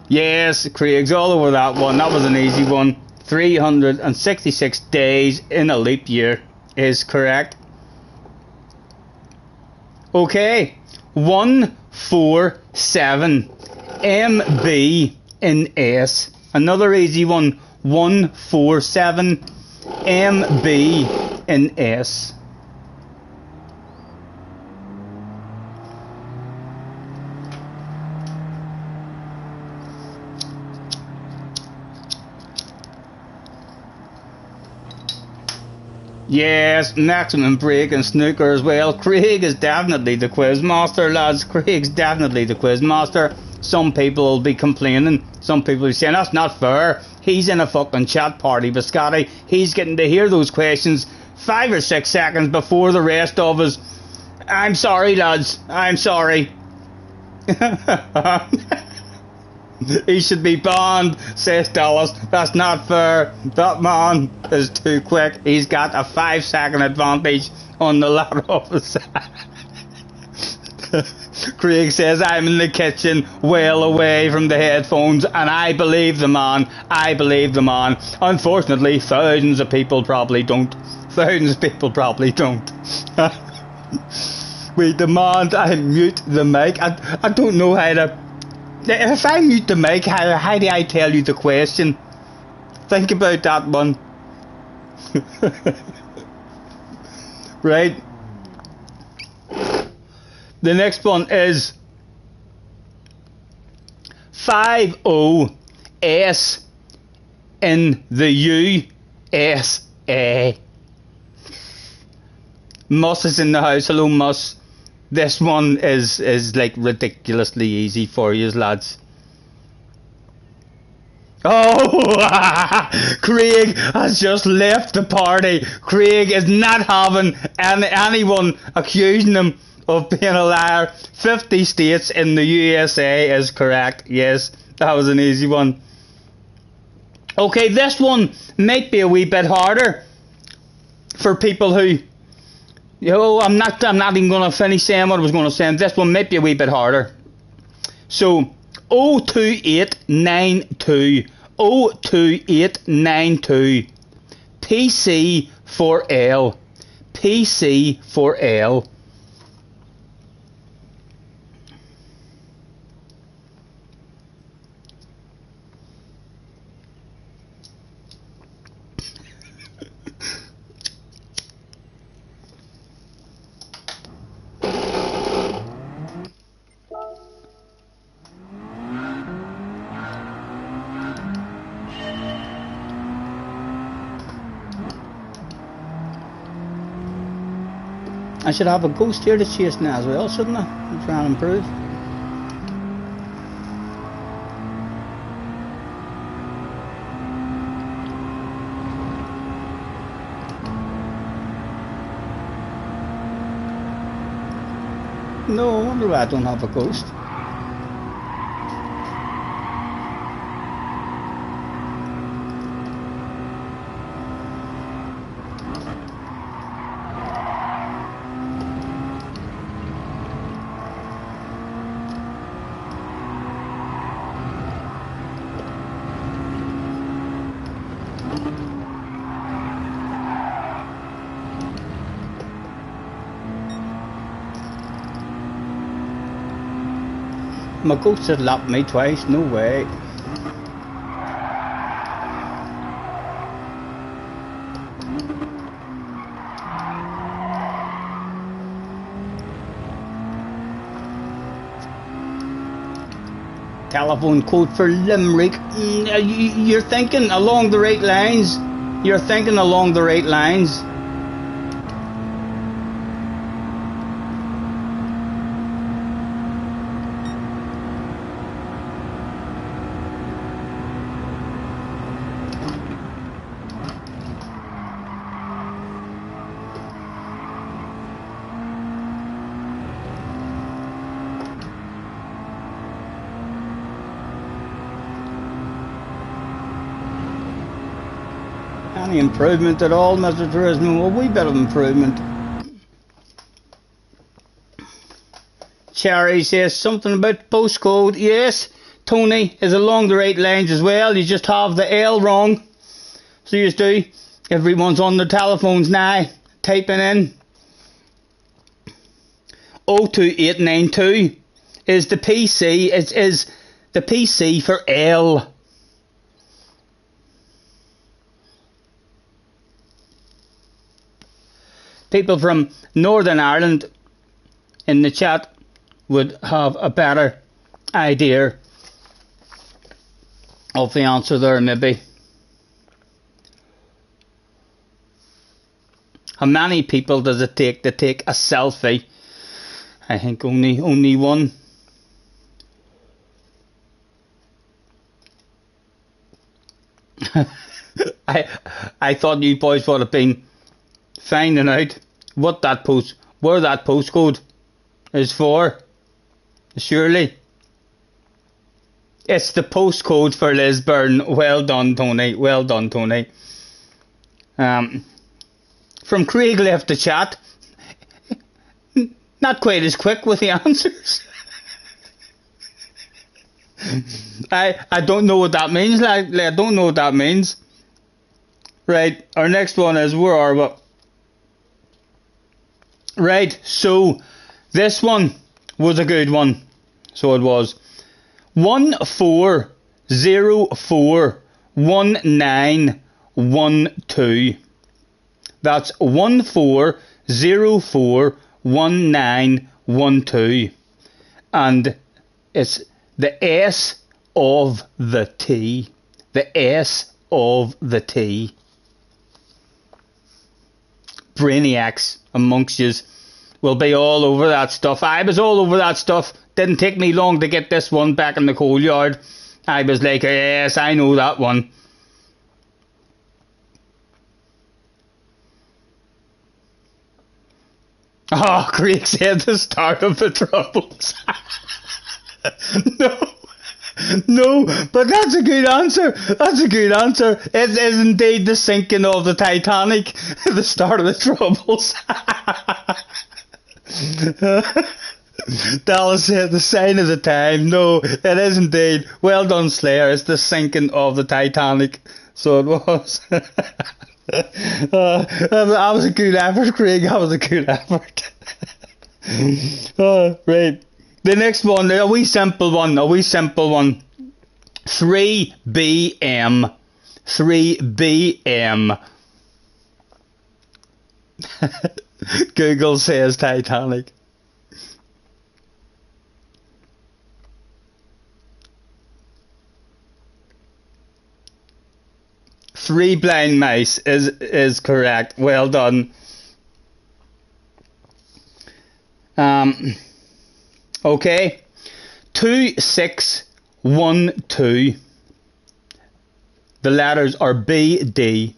Yes, Craig's all over that one. That was an easy one. 366 days in a leap year is correct. Okay, 147 MB in S. Another easy one. 147 MB in S. Yes, maximum break and snooker as well. Craig is definitely the quiz master, lads. Craig's definitely the quiz master. Some people will be complaining. Some people will be saying, that's not fair. He's in a fucking chat party with Scotty. He's getting to hear those questions 5 or 6 seconds before the rest of us. I'm sorry, lads. I'm sorry. He should be banned, says Dallas. That's not fair. That man is too quick. He's got a 5-second advantage on the ladder of the side. Craig says, I'm in the kitchen, well away from the headphones, and I believe the man. I believe the man. Unfortunately, thousands of people probably don't. Thousands of people probably don't. We demand I mute the mic. I don't know how to... If I mute the mic, how do I tell you the question? Think about that one. Right. The next one is 50S in the USA. Mus is in the house. Hello, Mus. This one is like ridiculously easy for you, lads. Oh, Craig has just left the party. Craig is not having anyone accusing him of being a liar. 50 states in the USA is correct. Yes, that was an easy one. Okay, this one might be a wee bit harder for people who... I'm not even going to finish saying what I was going to say. This one might be a wee bit harder. So, 02892. 02892. PC for L. PC for L. I should have a ghost here to chase now as well, shouldn't I? I'm trying to improve. No, I wonder why I don't have a ghost. My ghost had lapped me twice, no way. Telephone code for Limerick. You're thinking along the right lines. You're thinking along the right lines. Any improvement at all, Mr. Tourism? A wee bit of improvement. Cherry says something about postcode. Yes, Tony is along the right lines as well. You just have the L wrong. So you do. Everyone's on their telephones now, typing in 02892 is the PC. It is the PC for L. People from Northern Ireland in the chat would have a better idea of the answer there, maybe. How many people does it take to take a selfie? I think only one. I thought you boys would have been finding out where that postcode is for. Surely it's the postcode for Lisburn. Well done, Tony. Well done, Tony. From Craig left the chat. Not quite as quick with the answers. I don't know what that means. Like I don't know what that means. Right, our next one is, where are we? Right, so this one was a good one. So it was 14041912. That's 14041912. And it's the S of the T. The S of the T. Brainiacs amongst yous will be all over that stuff. I was all over that stuff. Didn't take me long to get this one back in the coal yard. I was like, yes, I know that one. Oh, Craig said the start of the troubles. No, but that's a good answer. That's a good answer. It is indeed the sinking of the Titanic, the start of the troubles. Dallas said the sign of the time. No, it is indeed. Well done, Slayer. It's the sinking of the Titanic. So it was. That was a good effort, Craig. That was a good effort. Right. The next one, a wee simple one. 3BM. 3BM. Google says Titanic. Three blind mice is correct. Well done. Okay. 2612. The letters are BD.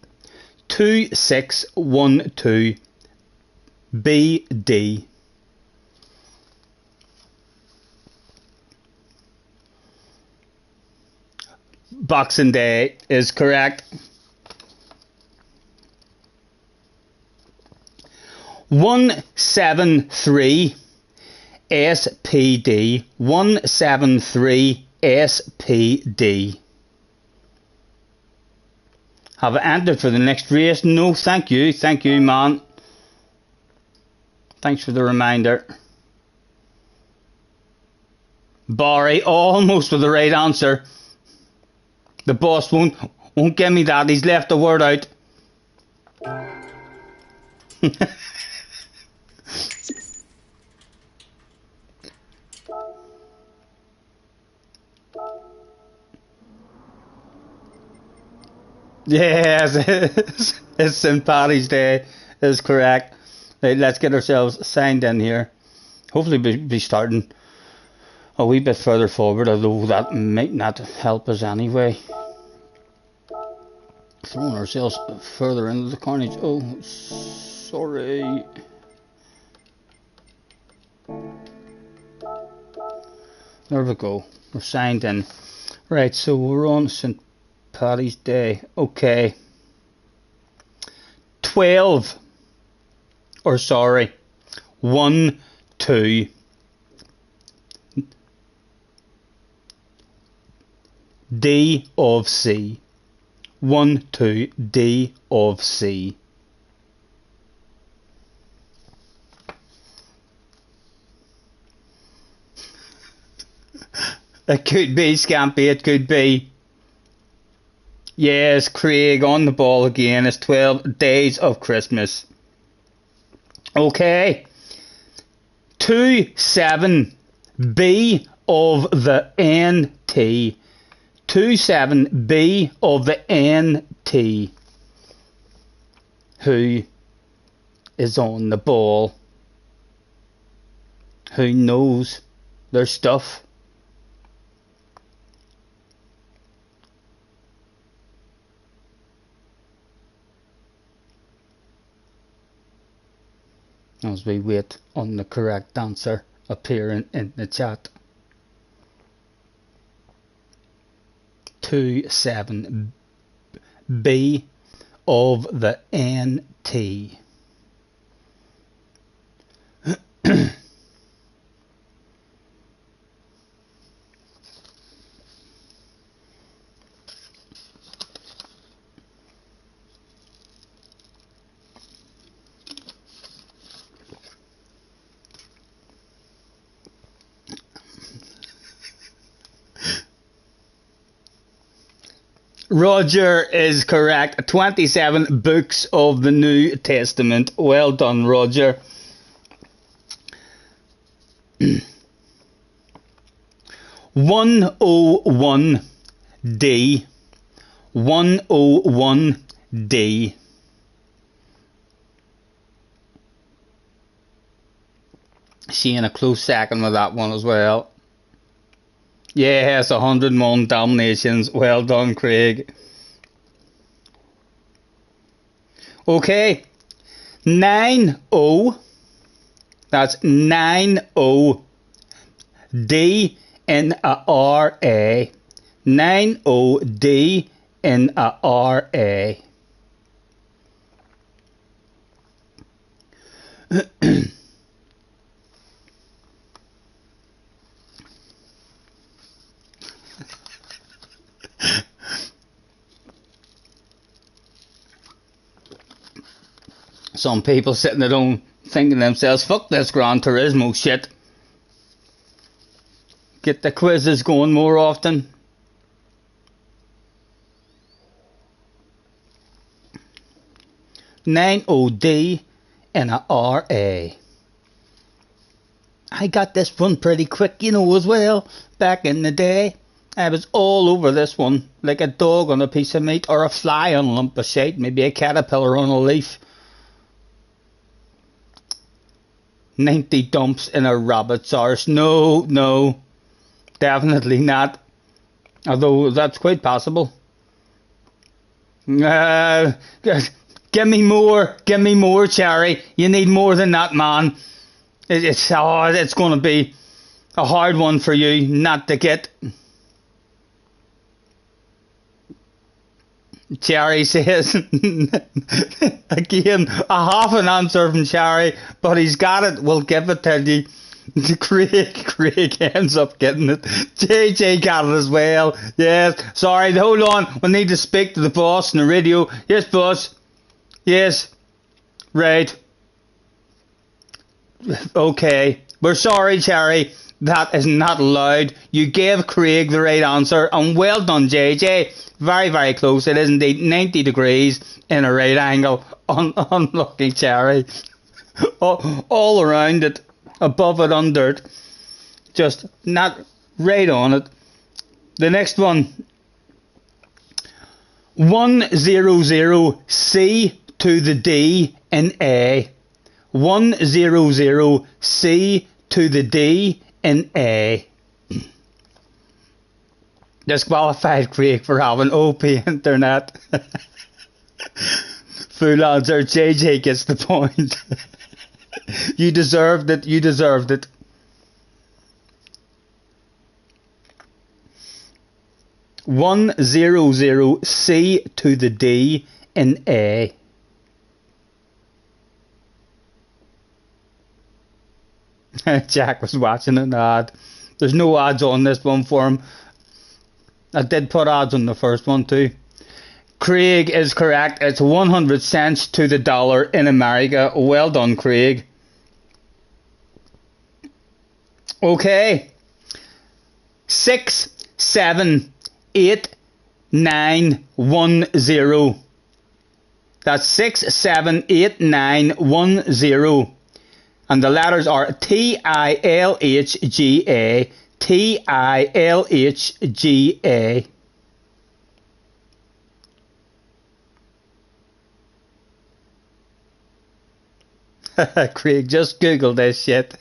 2612. BD. Boxing Day is correct. 173 SPD. 173 SPD. Have I entered for the next race? No, thank you. Thank you, man. Thanks for the reminder. Barry, almost with the right answer. The boss won't give me that. He's left the word out. Yes, it's St. Paddy's Day is correct. Right, let's get ourselves signed in here. Hopefully be starting a wee bit further forward, although that might not help us anyway. Throwing ourselves further into the carnage. Oh, sorry. There we go. We're signed in. Right, so we're on St. Paddy's Day. Okay. 12. Or sorry. 1, 2. D of C. 1, 2. D of C. It could be, Scampy, it could be. Yes, Craig on the ball again. It's 12 days of Christmas. Okay. 27B of the NT. 27B of the NT. Who is on the ball? Who knows their stuff? As we wait on the correct answer appearing in the chat. 27B of the NT. Roger is correct. 27 books of the New Testament. Well done, Roger. 101D. 101D. Seeing a close second with that one as well. Yes, 101 Dalmatians. Well done, Craig. Okay. 90. That's 90. D in a R-A. 90 D in a R-A. Some people sitting at home thinking to themselves, fuck this Gran Turismo shit. Get the quizzes going more often. Nine OD and a RA. I got this one pretty quick, you know, as well. Back in the day, I was all over this one, like a dog on a piece of meat, or a fly on a lump of shite, maybe a caterpillar on a leaf. 90 dumps in a rabbit's arse. No, no, definitely not. Although that's quite possible. Give me more, Cherry. You need more than that, man. It's going to be a hard one for you not to get. Cherry says, again, a half an answer from Cherry, but he's got it. We'll give it to you. Craig ends up getting it. JJ got it as well. Yes. Sorry, hold on. We need to speak to the boss on the radio. Yes, boss. Yes. Right. Okay. We're sorry, Cherry. That is not allowed. You gave Craig the right answer, and well done, JJ. Very, very close. It is indeed 90 degrees in a right angle. Unlucky Cherry. All around it, above it, under it. Just not right on it. The next one. 100C to the D in A. 100C to the D in A. Disqualified Craig for having OP internet. Full answer. JJ gets the point. You deserved it. You deserved it. C to the D in A. Jack was watching an ad. There's no ads on this one for him. I did put ads on the first one too. Craig is correct. It's 100 cents to the dollar in America. Well done, Craig. Okay. 678-910. That's 678-910. And the letters are TILHGA. TILHGA. Craig, just Google this shit.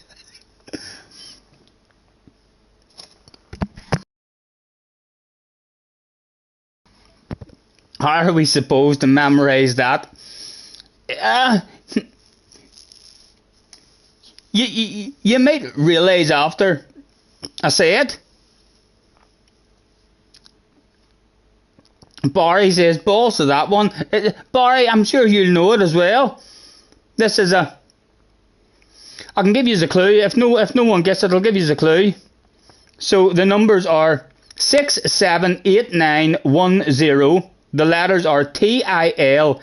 How are we supposed to memorize that? You might realise after I say it. Barry says balls to that one. Barry, I'm sure you'll know it as well. This is a... I can give you a clue. If no one gets it, I'll give you a clue. So the numbers are 678-910. The letters are TILHGA.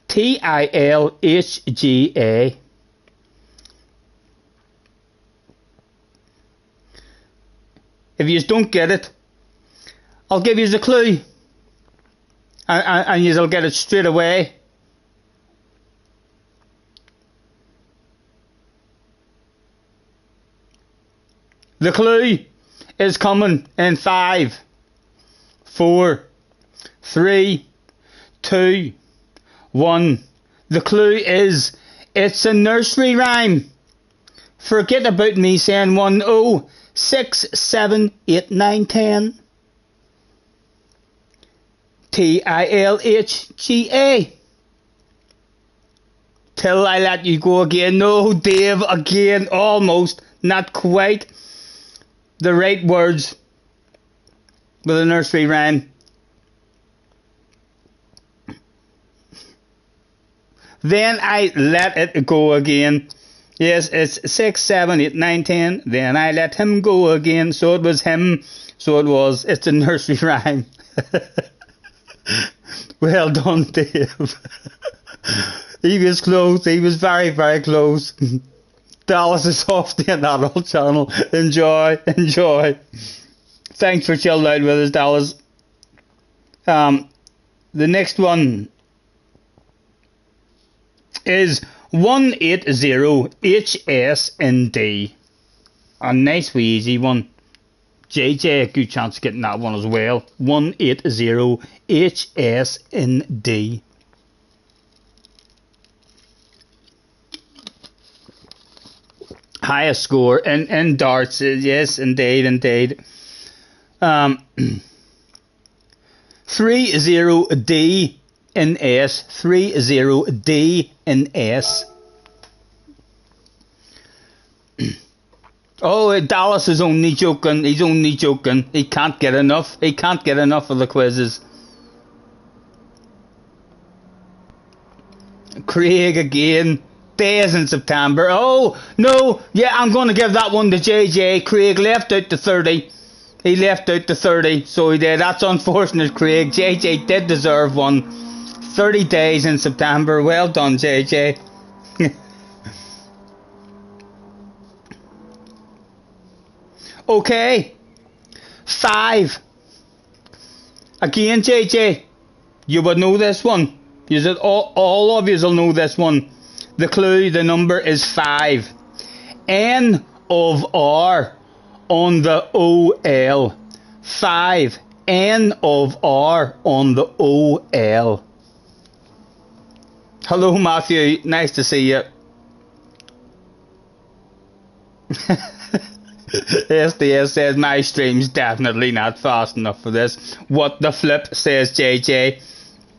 TILHGA. If you don't get it, I'll give you a clue. And you'll get it straight away. The clue is coming in 5, 4, 3, 2, 1. The clue is, it's a nursery rhyme. Forget about me saying 1, 0, 6, 7, 8, 9, 10. TILHGA. Till I let you go again. No, Dave, again, almost, not quite the right words with a nursery rhyme. Then I let it go again. Yes, it's 6, 7, 8, 9, 10. Then I let him go again. So it was him. So it was. It's a nursery rhyme. Well done, Dave. He was close. He was very, very close. Dallas is off the adult channel. Enjoy, enjoy. Thanks for chilling out with us, Dallas. The next one is 180HS in D. A nice wee easy one. JJ, a good chance of getting that one as well. 180HS in D. Highest score in darts, yes, indeed, indeed. 30D in S, 30D in S. Oh, Dallas is only joking, he's only joking. He can't get enough, he can't get enough of the quizzes. Craig again. Days in September. Oh, no. Yeah, I'm going to give that one to JJ. Craig left out the 30. He left out the 30. So he did. That's unfortunate, Craig. JJ did deserve one. 30 days in September. Well done, JJ. Okay. 5. Again, JJ. You would know this one. You said all of you will know this one. The clue, the number is 5. N of R on the OL. 5. N of R on the OL. Hello, Matthew. Nice to see you. SDS says my stream's definitely not fast enough for this. What the flip, says JJ.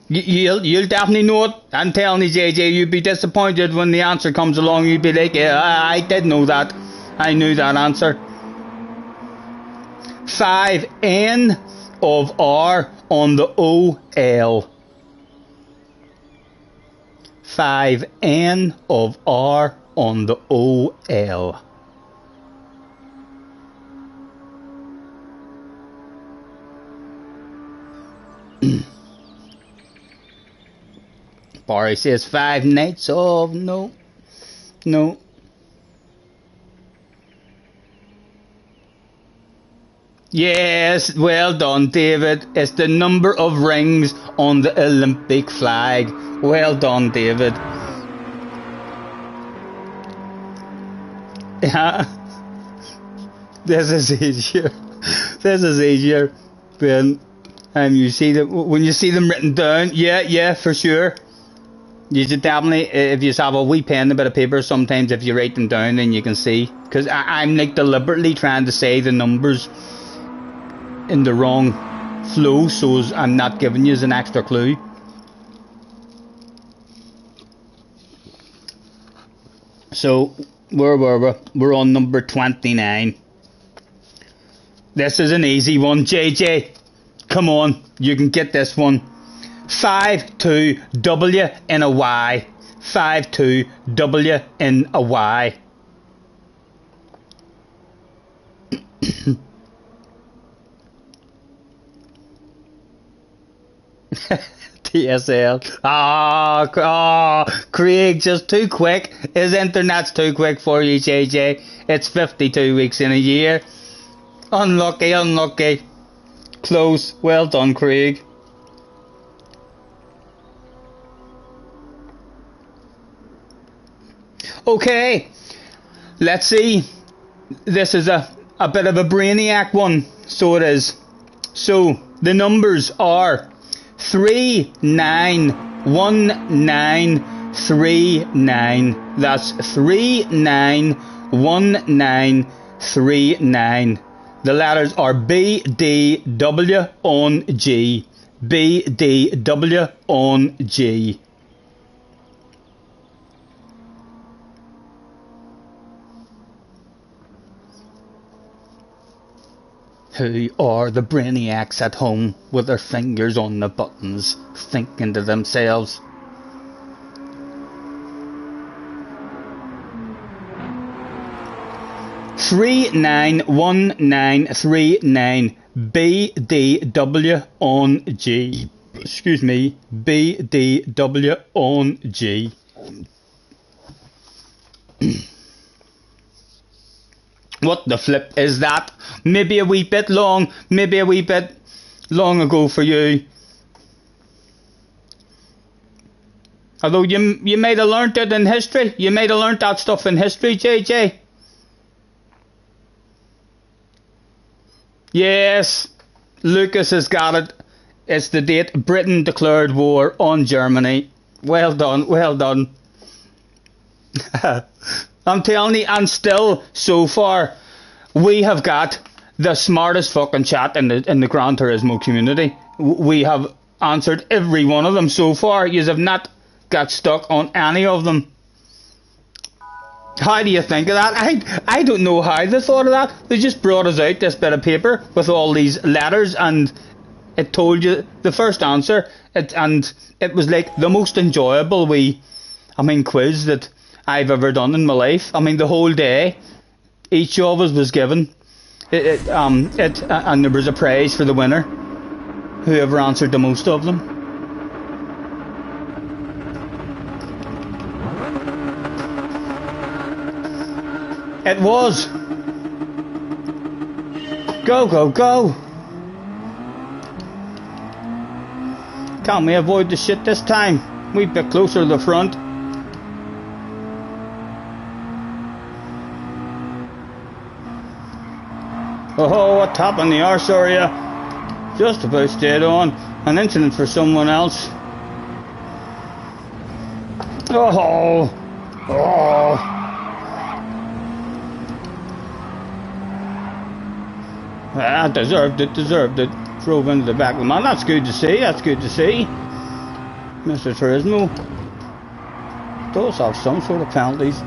You'll definitely know it. I'm telling you, JJ, you'd be disappointed when the answer comes along. You'd be like, yeah, I did know that. I knew that answer. 5. N of R on the OL. 5. N of R on the OL. Barry says 5 nights of no. Yes, well done, David. It's the number of rings on the Olympic flag. Well done, David. Yeah. This is easier. This is easier when you see them, when you see them written down. Yeah, for sure. You should definitely, if you have a wee pen and a bit of paper, sometimes if you write them down, then you can see. Because I'm like deliberately trying to say the numbers in the wrong flow, so I'm not giving you an extra clue. So, where were we? We're on number 29. This is an easy one, JJ. Come on, you can get this one. 5 2 W in a Y. 5 2 W in a Y. TSL. Craig, just too quick. His internet's too quick for you, JJ. It's 52 weeks in a year. Unlucky. Close. Well done, Craig. Okay, let's see. This is a bit of a brainiac one, so it is. So the numbers are 391939. That's 391939. The letters are B, D, W on G. B, D, W on G. Who are the brainiacs at home with their fingers on the buttons, thinking to themselves? Three nine 1939 BDW on G. Excuse me, BDW on G. What the flip is that? Maybe a wee bit long ago for you. Although you might have learnt it in history. You might have learnt that stuff in history, JJ. Yes, Lucas has got it. It's the date Britain declared war on Germany. Well done, well done. I'm telling you, and still, so far, we have got the smartest fucking chat in the Gran Turismo community. We have answered every one of them so far. You have not got stuck on any of them. How do you think of that? I don't know how they thought of that. They just brought us out this bit of paper with all these letters, and it told you the first answer. And it was like the most enjoyable quiz that I've ever done in my life. I mean, the whole day, each of us was given and there was a prize for the winner, whoever answered the most of them. It was. Go, go, go. Can't we avoid the shit this time? We bit closer to the front. Oh, what top on the arse are you? Just about stayed on. An incident for someone else. Oh. Oh. Ah, deserved it. Drove into the back of the man. That's good to see, Mr. Turismo does have some sort of penalties.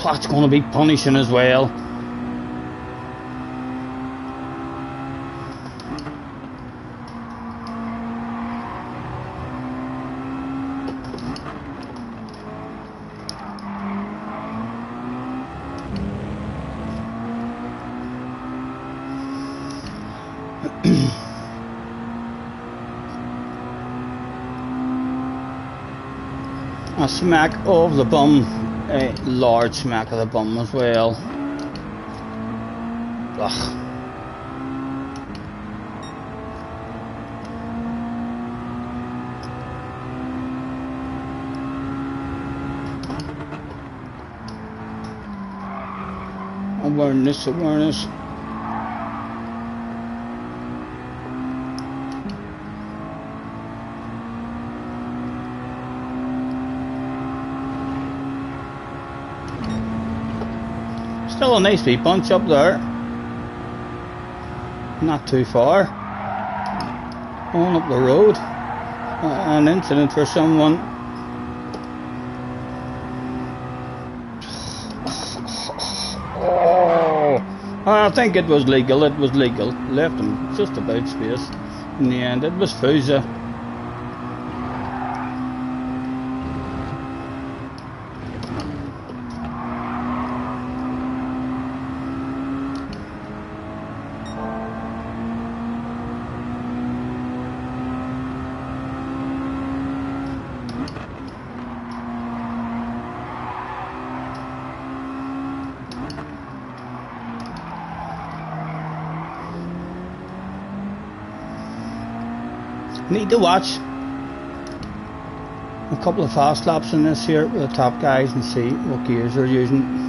That's going to be punishing as well. A smack of the bum, a large smack of the bum as well. Ugh. Awareness. Still a nice wee bunch up there. Not too far. On up the road. An incident for someone. Oh, I think it was legal. Left him just about space. In the end, it was Fusa. Need to watch a couple of fast laps in this here with the top guys and see what gears they're using.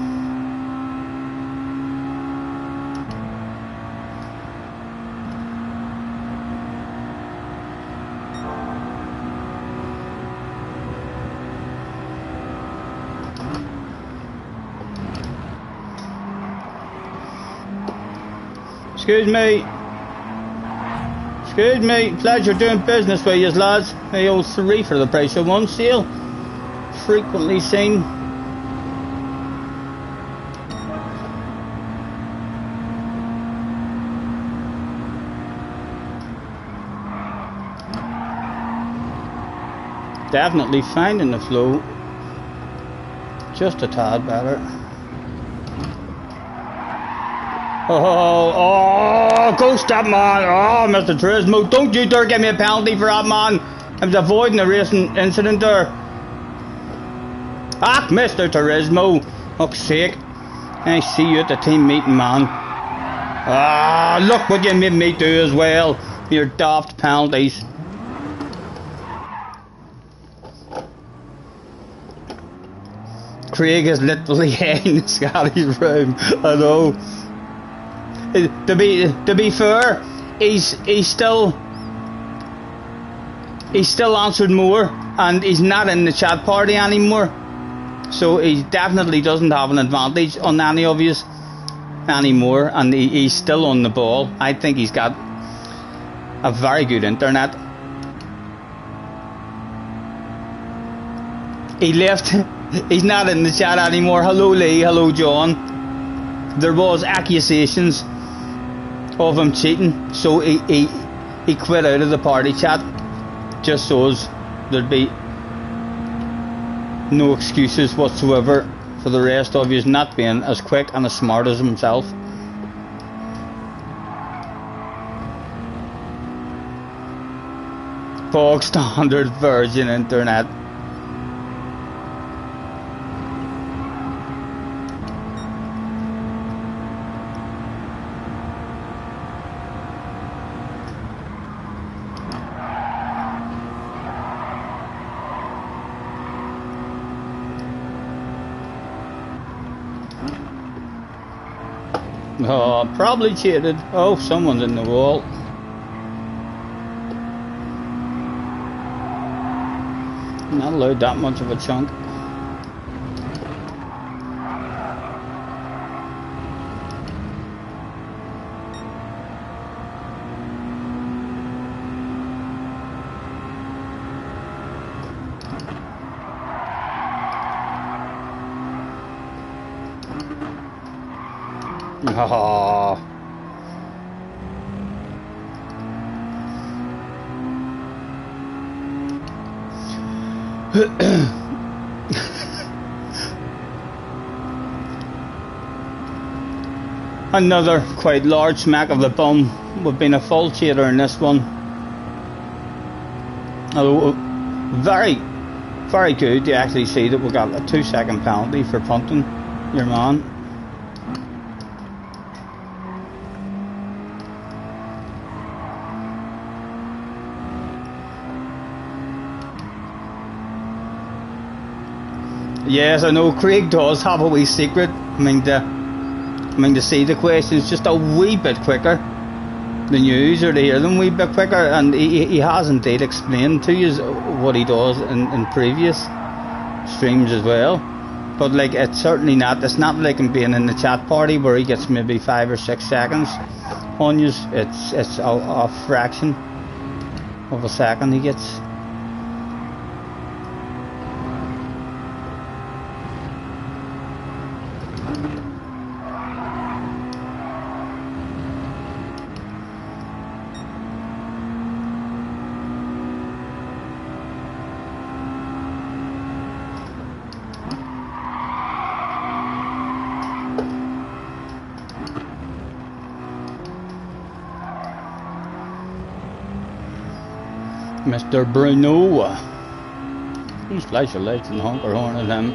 Excuse me, pleasure doing business with you lads. The old 3 for the price of 1 sale. Frequently seen. Definitely finding the flow just a tad better. Oh, go stop, man. Oh, Mr. Turismo, don't you dare give me a penalty for that, man. I was avoiding a racing incident there. Ah, Mr. Turismo, fuck's sake. I see you at the team meeting, man. Ah, look what you made me do as well. Your daft penalties. Craig is literally in Scotty's room. I know. To be fair, he's still answered more, and he's not in the chat party anymore. So he definitely doesn't have an advantage on any of you anymore, and he's still on the ball. I think he's got a very good internet. He left. He's not in the chat anymore. Hello Lee, hello John. There was accusations of him cheating, so he quit out of the party chat, just so as there'd be no excuses whatsoever for the rest of you not being as quick and as smart as himself. Bog standard Virgin internet. Oh, probably cheated. Oh, someone's in the wall. Not allowed that much of a chunk. Oh. Another quite large smack of the bum. We've been a full cheater in this one. Although very, very good to actually see that we got a 2-second penalty for punting your man. Yes, I know Craig does have a wee secret. I mean to see the questions just a wee bit quicker than you, or to hear them a wee bit quicker, and he has indeed explained to you what he does in previous streams as well. But like, it's certainly not. It's not like him being in the chat party where he gets maybe 5 or 6 seconds on you. It's a fraction of a second he gets. Mr. Bruno. Please flash your lights and honk or horn at him.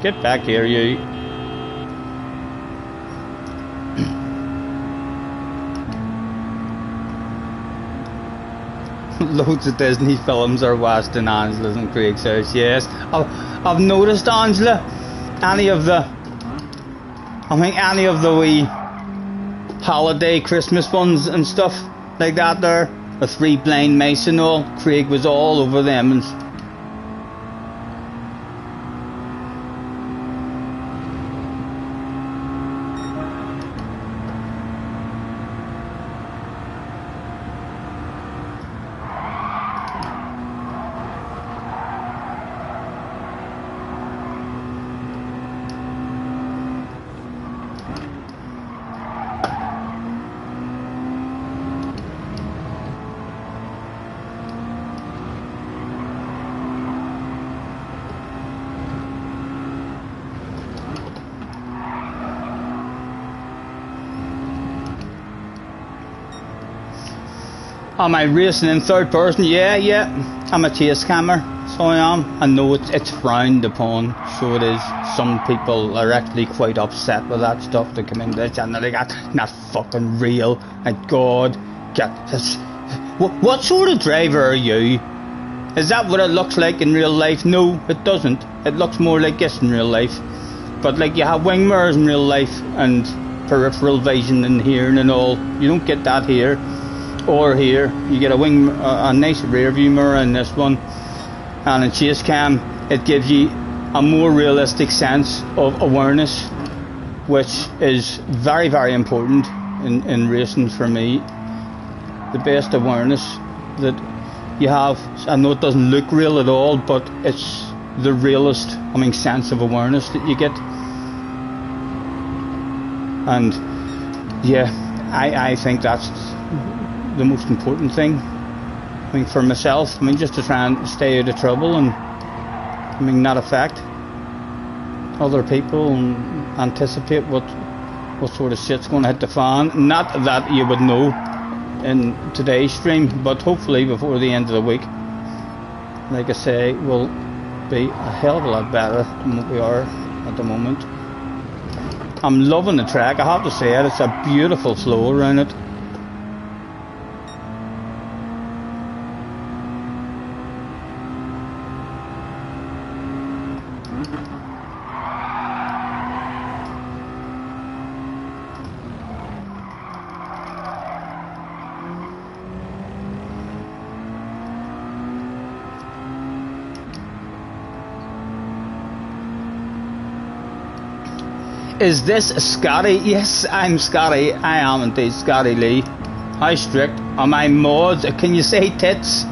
Get back here, you. Loads of Disney films are watched in Angela's and Craig's house, yes. I've noticed, Angela, any of the wee holiday Christmas ones and stuff like that there, the Three Blind Mice and all, Craig was all over them. And am I racing in third person? Yeah. I'm a chase camera, so I am. I know it's frowned upon, so it is. Some people are actually quite upset with that stuff. They come into the channel, they're like, that's not fucking real. And God, get this. What sort of driver are you? Is that what it looks like in real life? No, it doesn't. It looks more like this in real life. But like, you have wing mirrors in real life and peripheral vision and hearing and all. You don't get that here. Or here, you get a nice rear view mirror in this one, and in chase cam it gives you a more realistic sense of awareness, which is very, very important in racing for me. The best awareness that you have. I know it doesn't look real at all, but it's the realest, sense of awareness that you get. And yeah, I think that's the most important thing. For myself, just to try and stay out of trouble and not affect other people and anticipate what sort of shit's going to hit the fan. Not that you would know in today's stream, but hopefully before the end of the week, like I say, we'll be a hell of a lot better than what we are at the moment. I'm loving the track, I have to say it. It's a beautiful flow around it. Is this Scotty? Yes, I'm Scotty. I am indeed Scotty Lee. How strict am I mod? Can you say tits?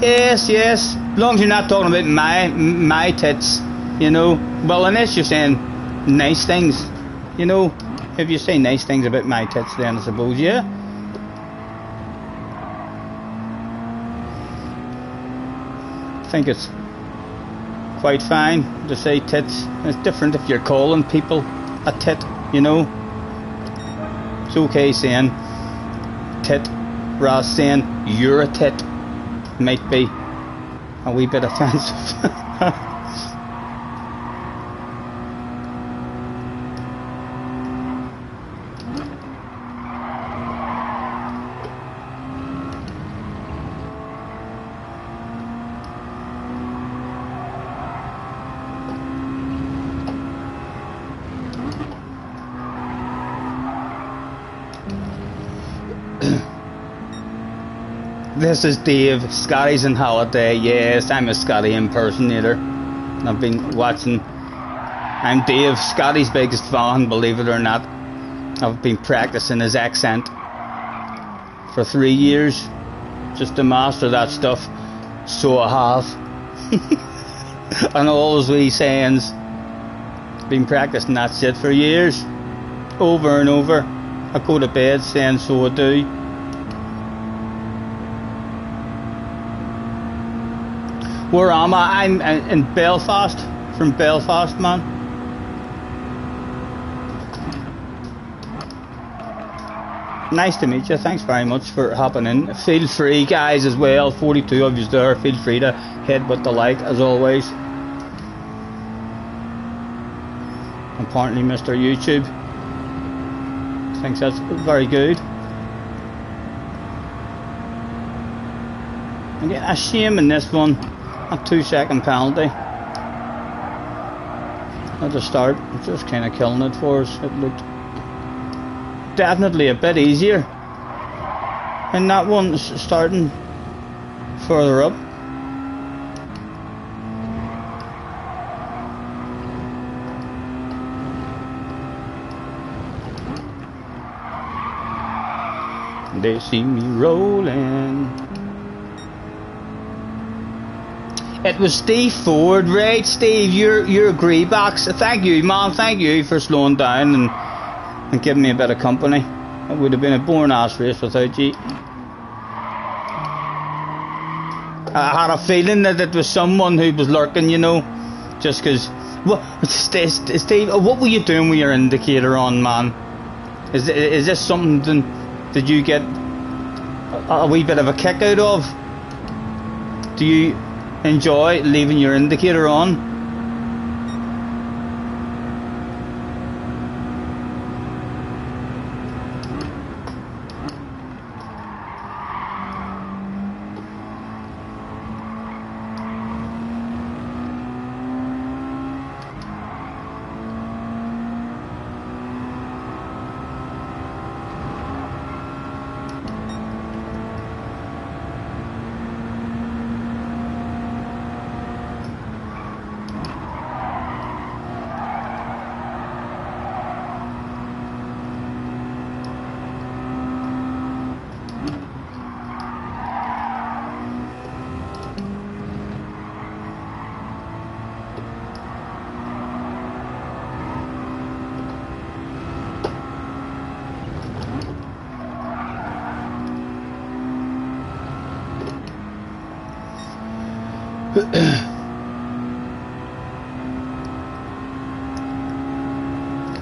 Yes. As long as you're not talking about my tits, Well, unless you're saying nice things, If you say nice things about my tits, then I suppose, yeah. I think it's quite fine to say tits. It's different if you're calling people a tit, It's okay saying tit rather saying you're a tit. Might be a wee bit offensive. This is Dave, Scotty's on holiday. Yes, I'm a Scotty impersonator. I've been watching. I'm Dave, Scotty's biggest fan, believe it or not. I've been practicing his accent for 3 years, just to master that stuff. So I have. And all those wee sayings. Been practicing that shit for years. Over and over. I go to bed saying so I do. Where am I? I'm in Belfast. From Belfast, man. Nice to meet you. Thanks very much for hopping in. Feel free, guys, as well. 42 of you there. Feel free to hit with the like, as always. Apparently, Mr. YouTube thinks that's very good. Again, a shame in this one. A 2-second penalty at the start. Just kind of killing it for us. It looked definitely a bit easier in that one, starting further up. They see me rolling. It was Steve Ford, right? Steve, you're a Greebox. Thank you, man. Thank you for slowing down and giving me a bit of company. It would have been a boring ass race without you. I had a feeling that it was someone who was lurking, just because. Steve, what were you doing with your indicator on, man? Is this something that you get a wee bit of a kick out of? Do you enjoy leaving your indicator on?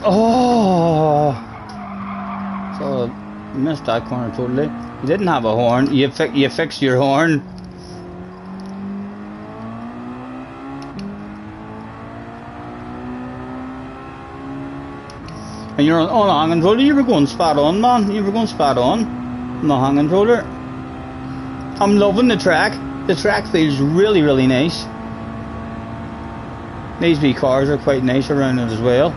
Oh, so I missed that corner totally. You didn't have a horn. You fixed your horn. And you're on a hanging roller. You were going spot on, man. You were going spot on the hanging roller. I'm loving the track. The track feels really, really nice. These wee cars are quite nice around it as well.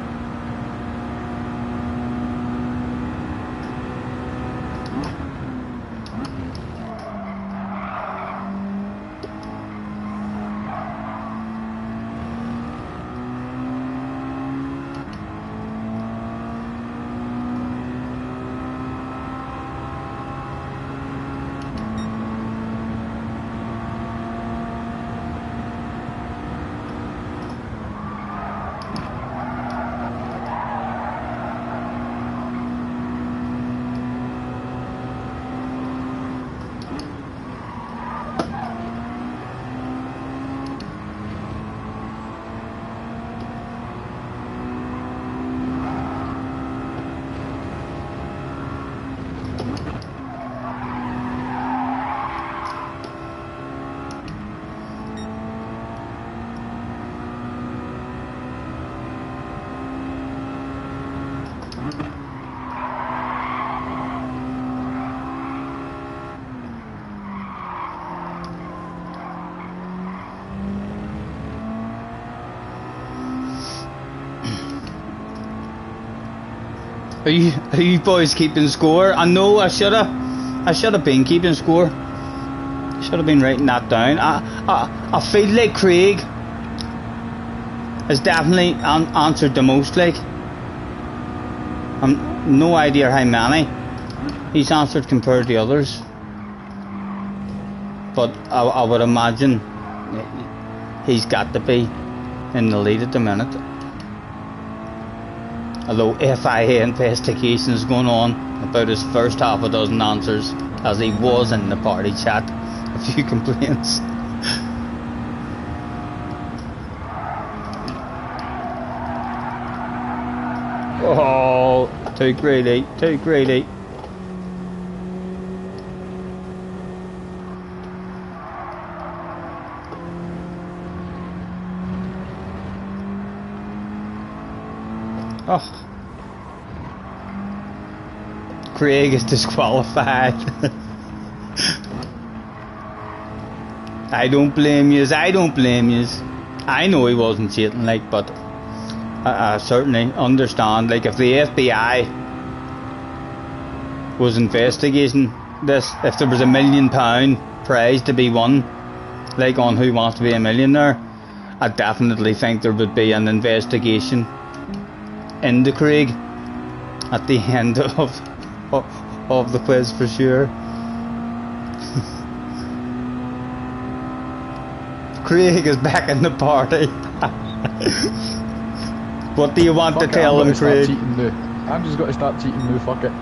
Are you boys keeping score? I know I should have been keeping score. Should have been writing that down. I feel like Craig has definitely answered the most. Like, I'm no idea how many he's answered compared to others, but I would imagine he's got to be in the lead at the minute. Although FIA investigation is going on about his first half a dozen answers, as he was in the party chat, a few complaints. Oh, too greedy, too greedy. Oh. Craig is disqualified. I don't blame yous, I don't blame yous. I know he wasn't cheating, like, but I certainly understand, like, if the FBI was investigating this, if there was £1 million prize to be won, like on Who Wants to Be a Millionaire, I definitely think there would be an investigation into Craig at the end of the quiz for sure. Craig is back in the party. What do you want to tell him, Craig? I'm just going to start cheating now, fuck it.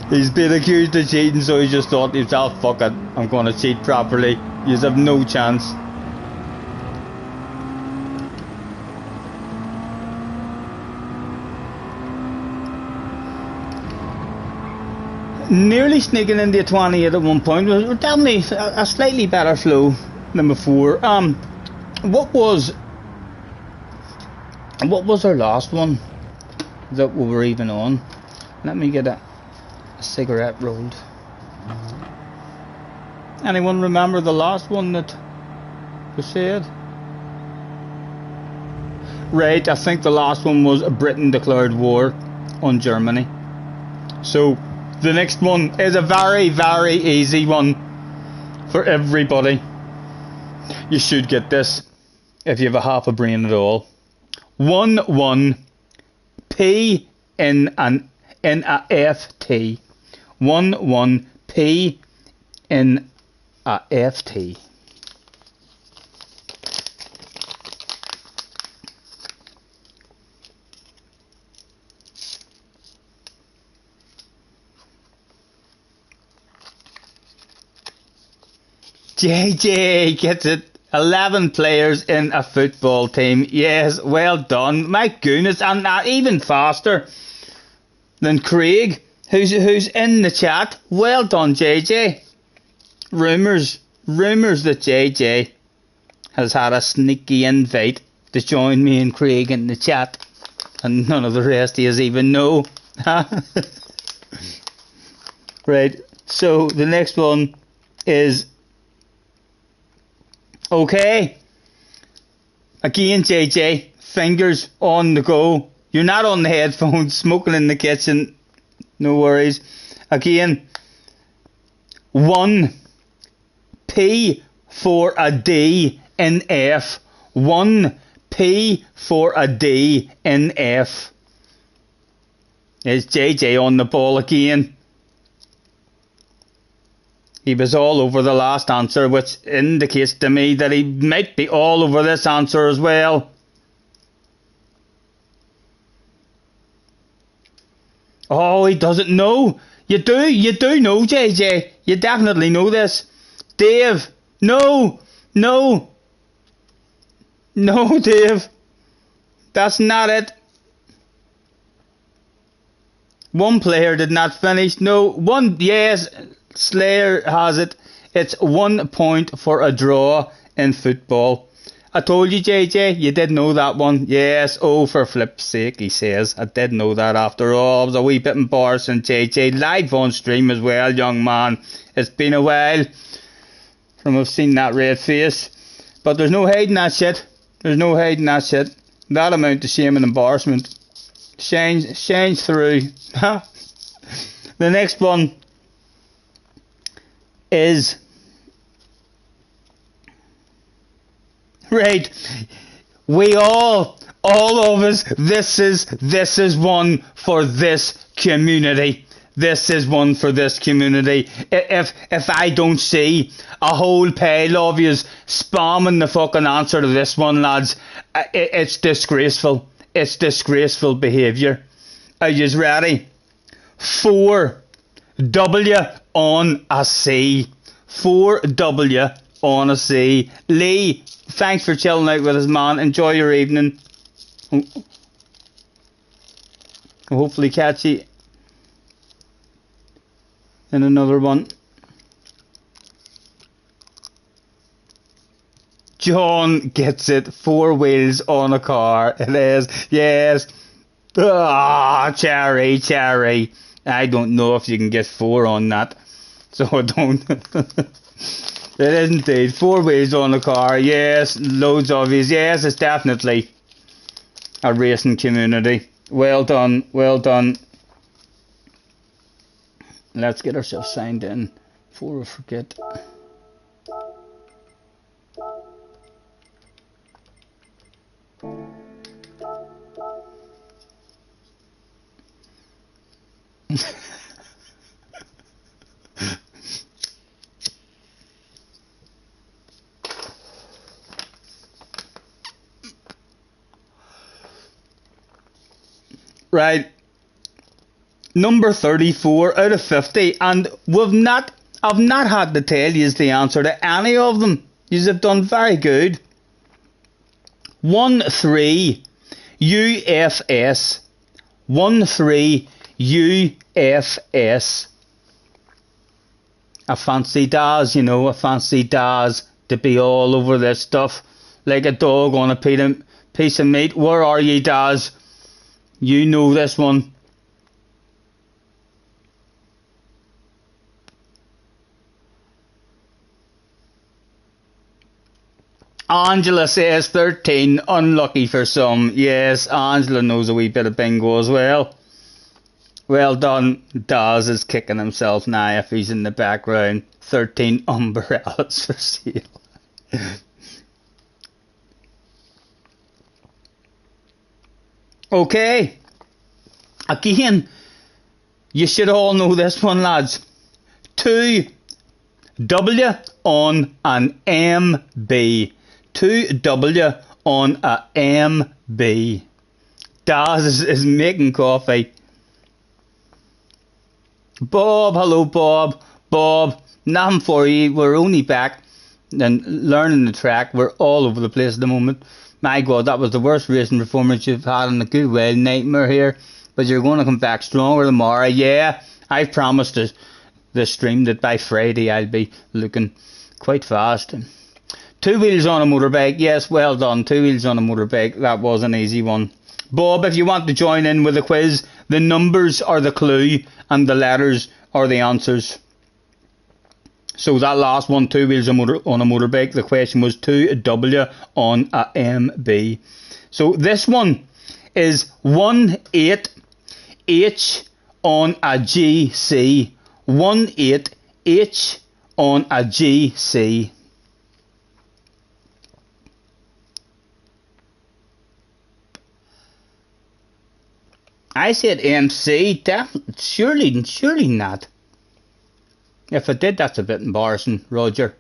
He's been accused of cheating, so he just thought to himself, fuck it, I'm going to cheat properly. You have no chance. Nearly sneaking into a 28 at one point. We're definitely a slightly better flow than before. What was our last one that we were even on? Let me get a cigarette rolled. Anyone remember the last one that was said? Right, I think the last one was Britain declared war on Germany. So the next one is a very, very easy one for everybody. You should get this if you have a half a brain at all. 1-1 P in a FT. 1-1 P in a FT. JJ gets it. 11 players in a football team. Yes, well done. My goodness, and even faster than Craig, who's in the chat. Well done, JJ. Rumours that JJ has had a sneaky invite to join me and Craig in the chat, and none of the rest of us even know. Right, so the next one is okay. Again, JJ, fingers on the go. You're not on the headphones, smoking in the kitchen. No worries. Again, 1 P for a D in F. 1 P for a D in F. Is JJ on the ball again? He was all over the last answer, which indicates to me that he might be all over this answer as well. Oh, he doesn't know. You do know, JJ. You definitely know this. Dave, no, Dave. That's not it. One player did not finish. No, one, yes. Slayer has it. It's 1 point for a draw in football. I told you, JJ, you did know that one. Yes, oh, for flip's sake, he says. I did know that after all. I was a wee bit embarrassing, JJ. Live on stream as well, young man. It's been a while from I've seen that red face. But there's no hiding that shit. There's no hiding that shit. That amount of shame and embarrassment shines through. The next one is right. We all of us. This is one for this community. This is one for this community. If I don't see a whole pile of yous spamming the fucking answer to this one, lads, it's disgraceful. It's disgraceful behaviour. Are yous ready? 4W on a C. 4W on a C. Lee, thanks for chilling out with us, man. Enjoy your evening. Hopefully catch you in another one. John gets it. 4 wheels on a car. It is. Yes. Ah, cherry. I don't know if you can get 4 on that. So I don't. It is indeed. 4 wheels on a car. Yes. Loads of these. Yes, it's definitely a racing community. Well done. Well done. Let's get ourselves signed in before we forget. Right. Number 34 out of 50, and I've not had to tell you the answer to any of them. You have done very good. 1-3 UFS. 1-3 UFS. I fancy Daz, you know, I fancy Daz to be all over this stuff like a dog on a piece of meat. Where are you, Daz? You know this one. Angela says 13, unlucky for some. Yes, Angela knows a wee bit of bingo as well. Well done. Daz is kicking himself now if he's in the background. 13 umbrellas for sale. Okay. Again, you should all know this one, lads. 2W on an MB. 2W on a MB. Daz is making coffee. Bob, hello Bob. Bob, nothing for you. We're only back and learning the track. We're all over the place at the moment. My God, that was the worst racing performance you've had in a good way. Nightmare here. But you're going to come back stronger tomorrow. Yeah, I've promised the stream that by Friday I'll be looking quite fast. 2 wheels on a motorbike. Yes, well done. 2 wheels on a motorbike. That was an easy one. Bob, if you want to join in with the quiz, the numbers are the clue and the letters are the answers. So that last one, 2 wheels on a motorbike, the question was 2W on a MB. So this one is 18H on a GC. 18H on a GC. I said MC. Surely not. If I did, that's a bit embarrassing, Roger.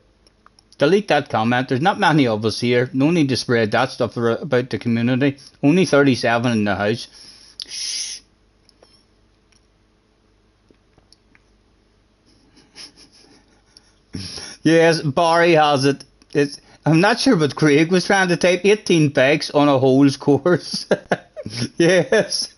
Delete that comment. There's not many of us here. No need to spread that stuff about the community. Only 37 in the house. Shh. Yes, Barry has it. I'm not sure what Craig was trying to type. 18 bikes on a holes course. Yes.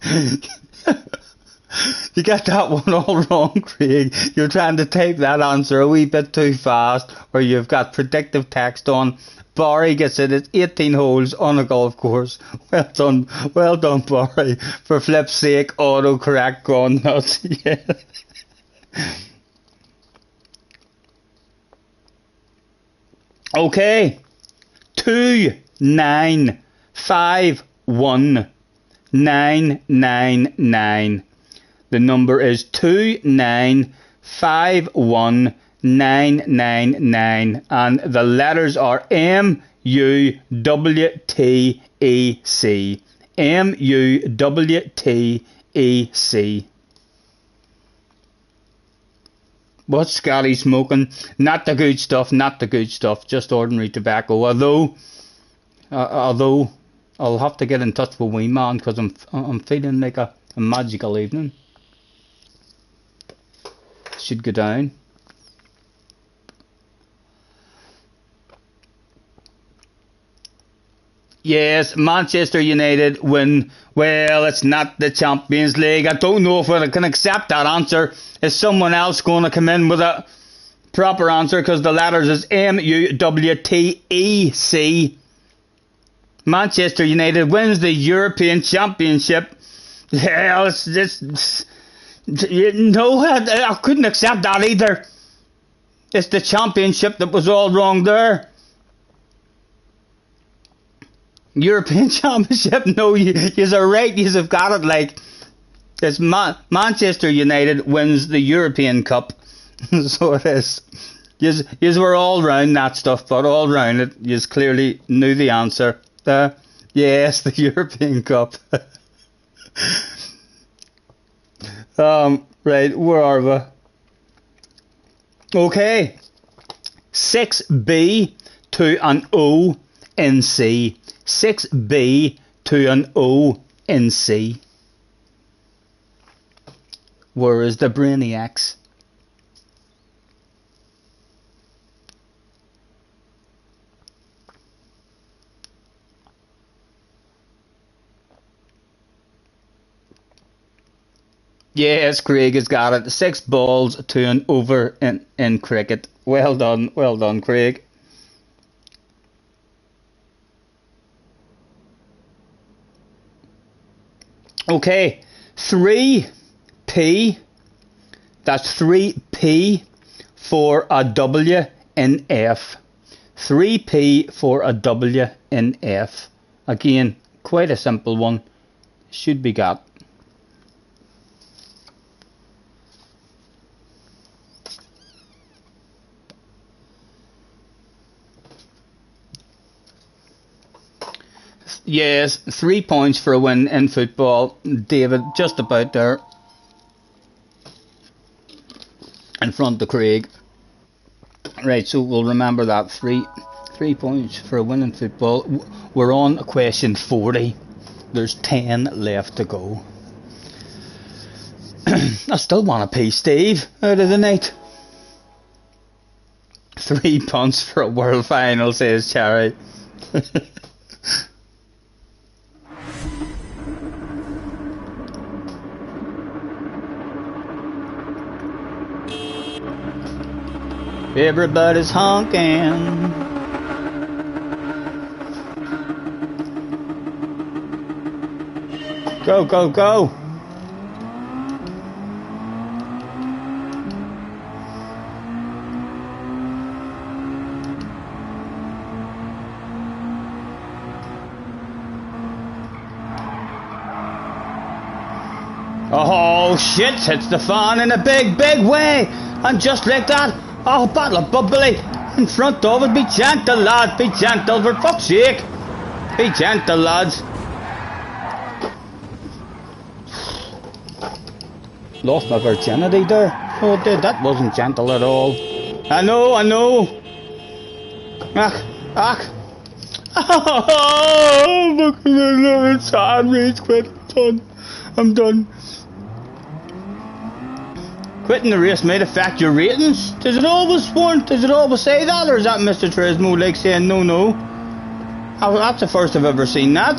You got that one all wrong, Craig. You're trying to type that answer a wee bit too fast, or you've got predictive text on. Barry gets it. It's 18 holes on a golf course. Well done, Barry. For flip's sake, autocorrect gone nuts. Yeah. Okay. 2951999. The number is 2951999, and the letters are MUWTEC. MUWTEC. What's Scotty smoking? Not the good stuff, not the good stuff, just ordinary tobacco. Although I'll have to get in touch with Wee Man because I'm feeling like a magical evening. Should go down. Yes, Manchester United win. Well, it's not the Champions League. I don't know if I can accept that answer. Is someone else going to come in with a proper answer? Because the letters is MUWTEC. Manchester United wins the European Championship. Hell, it's just... No, I couldn't accept that either. It's the championship that was all wrong there. European Championship? No, you're right. You've got it. Like, it's Manchester United wins the European Cup. So it is. Yous were all round that stuff, but all round it, yous clearly knew the answer. Yes, the European Cup. Right, where are we? Okay. 6B to an O in C. 6B to an O in C. Where is the Brainiacs? Yes, Craig has got it. 6 balls to an over in cricket. Well done, Craig. Okay, 3P. That's 3P for a W in F. 3P for a W in F. Again, quite a simple one. Should be got. Yes, 3 points for a win in football. David, just about there. In front of Craig. Right, so we'll remember that. 3 points for a win in football. We're on question 40. There's 10 left to go. I still want to pay Steve out of the night. 3 punts for a world final, says Cherry. Everybody's honking. Go, go, go. Oh shit, hits the fan in a big, big way. And just like that, oh, bottle of bubbly in front of it. Be gentle, lad, be gentle, for fuck's sake. Be gentle, lads. Lost my virginity there. Oh, dude, that wasn't gentle at all. I know, I know. Ach. Oh, look at that, it's sad, rage quit. I'm done. Quitting the race might affect your ratings. Does it always say that, or is that Mr. Turismo like saying no? That's the first I've ever seen that.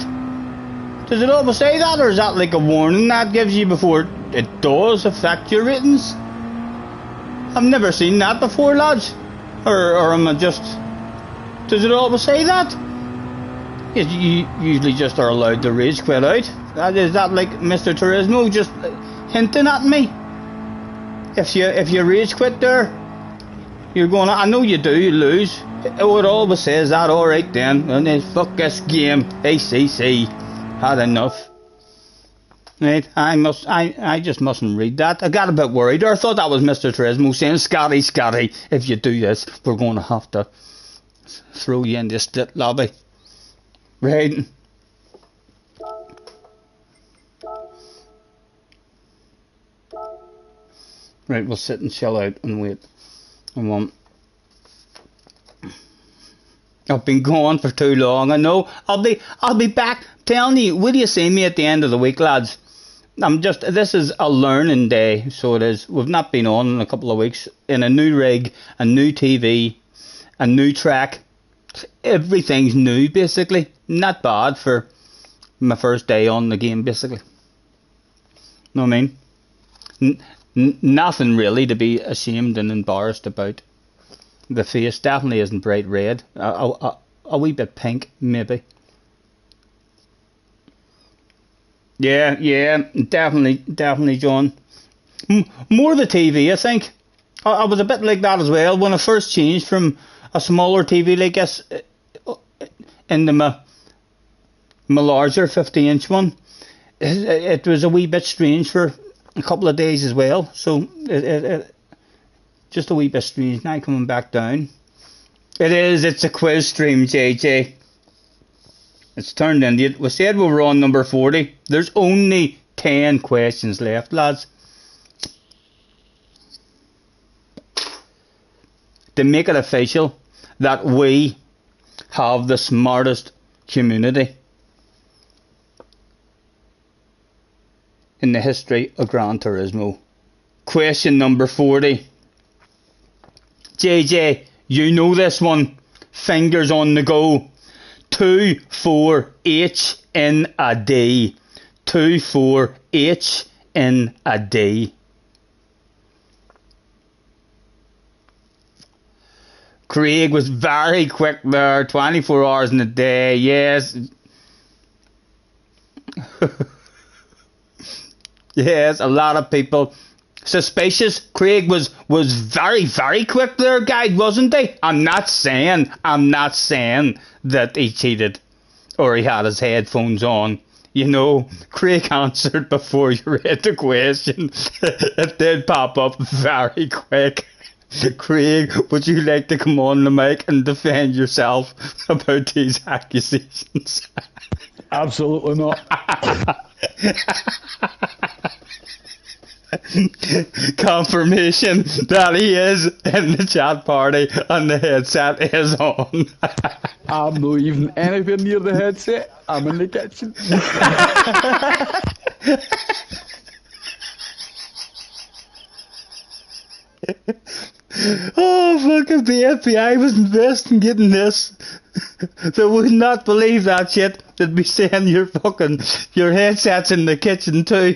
Does it always say that, or is that like a warning that gives you before it does affect your ratings? I've never seen that before, lads. Or am I just... Does it always say that? Yes, you usually just are allowed to rage quit out. Is that like Mr. Turismo just hinting at me? If you rage quit there, you're going. I know you do. You lose. Oh, it always says that. All right then. And then fuck this game. ACC had enough. Right. I just mustn't read that. I got a bit worried. Or I thought that was Mr. Turismo saying, Scotty, if you do this, we're going to have to throw you in the split lobby. Right. Right, we'll sit and chill out and wait. I've been gone for too long. I know. I'll be back. I'm telling you, will you see me at the end of the week, lads? This is a learning day, so it is. We've not been on in a couple of weeks. In a new rig, a new TV, a new track. Everything's new, basically. Not bad for my first day on the game, basically. Know what I mean? Nothing really to be ashamed and embarrassed about. The face definitely isn't bright red. A wee bit pink, maybe. Yeah, definitely, John. More the TV, I think. I was a bit like that as well when I first changed from a smaller TV like this into my larger 50-inch one. It was a wee bit strange for a couple of days as well, so it just a wee bit strange now coming back down. It's a quiz stream, JJ. It's turned into it. We said we were on number 40. There's only 10 questions left, lads. To make it official that we have the smartest community in the history of Gran Turismo. Question number 40. JJ, you know this one. Fingers on the go. 2-4-H in a D. 2-4-H in a D. Craig was very quick there. 24 hours in a day. Yes. Yes, a lot of people suspicious. Craig was very, very quick there, guys, wasn't he? I'm not saying that he cheated or he had his headphones on. You know, Craig answered before you read the question. It did pop up very quick. Craig, would you like to come on the mic and defend yourself about these accusations? Absolutely not. Confirmation that he is in the chat party and the headset is on. I'm not even anywhere near the headset. I'm in the kitchen. Oh, fucking the FBI was invested in getting this. They would not believe that shit. They'd be saying your headset's in the kitchen too.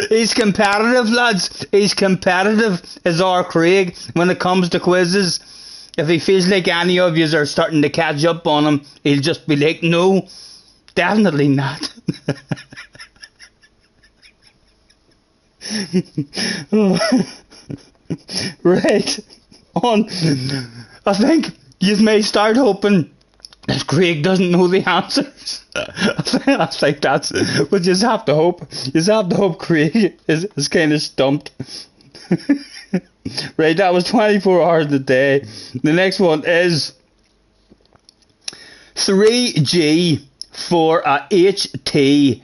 He's competitive, lads. He's competitive as our Craig when it comes to quizzes. If he feels like any of you are starting to catch up on him, he'll just be like, no, definitely not. Right. On. I think you may start hoping that Craig doesn't know the answers. I think that's. But you just have to hope. You just have to hope Craig is kind of stumped. Right, that was 24 hours a day. The next one is 3G for a HTNF.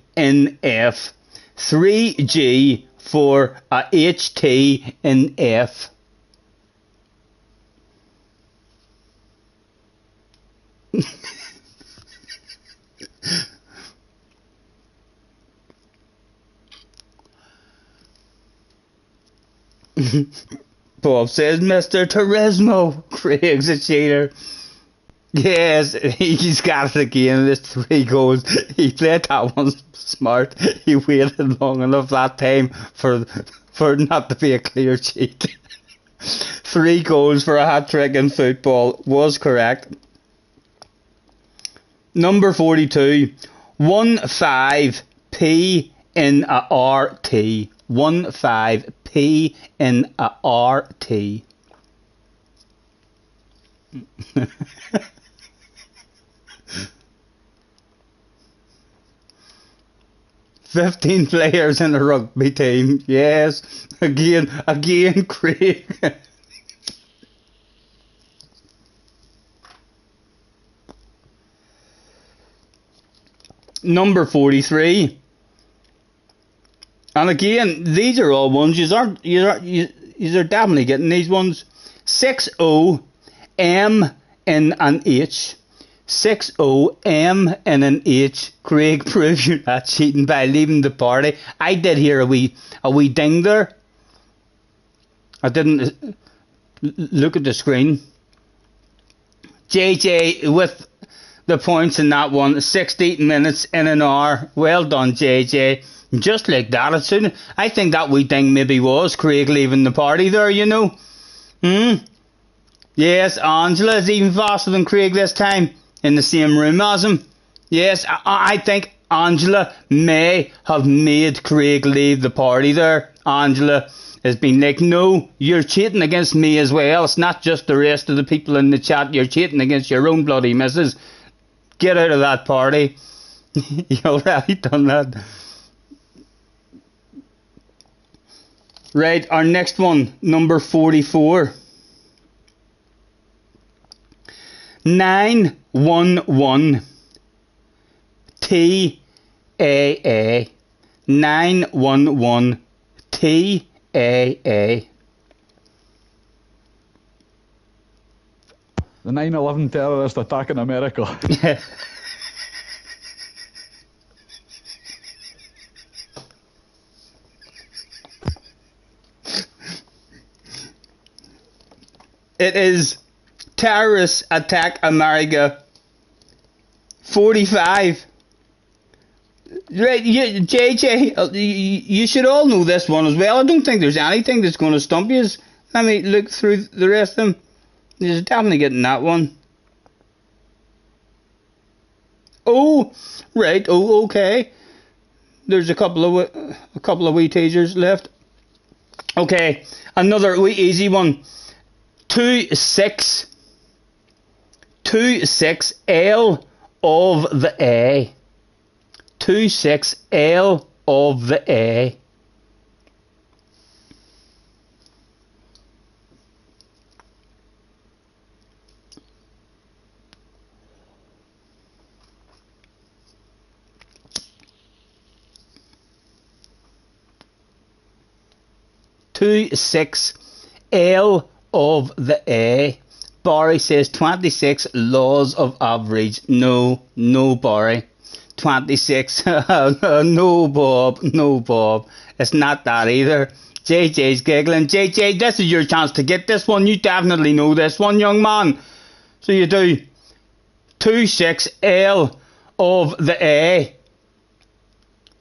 3G for a HTNF. Bob says, Mr. Turismo, Craig's a cheater. Yes, he's got it again. There's 3 goals. He played that one smart. He waited long enough that time for not to be a clear cheat. 3 goals for a hat-trick in football was correct. Number 42. 15P in a RT. 15P in a RT. 15 players in a rugby team. Yes. Again, Craig. Number 43. And again, these are all ones you are definitely getting these ones. 6-0 M in an H. 6-0 M in an H. Craig, prove you're not cheating by leaving the party. I did hear a wee ding there. I didn't look at the screen. JJ with the points in that one. 60 minutes in an hour. Well done, JJ. Just like that. I think that wee ding maybe was Craig leaving the party there, you know. Yes, Angela is even faster than Craig this time. In the same room as him. Yes, I think Angela may have made Craig leave the party there. Angela has been like, no, you're cheating against me as well. It's not just the rest of the people in the chat. You're cheating against your own bloody missus. Get out of that party. You already done that. Right, our next one, number 44. 911 TAA. 911 TAA. The 9/11 terrorist attack in America. It is terrorists attack America. 45. Right, JJ, you should all know this one as well. I don't think there's anything that's going to stump you. Let me look through the rest of them. You're definitely getting that one. Oh, right. Oh, okay. There's a couple of wee teasers left. Okay, another wee easy one. 26 L of the A. 26 L of the A. Two six L of the A. Barry says 26 laws of average. No, Barry. 26. No, Bob. No, Bob. It's not that either. JJ's giggling. JJ, this is your chance to get this one. You definitely know this one, young man. So you do 26L of the A.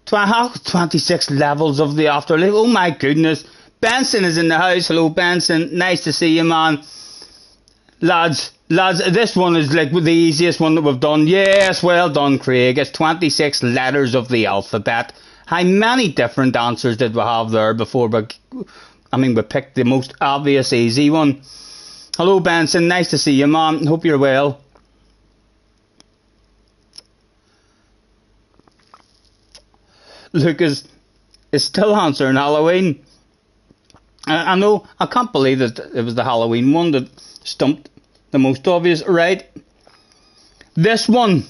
26 levels of the afterlife. Oh my goodness. Benson is in the house. Hello, Benson. Nice to see you, man. Lads, this one is like the easiest one that we've done. Yes, well done, Craig. It's 26 letters of the alphabet. How many different answers did we have there before? But we picked the most obvious, easy one. Hello, Benson. Nice to see you, man. Hope you're well. Lucas is still answering Halloween. I know, I can't believe that it was the Halloween one that stumped the most obvious. Right. This one,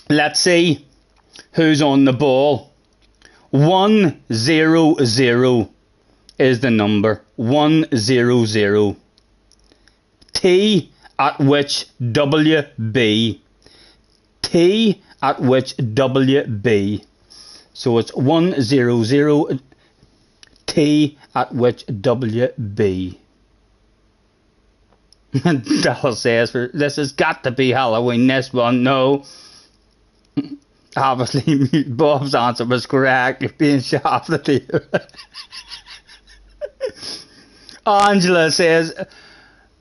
let's see who's on the ball. 100 is the number. 100. T at which WB. T at which WB. So it's 100 T at which WB. Dallas says, this has got to be Halloween, this one. No. Obviously, Bob's answer was correct. You're being shafted here. Angela says,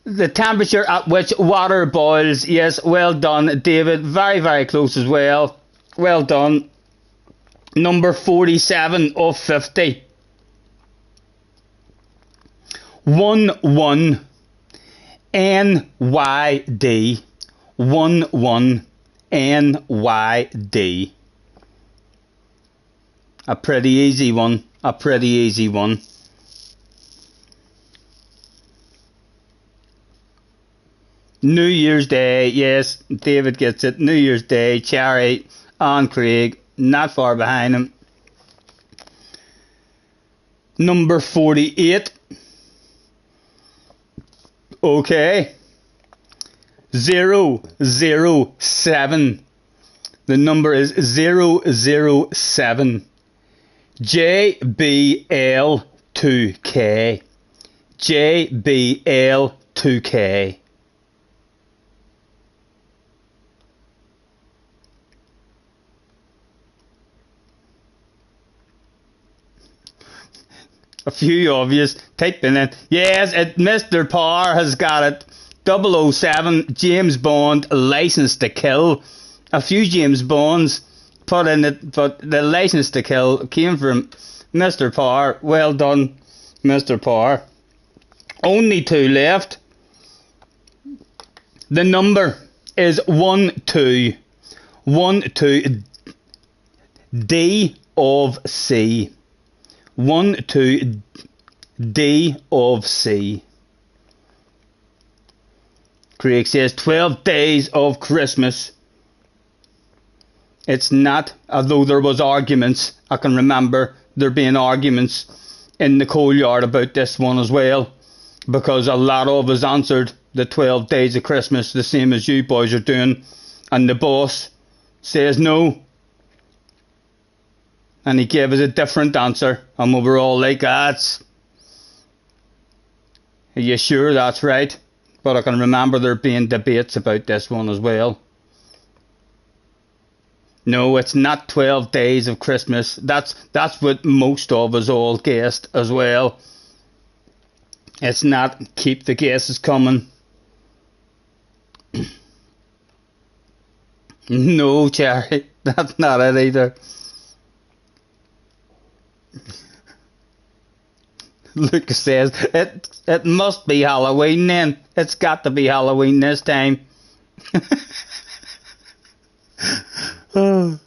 the temperature at which water boils. Yes, well done, David. Very, very close as well. Well done. Number 47 of 50. 11 NYD. 11 NYD. A pretty easy one. A pretty easy one. New Year's Day. Yes, David gets it. New Year's Day. Cherry and Craig. Not far behind him. Number 48. Okay. 007. The number is 007. JBL2K. JBL2K. A few obvious. Typing in. Yes, Mr. Parr has got it. 007, James Bond, License to Kill. A few James Bonds put in it, but the License to Kill came from Mr. Parr. Well done, Mr. Parr. Only two left. The number is 12. 12. D of C. 12 D of C. Craig says 12 days of Christmas. It's not, although there was arguments. I can remember there being arguments in the coal yard about this one as well, because a lot of us answered the 12 days of Christmas the same as you boys are doing, and the boss says no. And he gave us a different answer, and we were all like, are you sure that's right? But I can remember there being debates about this one as well. No, it's not 12 days of Christmas. That's what most of us all guessed as well. It's not. Keep the guesses coming. No, Cherry, that's not it either. Lucas says, it must be Halloween then. It's got to be Halloween this time. Oh.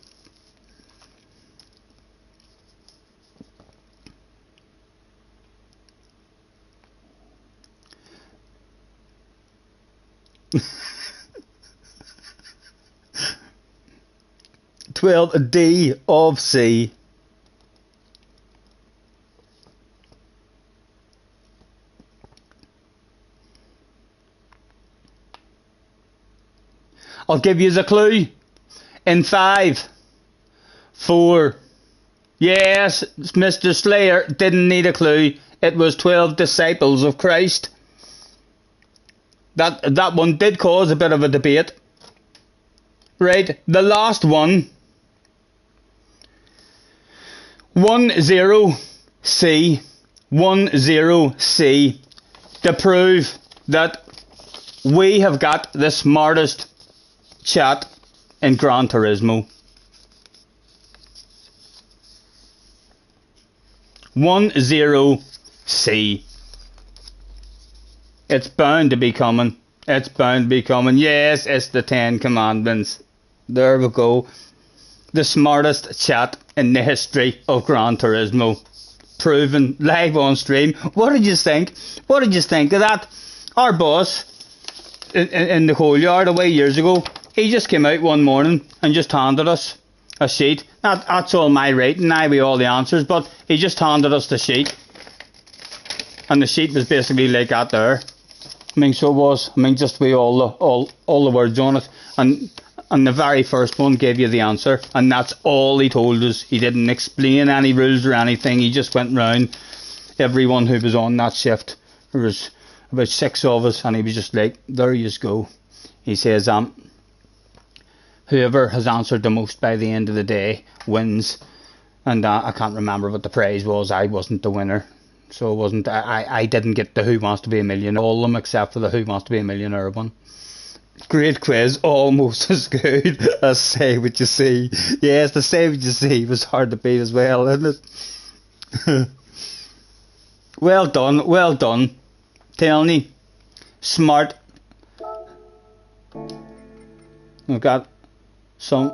"12 D of C." I'll give you the clue. In 5, 4. Yes, Mr. Slayer didn't need a clue. It was 12 disciples of Christ. That one did cause a bit of a debate. Right, the last one. 10C. 10C. To prove that we have got the smartest chat in Gran Turismo. 10C. It's bound to be coming. It's bound to be coming. Yes, it's the 10 Commandments. There we go. The smartest chat in the history of Gran Turismo. Proven live on stream. What did you think? What did you think of that? Our boss in the coal yard away years ago, he just came out one morning and just handed us a sheet. That's all my writing now with all the answers, but he just handed us the sheet. And the sheet was basically like that there. I mean, so it was. I mean, just with all the words on it. And the very first one gave you the answer, and that's all he told us. He didn't explain any rules or anything. He just went round everyone who was on that shift. There was about 6 of us, and he was just like, there you go. He says, whoever has answered the most by the end of the day wins. And I can't remember what the prize was. I wasn't the winner. So it wasn't. I didn't get the Who Wants to Be a Millionaire. All of them except for the Who Wants to Be a Millionaire one. Great quiz, almost as good as Say What You See. Yes, the Say What You See was hard to beat as well, isn't it? Well done, well done. Telling you, smart. We've got some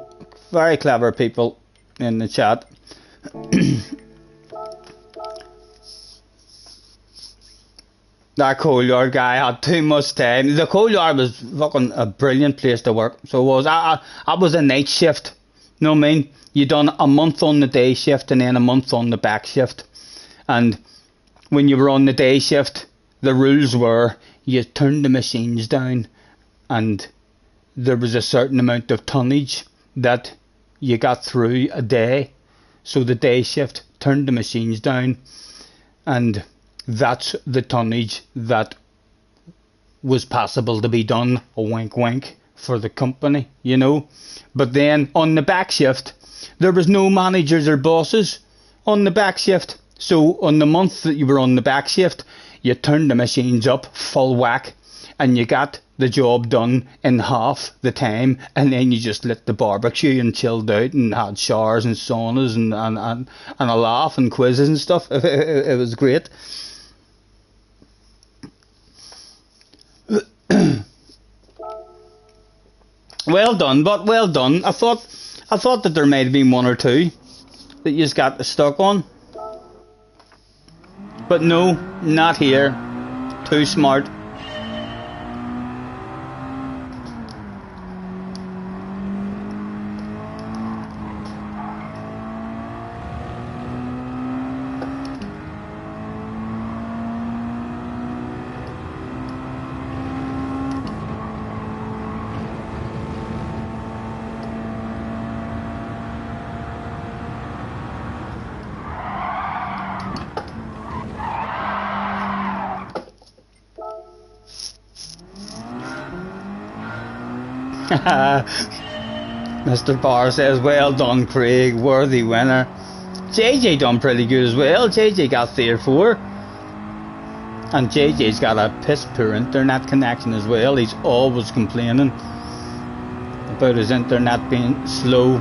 very clever people in the chat. That coal yard guy had too much time. The coal yard was fucking a brilliant place to work. So it was. I was a night shift. You know what I mean? You done a month on the day shift and then a month on the back shift. And when you were on the day shift, the rules were you turned the machines down and there was a certain amount of tonnage that you got through a day. So the day shift turned the machines down, and that's the tonnage that was possible to be done, a wink wink, for the company, you know. But then on the back shift, there was no managers or bosses on the back shift. So on the month that you were on the back shift, you turned the machines up full whack and you got the job done in half the time, and then you just lit the barbecue and chilled out and had showers and saunas and a laugh and quizzes and stuff. It was great. Well done, but well done. I thought that there might have been one or two that you just got stuck on. But no, not here. Too smart. Mr. Barr says, well done, Craig, worthy winner. JJ done pretty good as well. JJ got 3 or 4. And JJ's got a piss poor internet connection as well. He's always complaining about his internet being slow.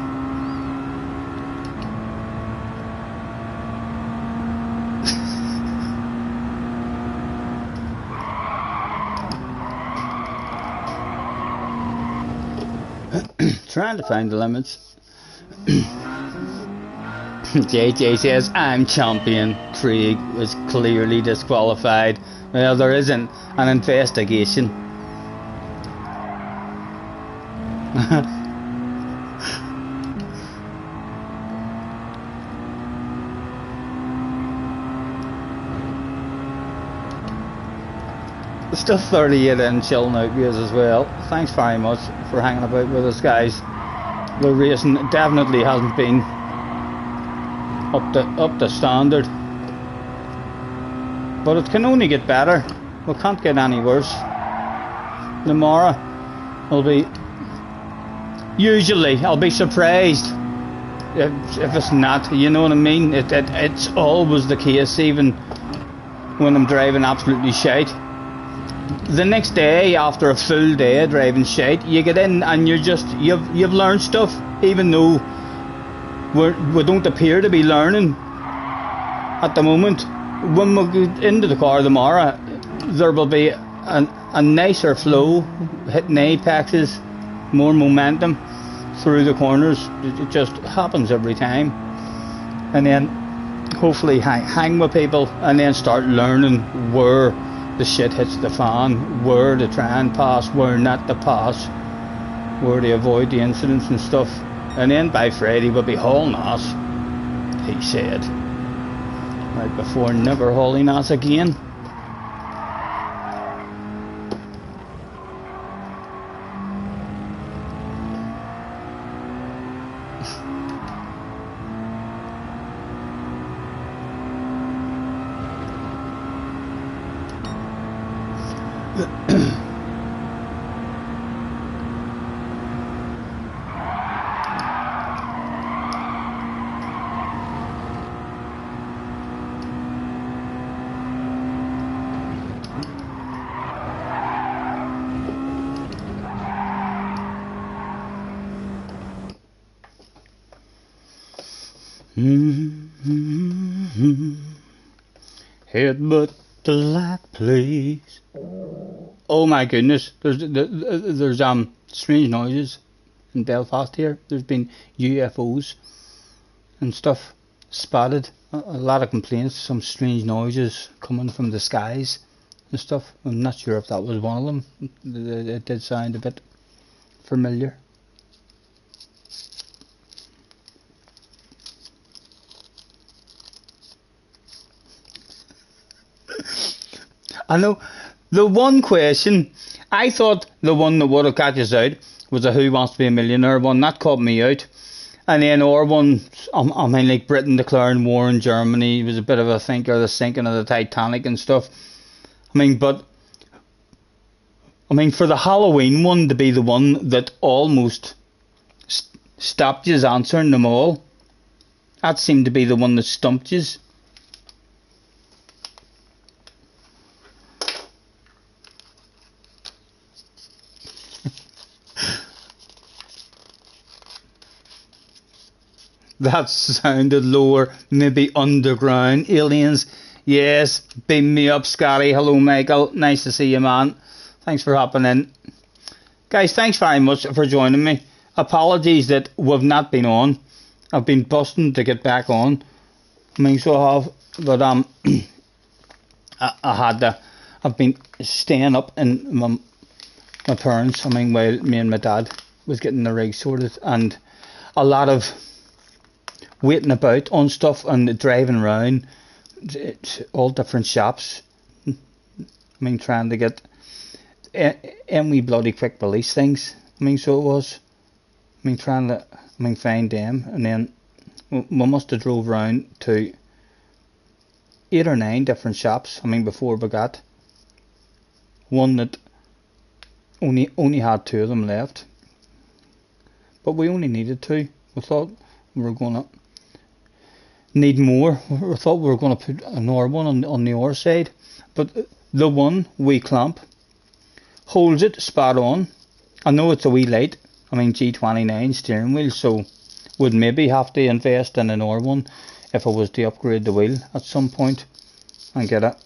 Trying to find the limits. JJ says, I'm champion. Craig was clearly disqualified. Well, there isn't an investigation. Still 38 in chilling out with us as well. Thanks very much for hanging about with us, guys. The racing definitely hasn't been up to standard, but it can only get better. We can't get any worse. Tomorrow will be, usually I'll be surprised if it's not, you know what I mean. It's always the case, even when I'm driving absolutely shite. The next day, after a full day of driving shite, you get in and you've learned stuff, even though we don't appear to be learning at the moment. When we get into the car tomorrow, there will be a nicer flow, hitting apexes, more momentum through the corners. It just happens every time. And then hopefully hang with people and then start learning where the shit hits the fan, where to try and pass, where not to pass, where to avoid the incidents and stuff. And then by Friday we'll be hauling ass, he said. Right before never hauling ass again. Headbutt the light, please. Oh my goodness! There's strange noises in Belfast here. There's been UFOs and stuff spotted. A lot of complaints. Some strange noises coming from the skies and stuff. I'm not sure if that was one of them. It did sound a bit familiar. I know the one question, I thought the one that would have got us out was a Who Wants to Be a Millionaire one. That caught me out. And then our one, I mean, like Britain declaring war on Germany was a bit of a thinker, the sinking of the Titanic and stuff. I mean, but I mean, for the Halloween one to be the one that almost stopped you answering them all, that seemed to be the one that stumped you. That sounded lower, maybe underground aliens. Yes, beam me up, Scotty. Hello, Michael. Nice to see you, man. Thanks for hopping in. Guys, thanks very much for joining me. Apologies that we've not been on. I've been busting to get back on. I mean, so I have, but I've been staying up in my parents. I mean, while me and my dad was getting the rig sorted, and a lot of waiting about on stuff and driving around all different shops. I mean, trying to get any bloody quick release things. I mean, so it was. I mean, trying to find them, and then we must have drove around to 8 or 9 different shops. I mean, before we got one that only had 2 of them left, but we only needed 2. We thought we were gonna need more. We thought we were going to put another one on the other side, but the one we clamp holds it spot on. I know it's a wee light. I mean, G29 steering wheel, so would maybe have to invest in another one if I was to upgrade the wheel at some point and get a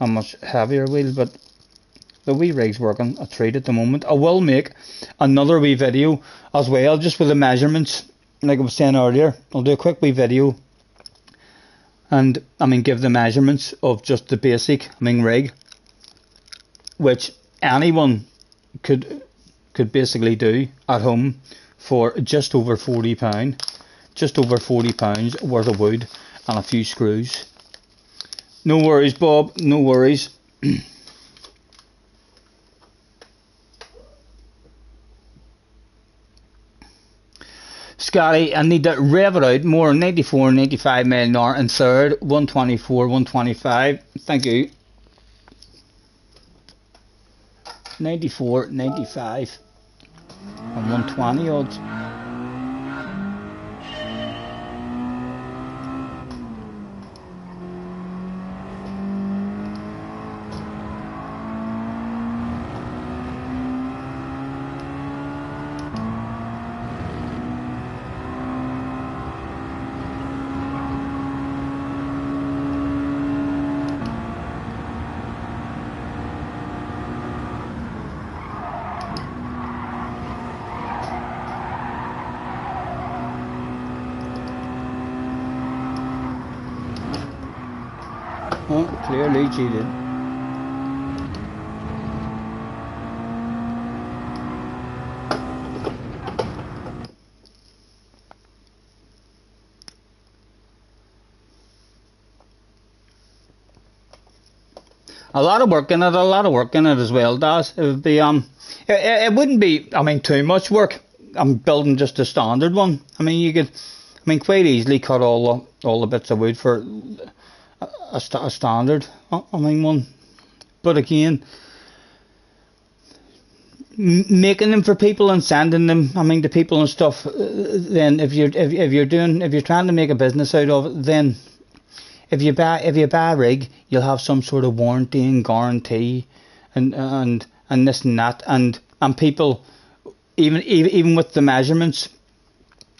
much heavier wheel. But the wee rig's working a treat at the moment. I will make another wee video as well, just with the measurements. Like I was saying earlier, I'll do a quick wee video and give the measurements of just the basic rig, which anyone could basically do at home for just over £40, just over £40 worth of wood and a few screws. No worries, Bob, no worries. Scotty, I need to rev it out more. 94, 95 mile an hour in third. 124, 125. Thank you. 94, 95 and 120 odds. Oh, clearly cheated. A lot of work in it, as well, Daz. It would be, it wouldn't be, I mean, too much work. I'm building just a standard one. I mean, you could, I mean, quite easily cut all the bits of wood for a standard, I mean, one. But again, making them for people and sending them, I mean, to people and stuff. Then if you're trying to make a business out of it, then if you buy a rig, you'll have some sort of warranty and guarantee, and this and that, and people, even with the measurements,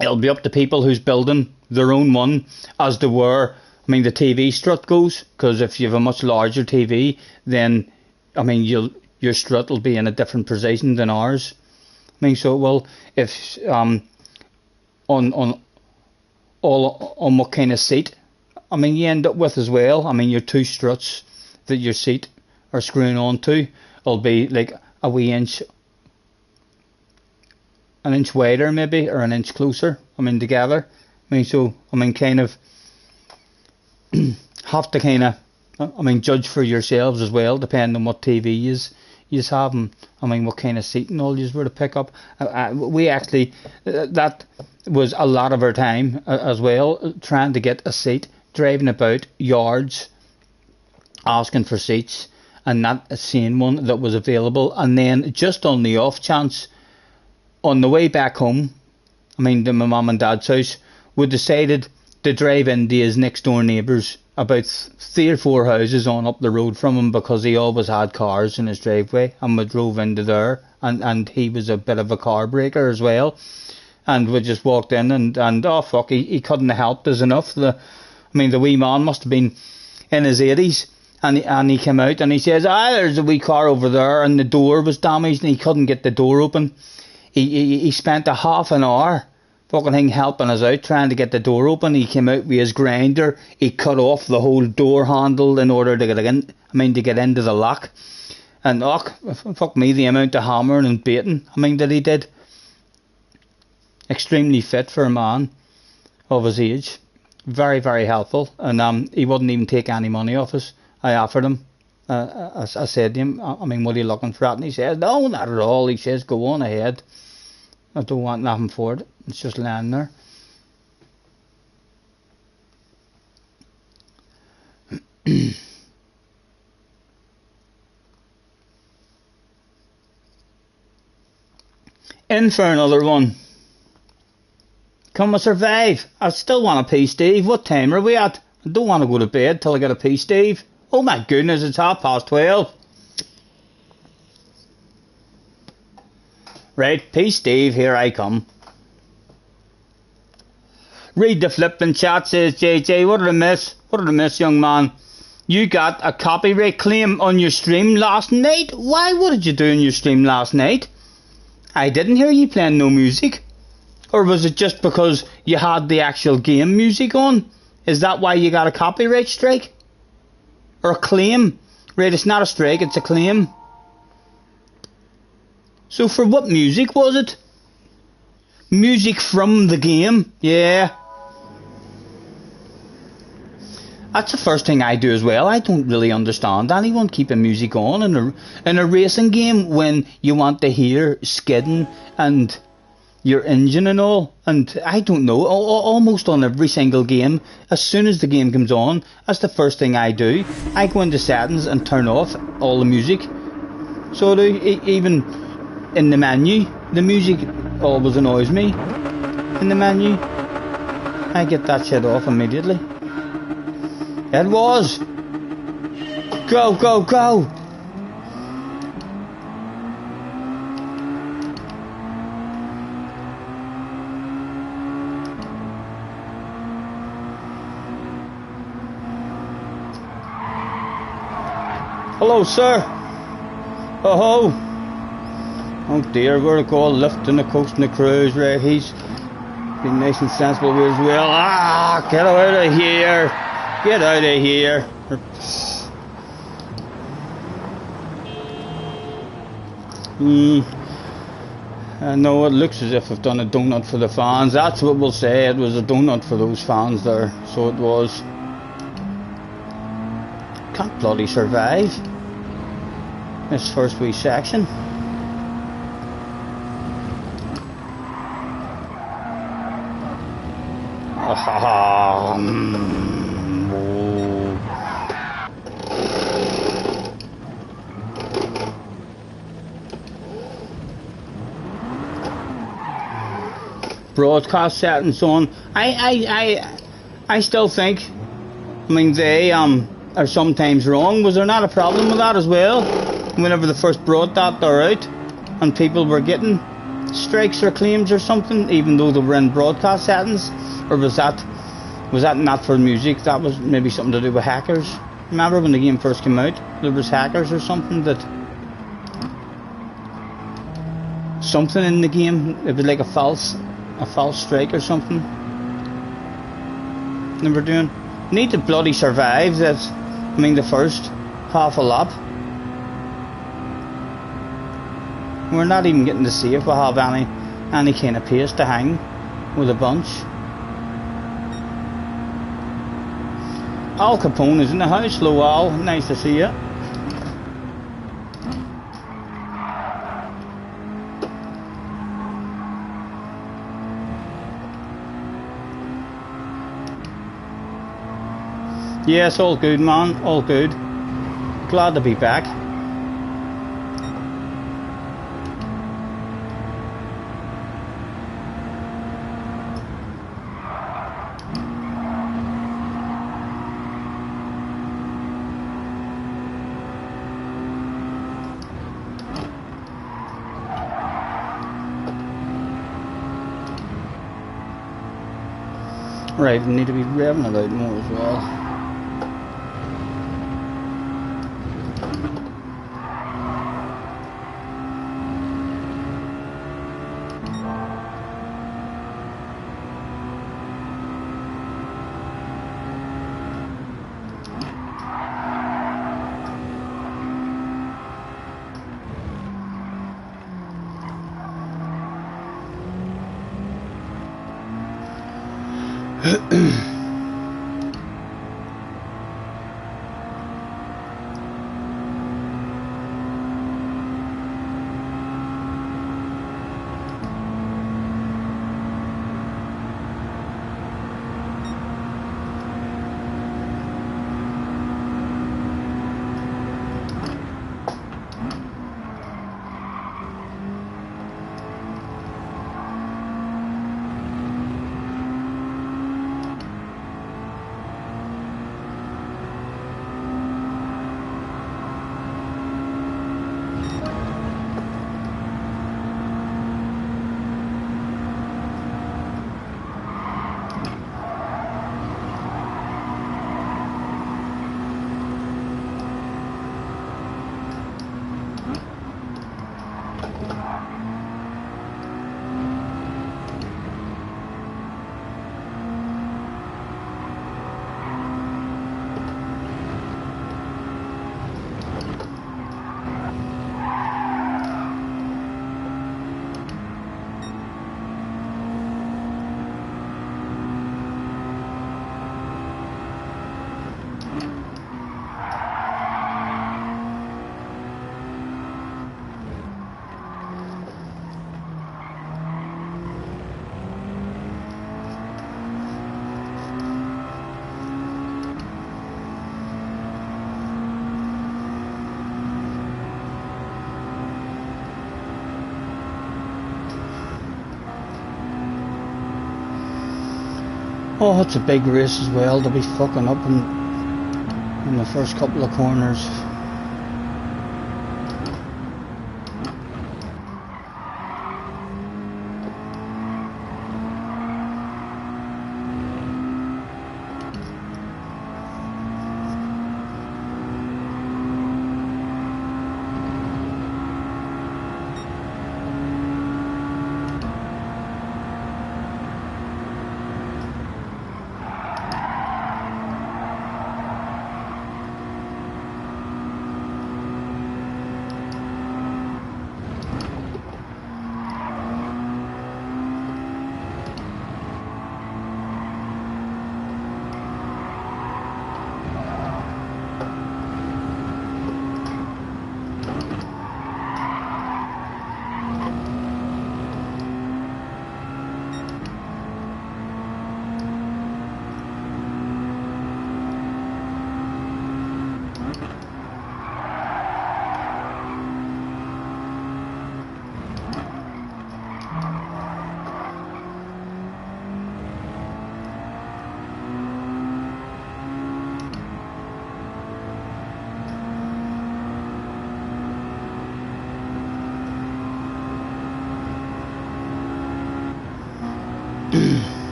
it'll be up to people who's building their own one as to where, I mean, the TV strut goes. Because if you have a much larger TV, then, I mean, your strut will be in a different position than ours. I mean, so, well, if on what kind of seat, I mean, you end up with as well, I mean, your two struts that your seat are screwing onto will be like a wee inch, an inch wider maybe, or an inch closer, I mean, together. I mean, so, I mean, kind of have to kind of, I mean, judge for yourselves as well, depending on what TV you have, and I mean, what kind of seating all you were to pick up. We actually, that was a lot of our time as well, trying to get a seat, driving about yards, asking for seats, and not seeing one that was available. And then just on the off chance, on the way back home, I mean, to my mum and dad's house, we decided to drive into his next door neighbours, about 3 or 4 houses on up the road from him, because he always had cars in his driveway, and we drove into there, and he was a bit of a car breaker as well, and we just walked in, and oh fuck, he couldn't have helped us enough. I mean, the wee man must have been in his 80s, and he came out and he says, there's a wee car over there, and the door was damaged and he couldn't get the door open. He spent a half an hour fucking thing helping us out, trying to get the door open. He came out with his grinder, he cut off the whole door handle in order to get in, I mean, to get into the lock. And fuck me, the amount of hammering and baiting, I mean, that he did. Extremely fit for a man of his age. Very, very helpful, and he wouldn't even take any money off us. I offered him, I said to him, I mean, what are you looking for? And he said, no, not at all. He says, go on ahead. I don't want nothing for it. It's just lying there. In for another one. Can we survive? I still want a pee, Steve. What time are we at? I don't want to go to bed till I get a pee, Steve. Oh my goodness, it's 12:30. Right, pee, Steve, here I come. Read the flipping chat, says JJ. What did I miss? What did I miss, young man? You got a copyright claim on your stream last night? Why? What did you do in your stream last night? I didn't hear you playing no music. Or was it just because you had the actual game music on? Is that why you got a copyright strike? Or a claim? Right, it's not a strike, it's a claim. So for what music was it? Music from the game? Yeah. That's the first thing I do as well. I don't really understand anyone keeping music on in a racing game when you want to hear skidding and your engine and all. And I don't know, almost on every single game, as soon as the game comes on, that's the first thing I do. I go into settings and turn off all the music. So even in the menu, the music always annoys me. In the menu, I get that shit off immediately. It was. Go, go, go. Hello, sir. Oh, oh dear, we're all lifting the coast and the cruise, right? He's been nice and sensible with as well. Ah, get out of here. Get out of here. I know it looks as if I've done a donut for the fans. That's what we'll say. It was a donut for those fans there. So it was. Can't bloody survive this first wee section. Broadcast settings on. I still think, I mean, they are sometimes wrong. Was there not a problem with that as well? Whenever they first brought that there out and people were getting strikes or claims or something, even though they were in broadcast settings? Or was that not for music? That was maybe something to do with hackers. Remember when the game first came out, there was hackers or something that something in the game, it was like a false strike or something they were doing. Need to bloody survive that. I mean, the first half a lap. We're not even getting to see if we have any kind of pace to hang with a bunch. Al Capone is in the house. Hello, Al. Nice to see you. Yes, all good, man. All good. Glad to be back. Right, we need to be revving it out more as well. Oh, it's a big race as well to be fucking up in the first couple of corners.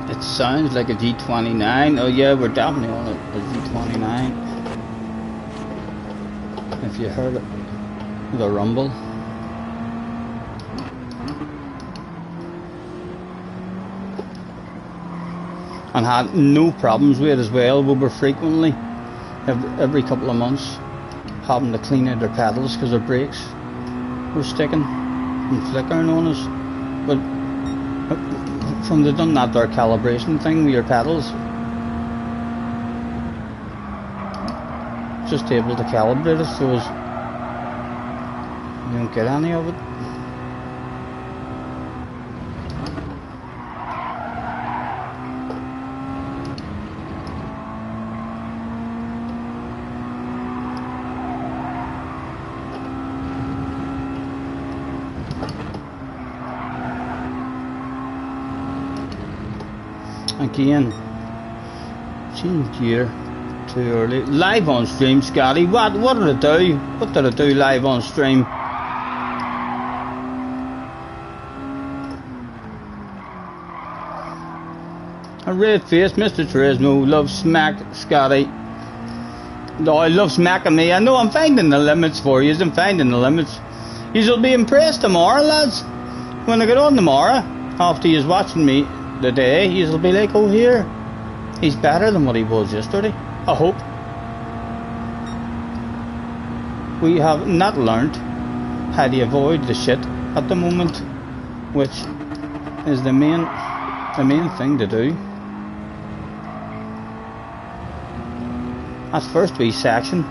It sounds like a G29. Oh yeah, we're definitely on a G29. If you heard it, the rumble. And had no problems with it as well. We were frequently, every couple of months, having to clean out their pedals because their brakes were sticking and flickering on us. But from they done that their calibration thing with your pedals, just able to calibrate it so as you don't get any of it. Again, change gear too early. Live on stream, Scotty. What did it do? What did it do live on stream? A red face, Mr. Turismo loves smack, Scotty. No, I love smacking me. I know I'm finding the limits for you. I'm finding the limits. You'll be impressed tomorrow, lads. When I get on tomorrow, after you's watching me the day, you'll be like, oh here, he's better than what he was yesterday. I hope. We have not learned how to avoid the shit at the moment, which is the main thing to do. That's first wee section.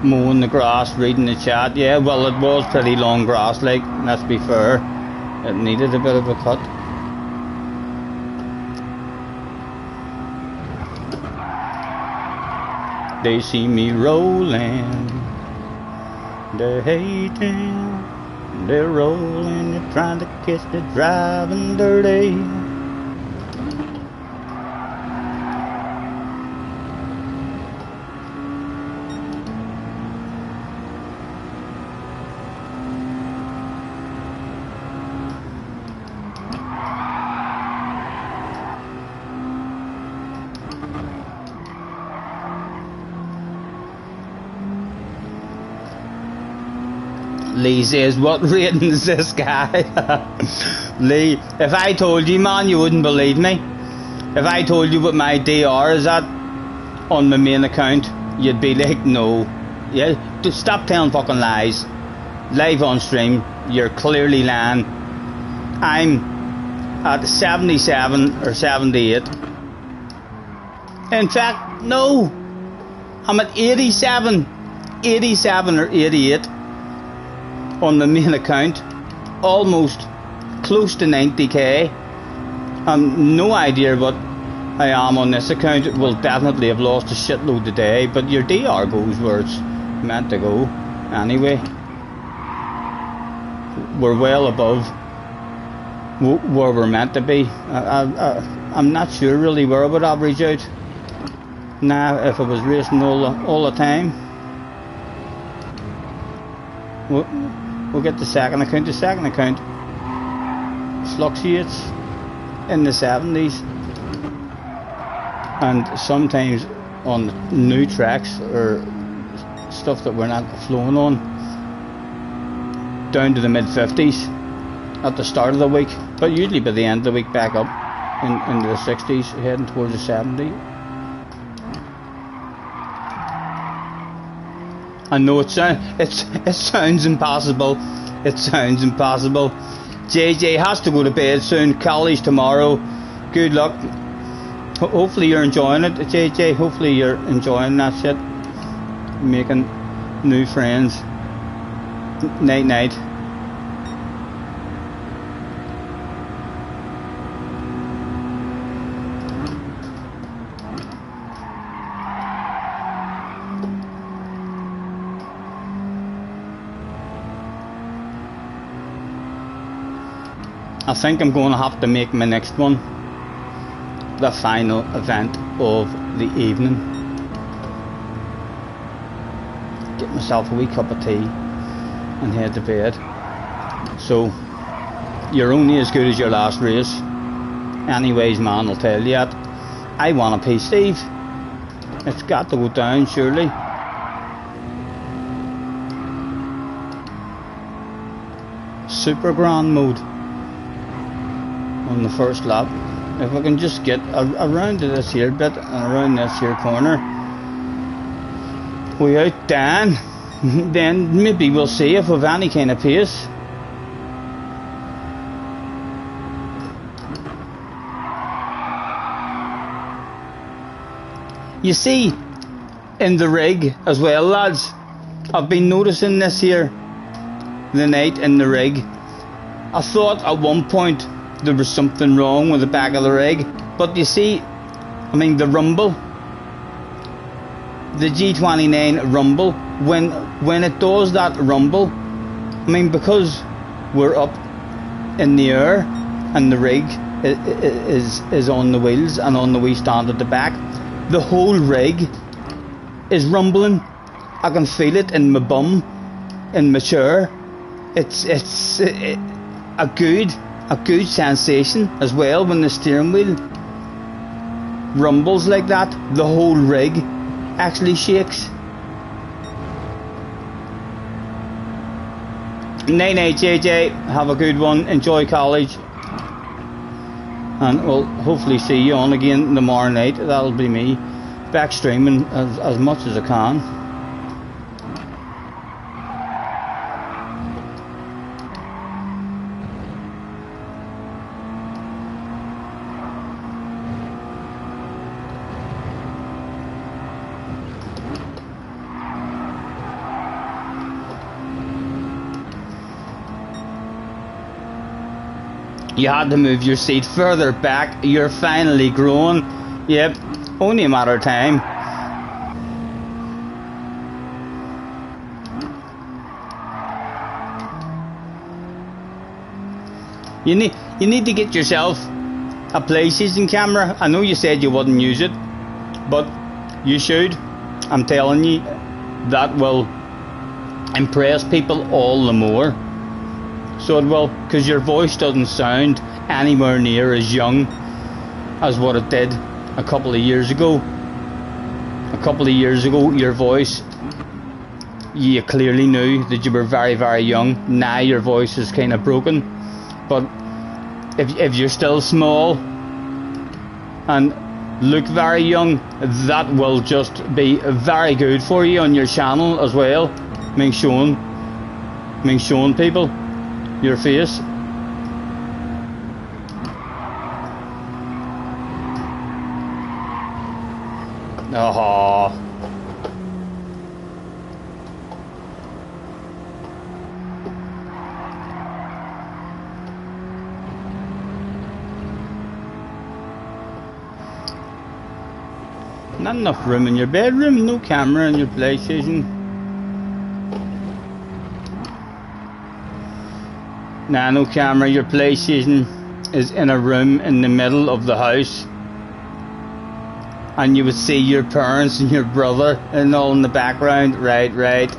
Mowing the grass, reading the chat. Yeah, well, it was pretty long grass, like, let's be fair. It needed a bit of a cut. They see me rolling, they're hating, they're rolling, they're trying to catch the driving dirty. Lee says, what rating is this guy? Lee, if I told you, man, you wouldn't believe me. If I told you what my DR is at on my main account, you'd be like, no. Yeah, just stop telling fucking lies. Live on stream, you're clearly lying. I'm at 77 or 78. In fact, no. I'm at 87 or 88. On the main account, almost close to 90k. No idea what I am on this account will definitely have lost a shitload today, but your DR goes where it's meant to go anyway. We're well above where we're meant to be. I'm not sure really where I would average out now if I was racing all the time. We'll get the second account. The second account fluctuates in the 70s, and sometimes on new tracks or stuff that we're not flowing on, down to the mid 50s at the start of the week, but usually by the end of the week back up into the 60s, heading towards the 70s. I know it sounds impossible. It sounds impossible. JJ has to go to bed soon. College tomorrow. Good luck. Hopefully you're enjoying it, JJ. Hopefully you're enjoying that shit. Making new friends. Night night. I think I'm going to have to make my next one the final event of the evening. Get myself a wee cup of tea and head to bed. So you're only as good as your last race. Anyways, man, I'll tell you that. I want a piece, Steve. It's got to go down, surely. Super grand mode on the first lap. If I can just get around to this here bit and around this here corner, we out Dan, then maybe we'll see if we've any kind of pace. You see, in the rig as well, lads, I've been noticing this here, the night in the rig. I thought at one point there was something wrong with the back of the rig, but you see, I mean the rumble, the G29 rumble, when it does that rumble, I mean, because we're up in the air and the rig is on the wheels and on the wee stand at the back, the whole rig is rumbling. I can feel it in my bum, in my chair. It's a good sensation as well when the steering wheel rumbles like that. The whole rig actually shakes. Night night, JJ. Have a good one. Enjoy college, and we'll hopefully see you on again tomorrow night. That'll be me back streaming as much as I can. You had to move your seat further back. You're finally growing. Yep, only a matter of time. You need to get yourself a PlayStation camera. I know you said you wouldn't use it, but you should. I'm telling you, that will impress people all the more. So it will, because your voice doesn't sound anywhere near as young as what it did a couple of years ago. A couple of years ago, your voice, you clearly knew that you were very, very young. Now your voice is kind of broken. But if you're still small and look very young, that will just be very good for you on your channel as well. I mean showing people your face. Oh. Not enough room in your bedroom, no camera in your PlayStation. Nah, no camera. Your PlayStation is in a room in the middle of the house. And you would see your parents and your brother and all in the background. Right, right.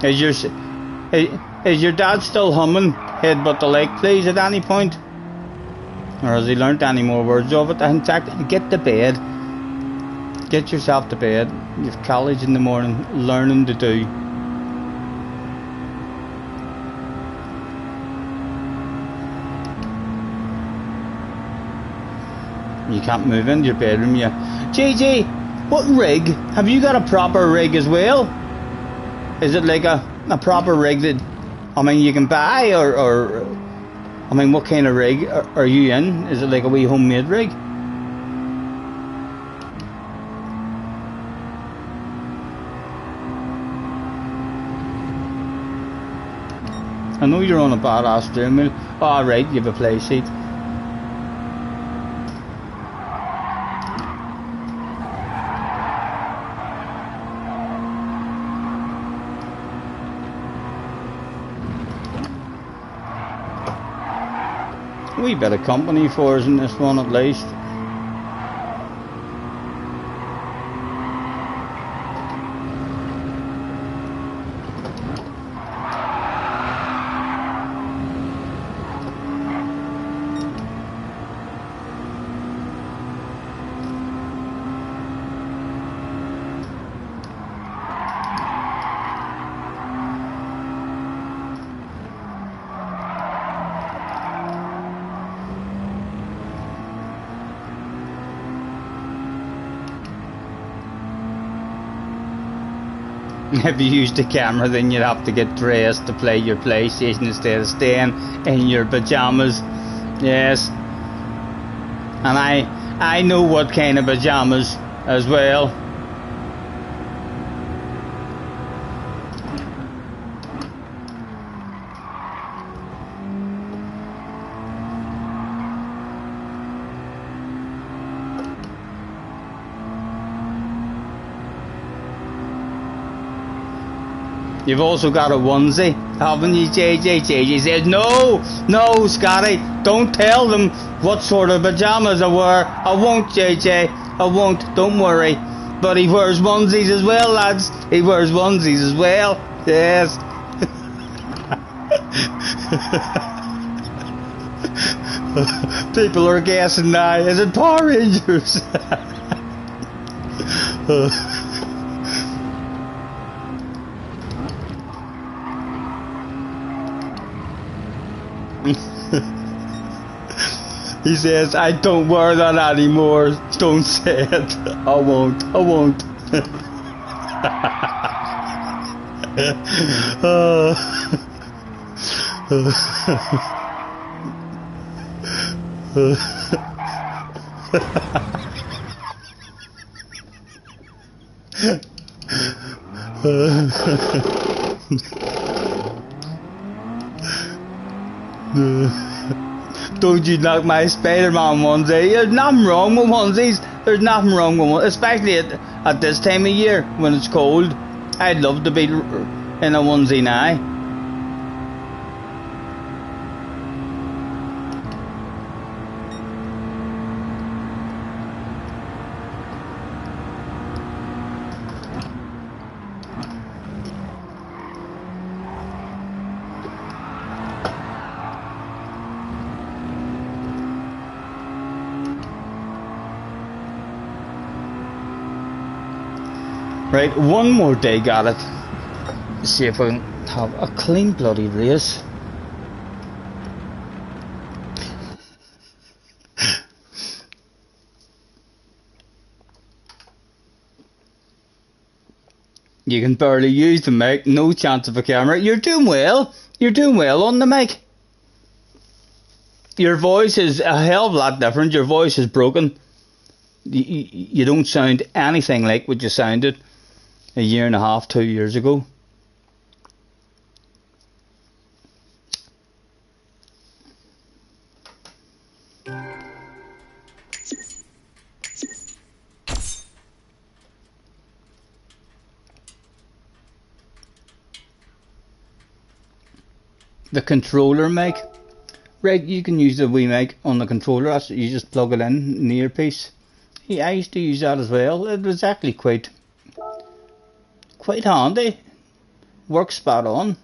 Is your dad still humming Headbutt the Lake, please, at any point? Or has he learnt any more words of it? In fact, get to bed. Get yourself to bed. You've college in the morning, learning to do. You can't move into your bedroom, yeah. JJ, what rig? Have you got a proper rig as well? Is it like a proper rig that, I mean, you can buy, or I mean, what kind of rig are you in? Is it like a wee homemade rig? I know you're on a badass steering wheel. Oh, right, you have a play seat. A wee bit of company for us in this one at least. If you used the camera, then you'd have to get dressed to play your PlayStation instead of staying in your pajamas. Yes. And I know what kind of pajamas as well. You've also got a onesie, haven't you, JJ? JJ says, no, Scotty, don't tell them what sort of pajamas I wear. I won't, JJ, I won't, don't worry. But he wears onesies as well, lads. He wears onesies as well, yes. People are guessing now, is it Power Rangers? He says, I don't wear that anymore. Don't say it. I won't. Don't you knock my Spider-Man onesie. There's nothing wrong with onesies. There's nothing wrong with one, especially at this time of year when it's cold. I'd love to be in a onesie now. Right, one more day, got it. See if we can have a clean bloody race. You can barely use the mic, no chance of a camera. You're doing well on the mic. Your voice is a hell of a lot different. Your voice is broken. You don't sound anything like what you sounded a year and a half, 2 years ago. the controller mic. Right, you can use the wee mic on the controller. You just plug it in the earpiece. Yeah, I used to use that as well. It was actually quite handy. Works spot on.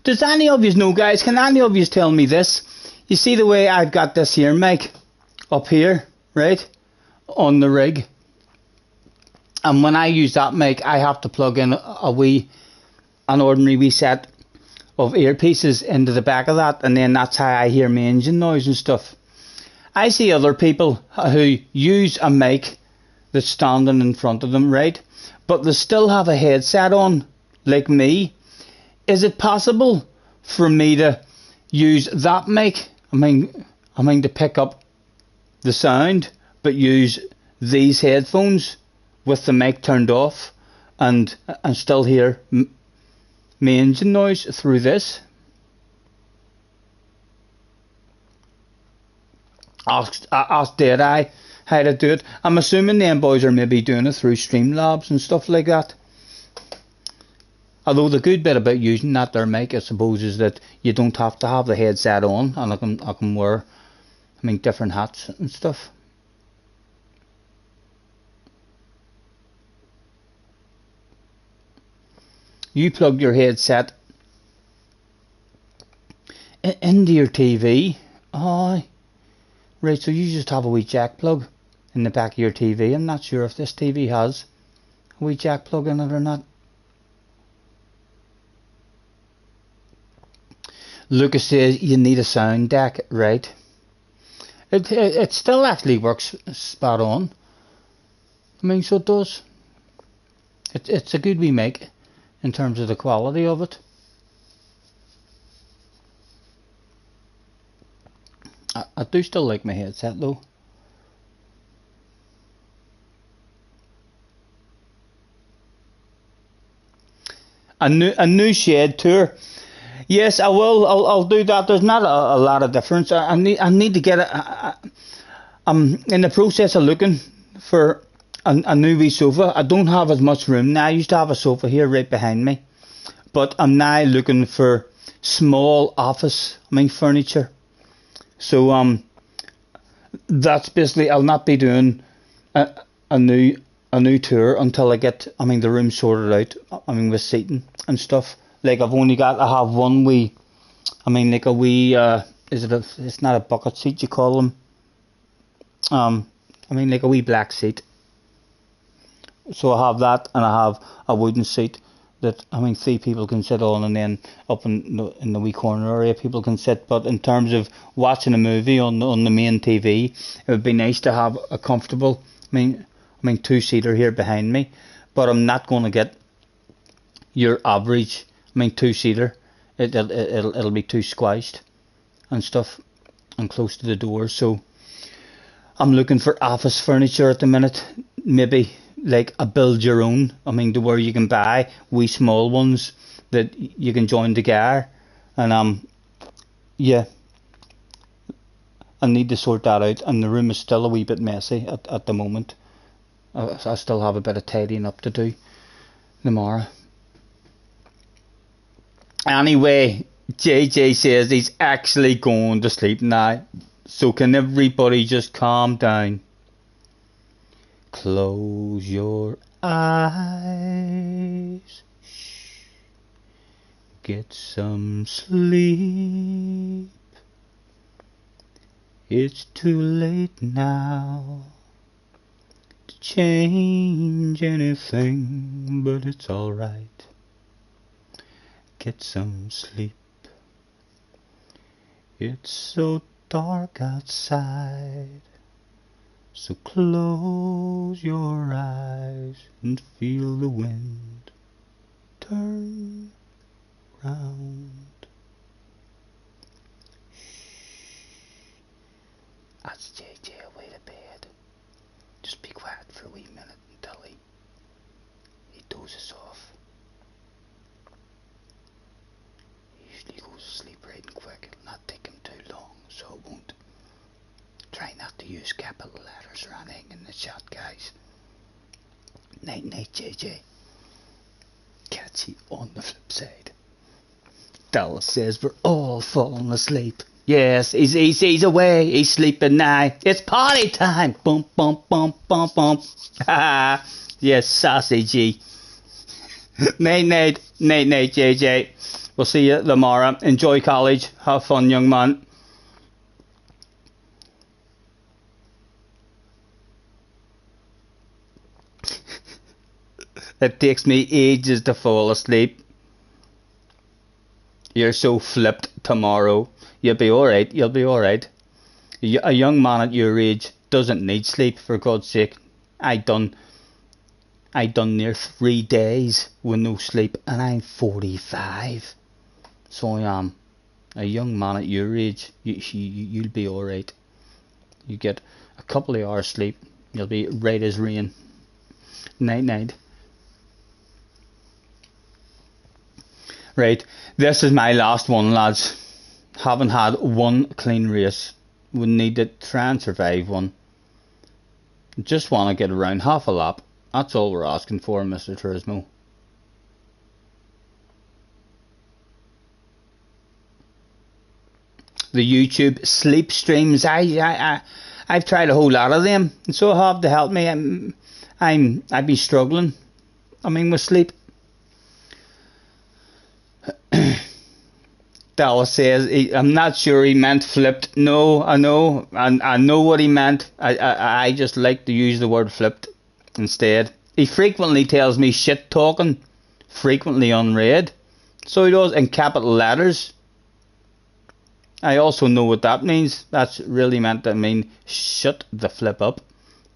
Does any of you know, guys, can any of you tell me this? You see the way I've got this here mic up here, right, on the rig? And when I use that mic, I have to plug in an ordinary wee set of earpieces into the back of that, and then that's how I hear my engine noise and stuff. I see other people who use a mic that's standing in front of them, right, but they still have a headset on, like me. Is it possible for me to use that mic, I mean to pick up the sound, but use these headphones with the mic turned off and still hear my engine noise through this? Ask Deadeye how to do it. I'm assuming them boys are maybe doing it through Streamlabs and stuff like that. Although the good bit about using that there mic, I suppose, is that you don't have to have the headset on, and I can wear, different hats and stuff. You plug your headset into your TV. Aye. Right, so you just have a wee jack plug in the back of your TV. I'm not sure if this TV has a wee jack plug in it or not. Lucas says you need a sound deck, right? It still actually works spot on. So it does. It's a good wee mic in terms of the quality of it. I do still like my headset though. A new shed tour. Yes, I will. I'll do that. There's not a lot of difference. I need to get I'm in the process of looking for a new wee sofa. I don't have as much room now. I used to have a sofa here right behind me, but I'm now looking for small office furniture. So that's basically, I'll not be doing a new tour until I get the room sorted out. With seating and stuff. Like I have one wee, like a wee it's not a bucket seat you call them. Like a wee black seat. So I have that, and I have a wooden seat that 3 people can sit on, and then up in the wee corner area people can sit. But in terms of watching a movie on the main TV, it would be nice to have a comfortable, 2-seater here behind me. But I'm not going to get your average 2-seater. It'll be too squashed and stuff and close to the door. So I'm looking for office furniture at the minute. Maybe like a build your own. To where you can buy wee small ones that you can join together. And yeah, I need to sort that out. And the room is still a wee bit messy at the moment. I still have a bit of tidying up to do tomorrow. Anyway, JJ says he's actually going to sleep now. So can everybody just calm down? Close your eyes. Shh. Get some sleep. It's too late now to change anything, but it's alright. Get some sleep. It's so dark outside, so close your eyes and feel the wind turn round. Shh. That's JJ away to bed. Just be quiet for a wee minute. chat, guys. Night, night, JJ. Catch you on the flip side. Dallas says we're all falling asleep. Yes, he's away. He's sleeping now. It's party time. Bum, bum, bum, bum, bum. Yes, sassy G. Night, night, night, night, JJ. We'll see you tomorrow. Enjoy college. Have fun, young man. It takes me ages to fall asleep. You're so flipped tomorrow. You'll be alright, you'll be alright. A young man at your age doesn't need sleep, for God's sake. I done near 3 days with no sleep, and I'm 45. So I am. A young man at your age, you'll be alright. You get a couple of hours sleep, you'll be right as rain. Night, night. Right, this is my last one, lads. Haven't had one clean race. We need to try and survive one. Just want to get around half a lap. That's all we're asking for, Mr. Turismo. The YouTube sleep streams, I've tried a whole lot of them, and so have to help me. I've been struggling. I mean, with sleep. Dallas says, I'm not sure he meant flipped. No, I know. I know what he meant. I just like to use the word flipped instead. He frequently tells me shit talking. Frequently unread. So he does in capital letters. I also know what that means. That's really meant to mean shut the flip up.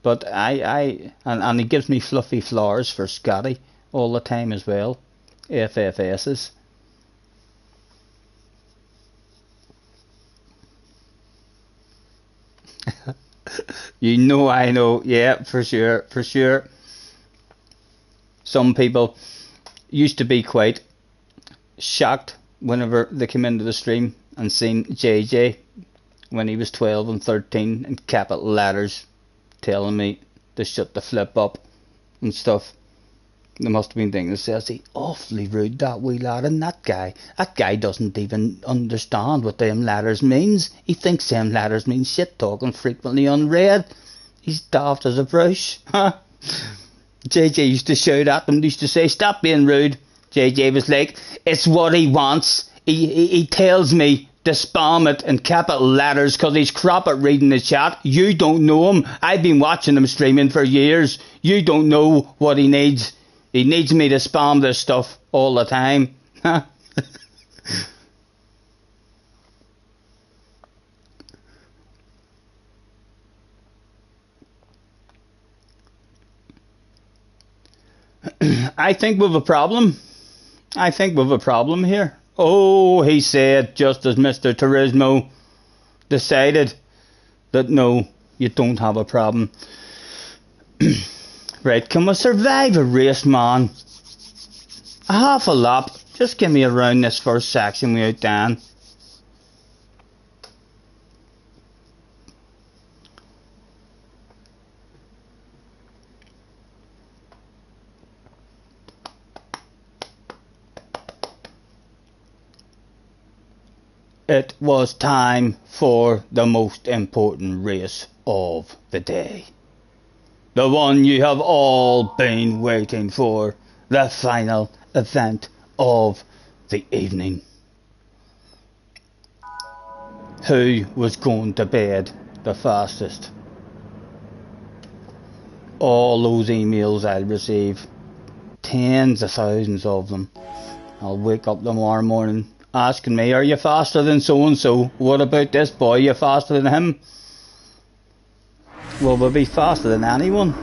But and he gives me fluffy flowers for Scotty all the time as well. FFS's. You know, I know, yeah, for sure, for sure. Some people used to be quite shocked whenever they came into the stream and seen JJ when he was 12 and 13 in capital letters telling me to shut the flip up and stuff. They must have been thinking, says he awfully rude, that wee lad, and that guy doesn't even understand what them letters means. He thinks them letters mean shit talking frequently unread. He's daft as a brush. JJ used to shout at them, used to say, stop being rude. JJ was like, it's what he wants. He tells me to spam it in capital letters because he's crap at reading the chat. You don't know him. I've been watching him streaming for years. You don't know what he needs. He needs me to spam this stuff all the time. I think we've a problem. I think we've a problem here. Oh, he said, just as Mr. Turismo decided that no, you don't have a problem. Right, can we survive a race, man? A half a lap. Just give me around this first section without Dan. It was time for the most important race of the day. The one you have all been waiting for. The final event of the evening. Who was going to bed the fastest? All those emails I'll receive. Tens of thousands of them. I'll wake up tomorrow morning asking me, are you faster than so and so? What about this boy? Are you faster than him? Well, we'll be faster than anyone.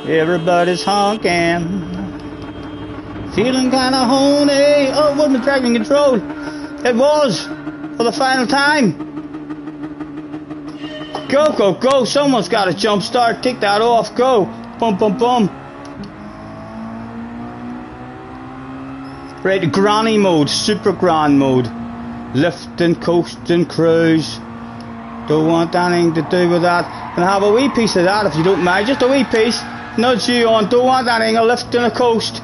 Everybody's honking. Feeling kinda horny. Oh, it wasn't dragging control. It was. For the final time. Go, go, go. Someone's got a jump start. Take that off. Go. Bum, bum, bum. Right, granny mode. Super grand mode. Lift and coast and cruise. Don't want anything to do with that. And have a wee piece of that if you don't mind. Just a wee piece. Nudge you on. Don't want anything. A lift on the coast.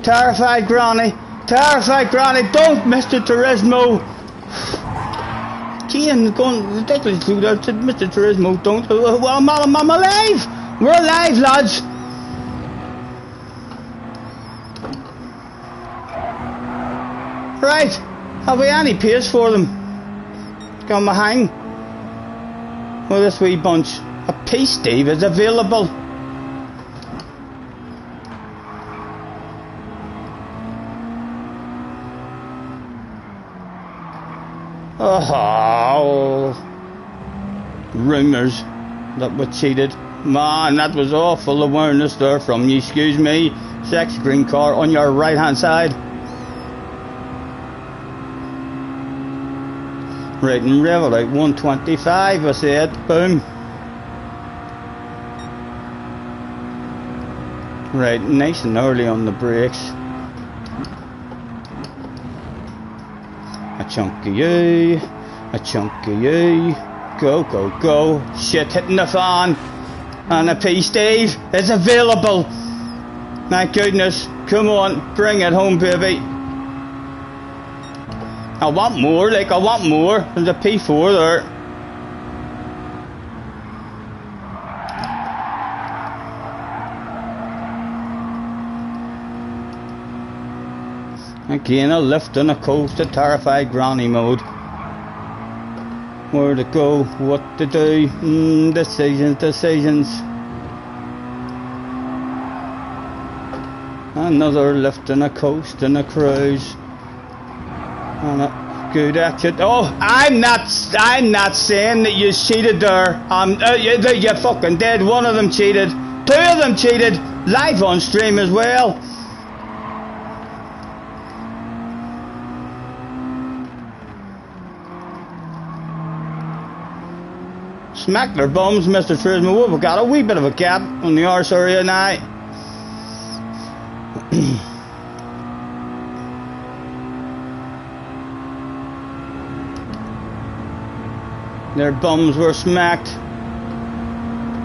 Terrified granny. Terrified granny. Don't, Mr. Turismo. Ian going ridiculously there. Mr. Turismo, don't. Well, I'm alive. We're alive, lads. Right. Have we any pace for them? Got my hang. Well, this wee bunch. A piece, Steve, is available. Oh, rumours that we cheated. Man, that was awful awareness there from you. Excuse me. Sexy green car on your right hand side. Right and revel out 125, I said. Boom. Right, nice and early on the brakes. A chunk of you. A chunk of you. Go, go, go. Shit hitting the fan. And a piece, Dave, is available. Thank goodness. Come on, bring it home, baby. I want more, like I want more. There's a P4 there. Again, a lift on a coast, a terrified granny mode. Where to go, what to do, decisions. Another lift on a coast and a cruise. And a good exit. Oh, I'm not saying that you cheated there. You fucking did. One of them cheated. Two of them cheated. Live on stream as well. Smack their bums, Mr. Turismo. We've got a wee bit of a gap on the arse area now. Their bums were smacked.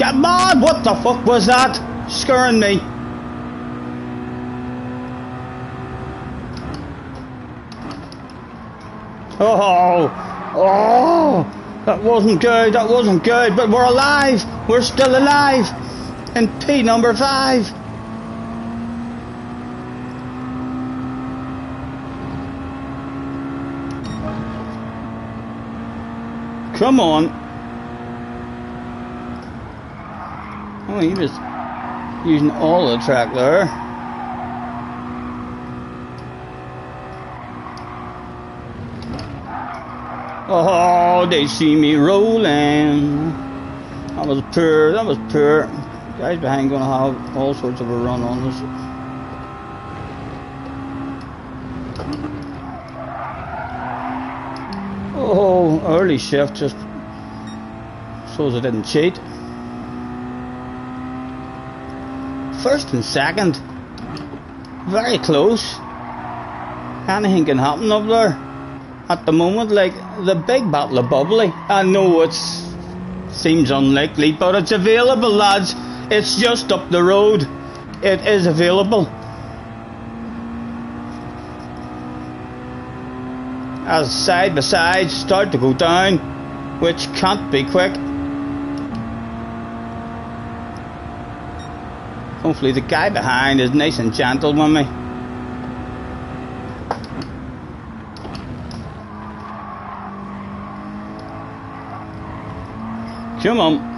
Come on, what the fuck was that? Scaring me. Oh, that wasn't good, but we're alive. We're still alive. In P number 5. Come on. Oh, he was using all the track there. Oh, they see me rolling. That was poor, that was poor. Guys behind gonna have all sorts of a run on this. Oh, early shift just shows I didn't cheat. First and second, very close. Anything can happen up there at the moment. Like the big battle of bubbly. I know it seems unlikely, but it's available, lads. It's just up the road. It is available. As side by side start to go down, which can't be quick. Hopefully the guy behind is nice and gentle with me. Come on.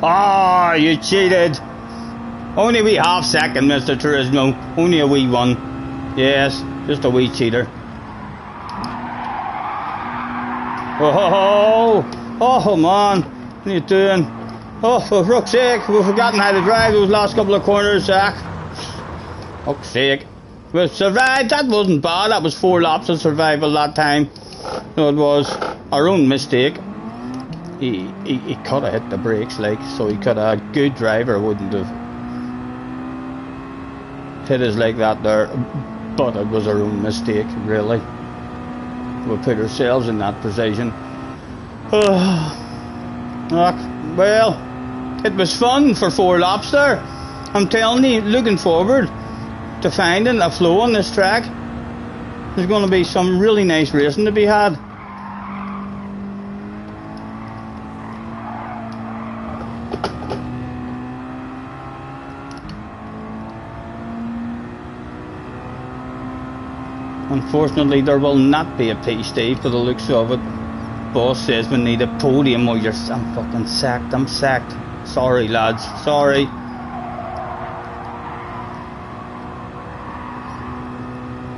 Ah, you cheated. Only a wee half second, Mr. Turismo. Only a wee one. Yes, just a wee cheater. Oh man, what are you doing? Oh, for fuck's sake, we've forgotten how to drive those last couple of corners, Zach. Fuck's sake. We survived, that wasn't bad, that was 4 laps of survival that time. No, it was our own mistake. He could have hit the brakes, like, so he could have, a good driver wouldn't have hit us like that there, but it was our own mistake, really. We put ourselves in that position. Well, it was fun for 4 laps there. I'm telling you, looking forward to finding a flow on this track. There's going to be some really nice racing to be had. Unfortunately, there will not be a P.S.T. for the looks of it. Boss says we need a podium or I'm fucking sacked. I'm sacked. Sorry, lads. Sorry.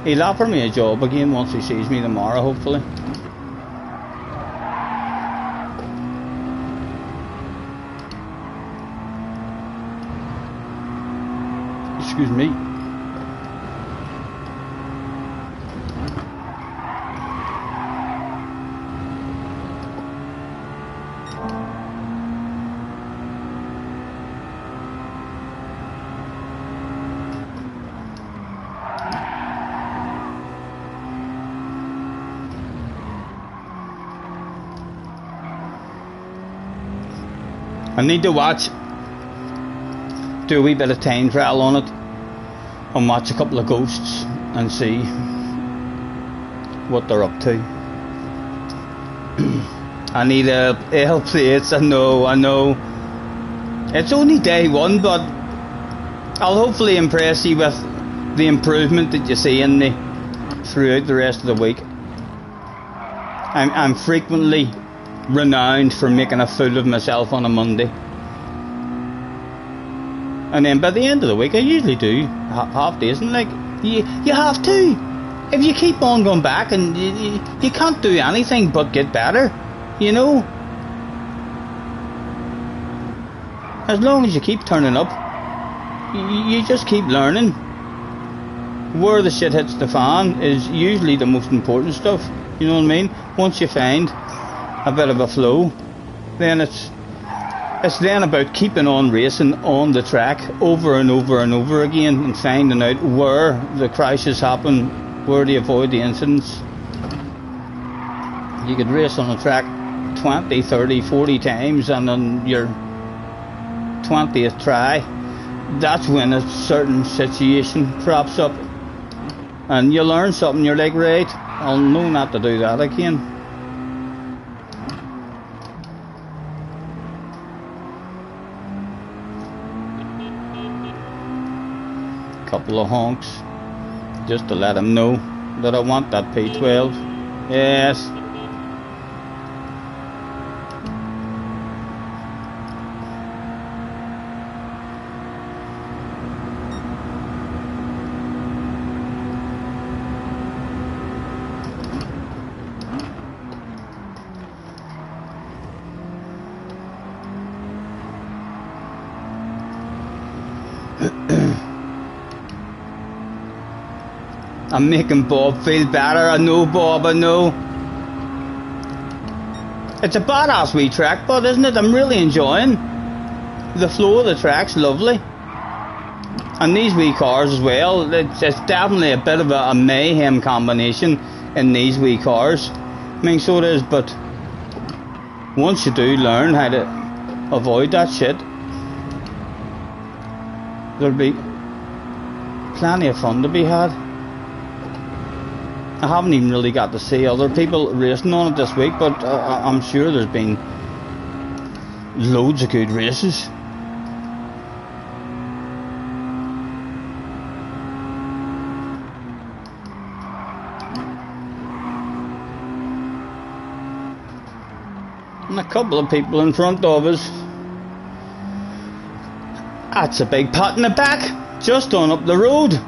He'll offer me a job again once he sees me tomorrow, hopefully. Excuse me. I need to do a wee bit of time trial on it and watch a couple of ghosts and see what they're up to. I need L plates, I know. It's only day 1, but I'll hopefully impress you with the improvement that you see in me throughout the rest of the week. I'm frequently renowned for making a fool of myself on a Monday, and then by the end of the week I usually do half days, and like you have to, if you keep on going back, and you can't do anything but get better, you know. As long as you keep turning up, you just keep learning. Where the shit hits the fan is usually the most important stuff, you know what I mean. Once you find a bit of a flow, then it's then about keeping on racing on the track over and over and over again, and finding out where the crashes happen, where to avoid the incidents. You could race on a track 20, 30, 40 times, and on your 20th try, that's when a certain situation crops up and you learn something. You're like, right, I'll know not to do that again. Couple of honks just to let him know that I want that P12. Yes. I'm making Bob feel better. I know, Bob, I know. It's a badass wee track, but isn't it? I'm really enjoying the flow of the track's lovely. And these wee cars as well, it's definitely a bit of a mayhem combination in these wee cars. I mean, so it is, but once you do learn how to avoid that shit, there'll be plenty of fun to be had. I haven't even really got to see other people racing on it this week, but I'm sure there's been loads of good races. And a couple of people in front of us. That's a big pot in the back, just on up the road.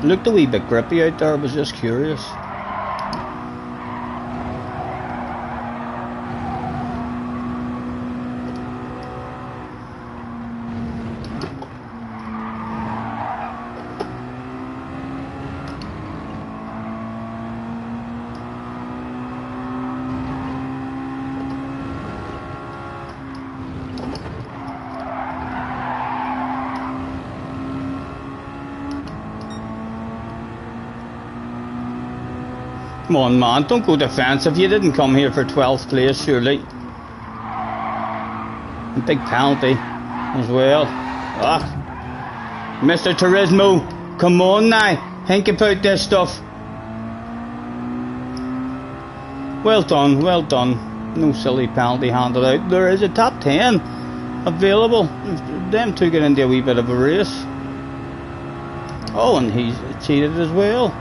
Looked a wee bit grippy out there, I was just curious. Come on, man, don't go defensive. You didn't come here for 12th place, surely. A big penalty as well. Ah. Mr. Turismo, come on now. Think about this stuff. Well done, well done. No silly penalty handed out. There is a top 10 available. Them two get into a wee bit of a race. Oh, and he's cheated as well.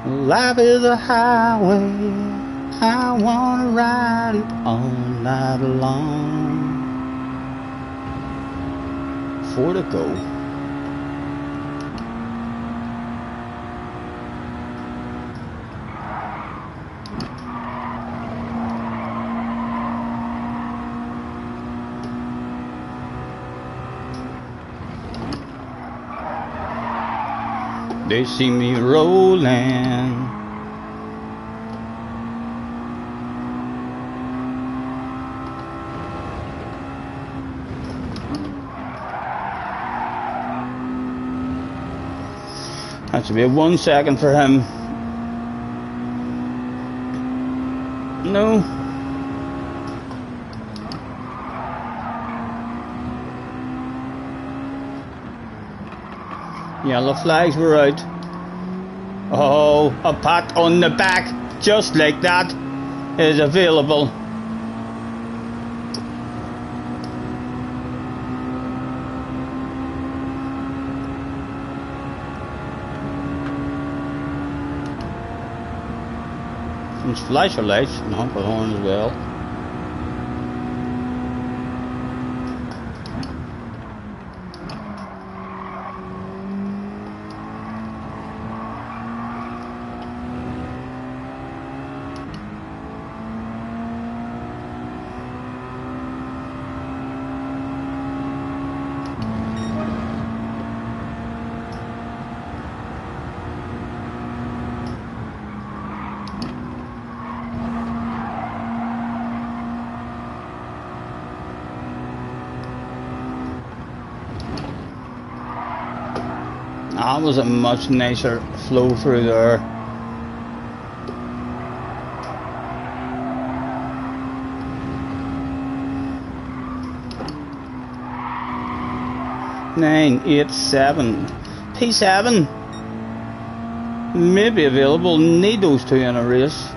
Life is a highway, I wanna ride it all night long. 4 to go. They see me rolling. That should be a 1 second for him. No. Yellow flags were out. Oh, a pat on the back, just like that, is available. Some flasher lights and honker horn as well. That was a much nicer flow through there. Nine, 8, 7. P7 may be available. Need those two in a race.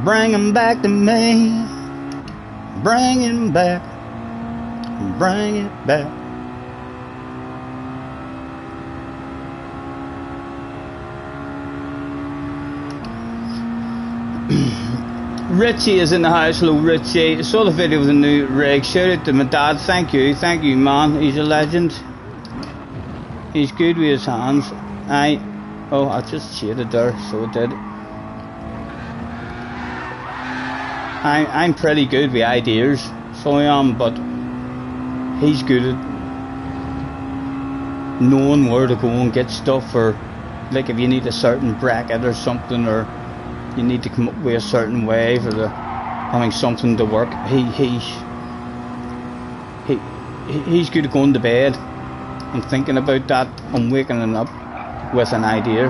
Bring him back to me. Bring him back. Bring it back. Richie is in the house. Hello, Richie. I saw the video of the new rig. Shout out to my dad. Thank you, man. He's a legend. He's good with his hands. I just shaded there, so it did. I'm pretty good with ideas, so I am, but he's good at knowing where to go and get stuff, or like if you need a certain bracket or something, or you need to come up with a certain way for the having something to work. He's good at going to bed and thinking about that and waking up with an idea.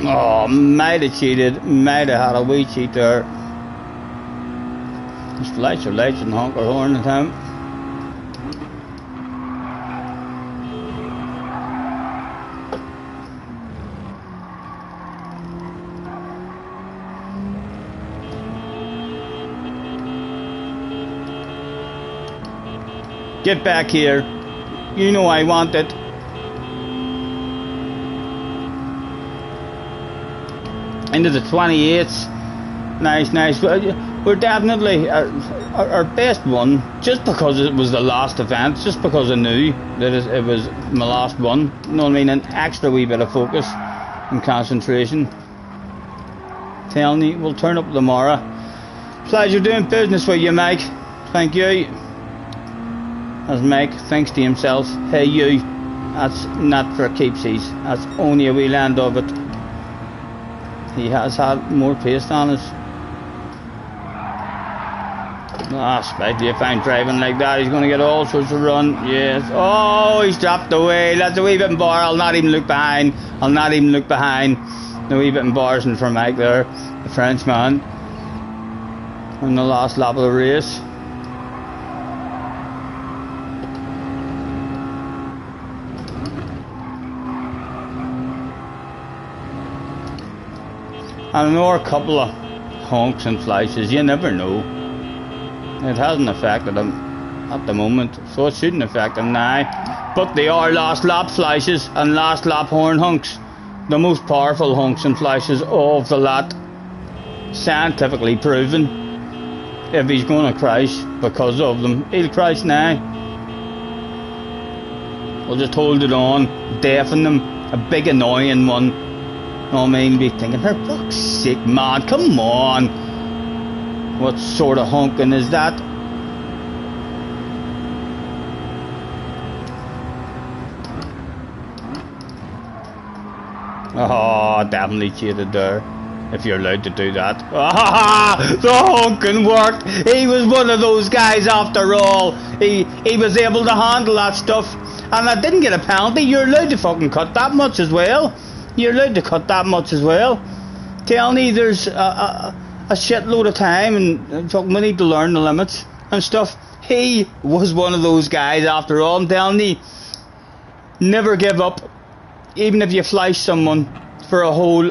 Oh, might have cheated, might have had a wee cheat there. Just lights and honk our horn at him. Get back here. You know I want it. Into the 28s. Nice. We're definitely our best one, just because it was the last event, just because I knew that it was my last one. You know what I mean? An extra wee bit of focus and concentration. Telling you, we'll turn up tomorrow. Pleasure doing business with you, Mike. Thank you. As Mike thinks to himself, hey you, that's not for keepsies. That's only a wee land of it. He has had more pace on us. Especially if I'm driving like that, he's going to get all sorts of run. Yes. Oh, he's dropped away. That's a wee bit bar. I'll not even look behind. The wee bit embarrassing for Mike there, the Frenchman, on the last lap of the race. I know a couple of honks and flashes, you never know. It hasn't affected him at the moment, so it shouldn't affect him now. But they are last lap flashes and last lap horn honks. The most powerful honks and flashes of the lot. Scientifically proven. If he's going to crash because of them, he'll crash now. We'll just hold it on, deafen them, a big annoying one. I mean, be thinking, for fuck's sake, man, come on. What sort of honking is that? Oh, definitely cheated there, if you're allowed to do that. Ah, the honking worked. He was one of those guys after all. He was able to handle that stuff. And I didn't get a penalty. You're allowed to fucking cut that much as well. You're allowed to cut that much as well. Telling me there's a shitload of time and we need to learn the limits and stuff. He was one of those guys after all. I'm telling you, never give up. Even if you flash someone for a whole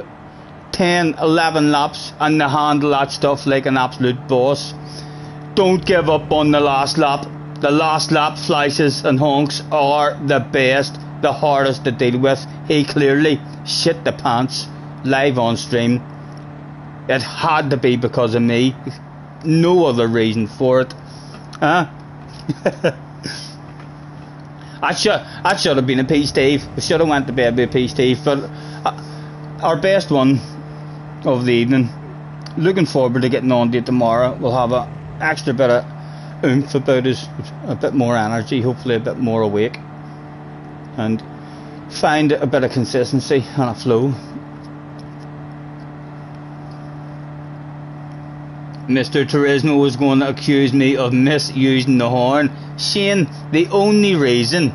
10, 11 laps and they handle that stuff like an absolute boss. Don't give up on the last lap. The last lap flashes and honks are the best, the hardest to deal with. He clearly shit the pants live on stream. It had to be because of me. No other reason for it. Huh? I should have been a P. Steve. We should have went to bed with a P. Steve. But our best one of the evening. Looking forward to getting on to it tomorrow. We'll have an extra bit of oomph about us, a bit more energy, hopefully a bit more awake, and find a bit of consistency and a flow. Mr. Turismo is going to accuse me of misusing the horn. Shane, the only reason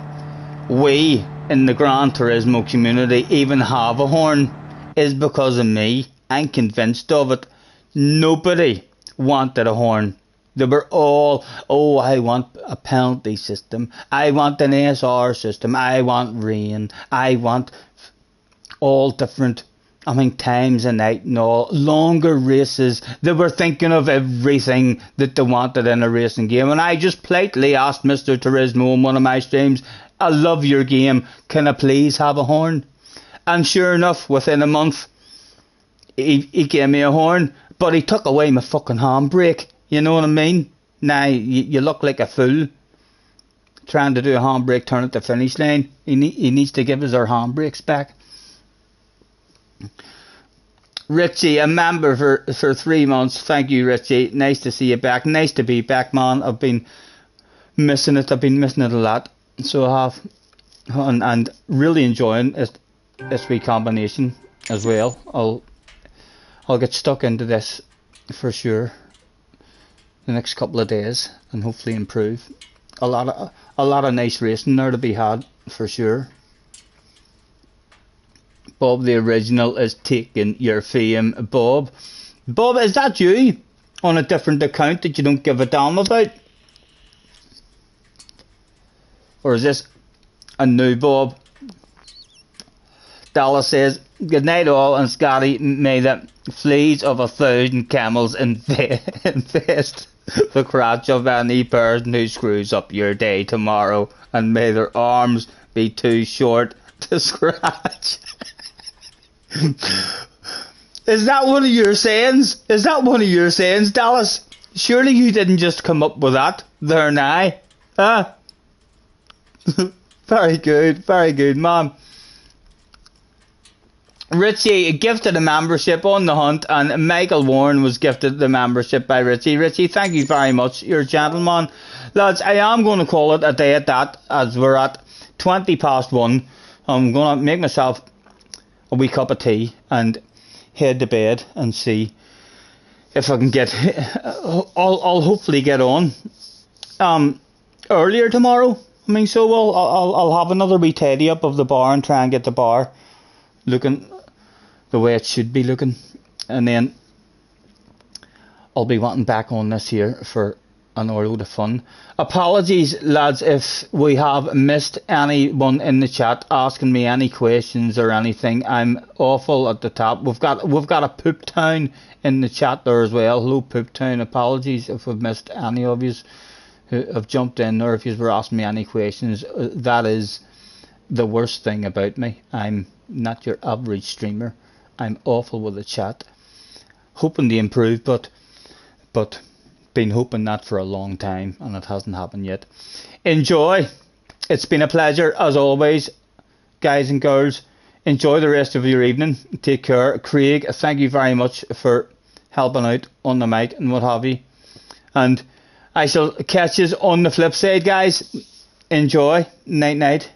we in the Gran Turismo community even have a horn is because of me. I'm convinced of it. Nobody wanted a horn. They were all, oh, I want a penalty system. I want an ASR system. I want rain. I want all different, times a night and all. Longer races. They were thinking of everything that they wanted in a racing game. And I just politely asked Mr. Turismo on one of my streams, I love your game. Can I please have a horn? And sure enough, within a month, he gave me a horn. But he took away my fucking handbrake. You know what I mean? Now you look like a fool trying to do a handbrake turn at the finish line. He needs to give us our handbrakes back. Richie, a member for 3 months. Thank you, Richie. Nice to see you back. Nice to be back, man. I've been missing it. I've been missing it a lot. So I have, and really enjoying this wee combination as well. I'll get stuck into this for sure the next couple of days and hopefully improve. A lot of nice racing there to be had for sure. Bob the original is taking your fame. Bob, is that you on a different account that you don't give a damn about? Or is this a new Bob? Dallas says, good night all, and Scotty, may the fleas of 1,000 camels infest the crotch of any person who screws up your day tomorrow, and may their arms be too short to scratch. Is that one of your sayings? Is that one of your sayings, Dallas? Surely you didn't just come up with that there now. Huh? Very good, man. Richie gifted a membership on the hunt, and Michael Warren was gifted the membership by Richie. Richie, thank you very much. You're a gentleman. Lads, I am going to call it a day at that, as we're at 1:20. I'm going to make myself a wee cup of tea and head to bed and see if I can get... I'll hopefully get on earlier tomorrow. I mean, so I'll have another wee tidy up of the bar and try and get the bar looking the way it should be looking, and then I'll be wanting back on this here for an load of fun. Apologies, lads, if we have missed anyone in the chat asking me any questions or anything. I'm awful at the top. We've got a Poop Town in the chat there as well. Hello, Poop Town. Apologies if we've missed any of you who have jumped in, or if you were asking me any questions. That is the worst thing about me. I'm not your average streamer. I'm awful with the chat. Hoping to improve, but been hoping that for a long time, and it hasn't happened yet. Enjoy. It's been a pleasure as always, guys and girls. Enjoy the rest of your evening. Take care. Craig, thank you very much for helping out on the mic and what have you. And I shall catch you on the flip side, guys. Enjoy. Night night.